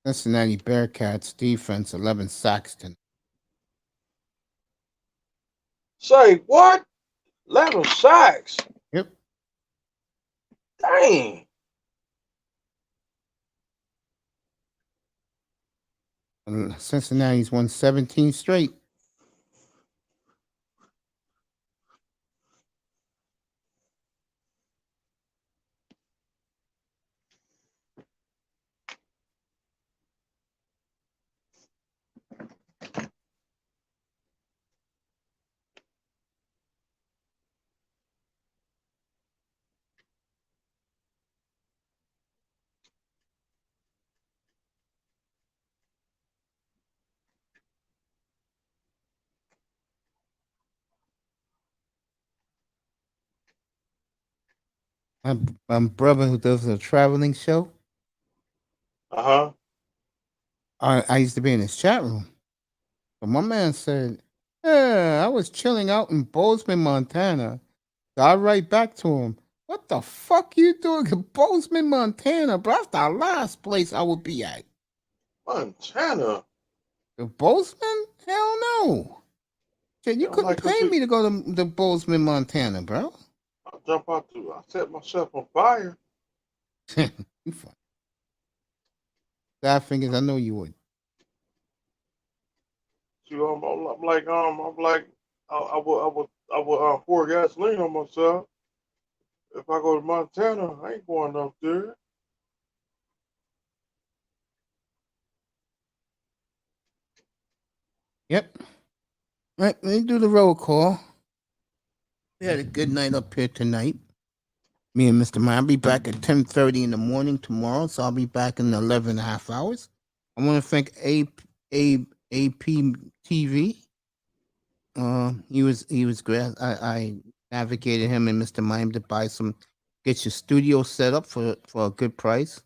Cincinnati Bearcats defense, 11 sacks tonight. Say what? 11 sacks. Yep. Dang. Cincinnati's won 17 straight. My brother who does a traveling show, Uh-huh. I used to be in his chat room. But my man said, yeah, I was chilling out in Bozeman, Montana. So I write back to him, what the fuck you doing in Bozeman, Montana, bro? That's the last place I would be at. Montana? The Bozeman? Hell no. Shit, you couldn't pay me to go to Bozeman, Montana, bro. I'll jump out I set myself on fire. You fun. That fingers, I know you would. See, I'm like, I would pour gasoline on myself. If I go to Montana, I ain't going up there. Yep. Right, let me do the roll call. We had a good night up here tonight. Me and Mr. Mine. I'll be back at 10:30 in the morning tomorrow, so I'll be back in 11 and a half hours. I want to thank AP TV. He was great. I navigated him and Mr. Mime to get your studio set up for a good price.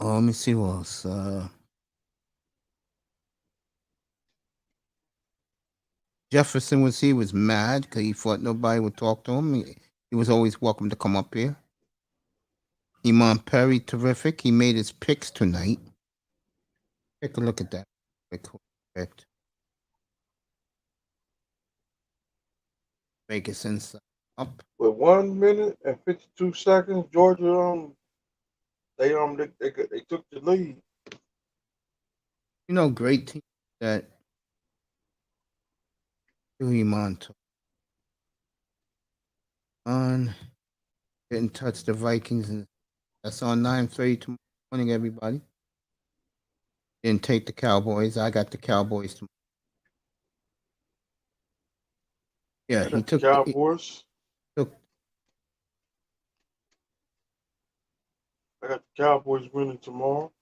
Let me see what else. Jefferson was mad because he thought nobody would talk to him. He was always welcome to come up here. Iman Perry, terrific. He made his picks tonight. Take a look at that. Vegas Insight up. With 1 minute and 52 seconds, Georgia they took the lead. You know, great team that Iman took on. Didn't touch the Vikings, and that's on 9:30 tomorrow morning. Everybody didn't take the Cowboys. I got the Cowboys tomorrow. Yeah, I he got the took the he Cowboys. took. I got the Cowboys winning tomorrow.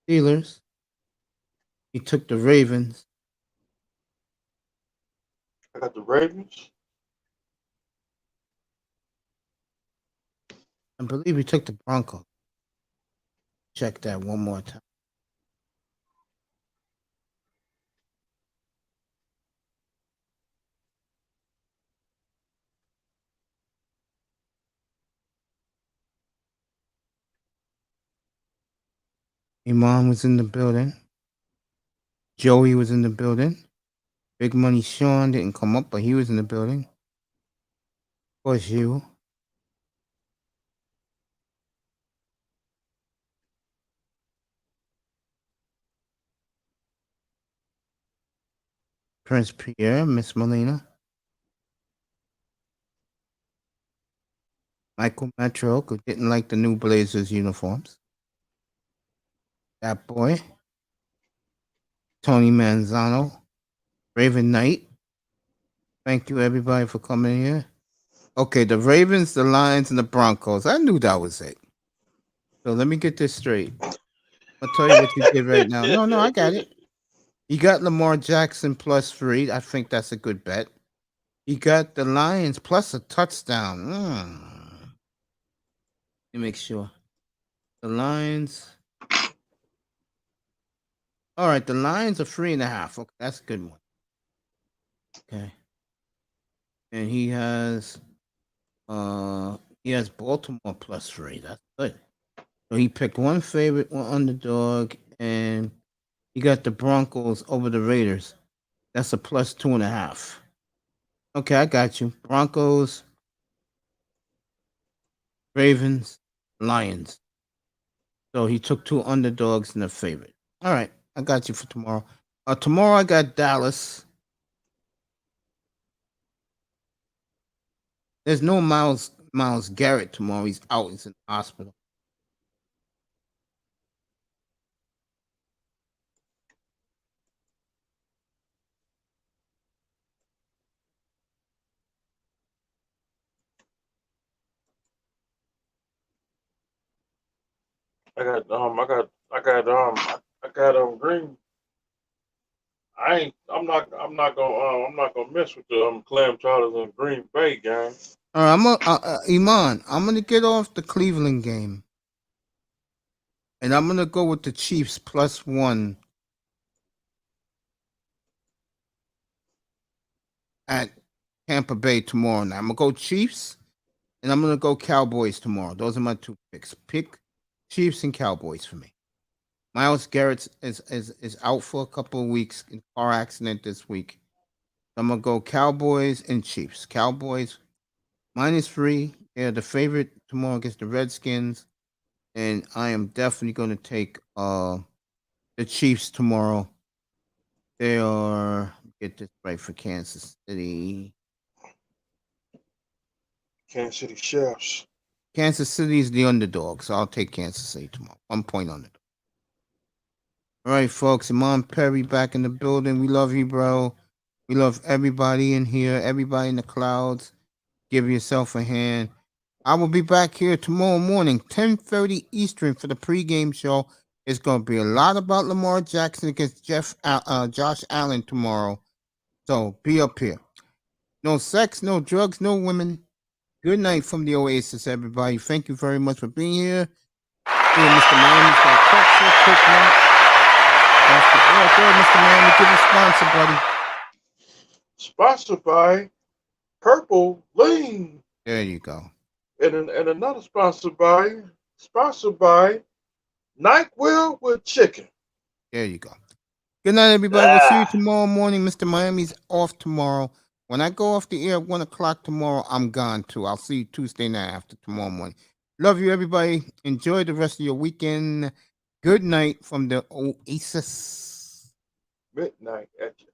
Steelers. He took the Ravens. I got the Ravens. I believe he took the Broncos. Check that one more time. Iman was in the building. Joey was in the building. Big Money Sean didn't come up, but he was in the building. Of course, you. Prince Pierre, Miss Melina. Michael Metro, who didn't like the new Blazers uniforms. That boy. Tony Manzano. Raven Knight. Thank you, everybody, for coming here. Okay, the Ravens, the Lions, and the Broncos. I knew that was it. So let me get this straight. I'll tell you what you did right now. No, I got it. You got Lamar Jackson +3. I think that's a good bet. You got the Lions plus a touchdown. Let me make sure. The Lions. All right, the Lions are 3.5. Okay, that's a good one. Okay. And he has Baltimore +3. That's good. So he picked one favorite, one underdog, and he got the Broncos over the Raiders. That's a +2.5. Okay, I got you. Broncos, Ravens, Lions. So he took two underdogs and a favorite. All right, I got you for tomorrow. Tomorrow I got Dallas. There's no Miles Garrett tomorrow. He's out. He's in the hospital. I got Green. I'm not gonna mess with the clam chowders in Green Bay gang. All right, Iman, I'm gonna get off the Cleveland game, and I'm gonna go with the Chiefs +1 at Tampa Bay tomorrow night. I'm gonna go Chiefs, and I'm gonna go Cowboys tomorrow. Those are my two picks. Pick Chiefs and Cowboys for me. Miles Garrett is out for a couple of weeks in car accident this week. So I'm gonna go Cowboys and Chiefs. Cowboys -3. They're the favorite tomorrow against the Redskins, and I am definitely gonna take the Chiefs tomorrow. They are get this right for Kansas City. Kansas City Chiefs. Kansas City is the underdog, so I'll take Kansas City tomorrow. 1 point underdog. All right, folks. Imam Perry back in the building. We love you, bro. We love everybody in here, everybody in the clouds. Give yourself a hand. I will be back here tomorrow morning, 10:30 Eastern, for the pregame show. It's going to be a lot about Lamar Jackson against Josh Allen tomorrow. So be up here. No sex, no drugs, no women. Good night from the Oasis, everybody. Thank you very much for being here. Here, Mr. Miami's going to text you a quick note. Mr. Miami, give a sponsor, buddy. Sponsored by Purple Lean. There you go. And another sponsored by NyQuil with chicken. There you go. Good night, everybody. We'll see you tomorrow morning. Mr. Miami's off tomorrow. When I go off the air at 1 o'clock tomorrow, I'm gone too. I'll see you Tuesday night after tomorrow morning. Love you, everybody. Enjoy the rest of your weekend. Good night from the Oasis. Midnight at you.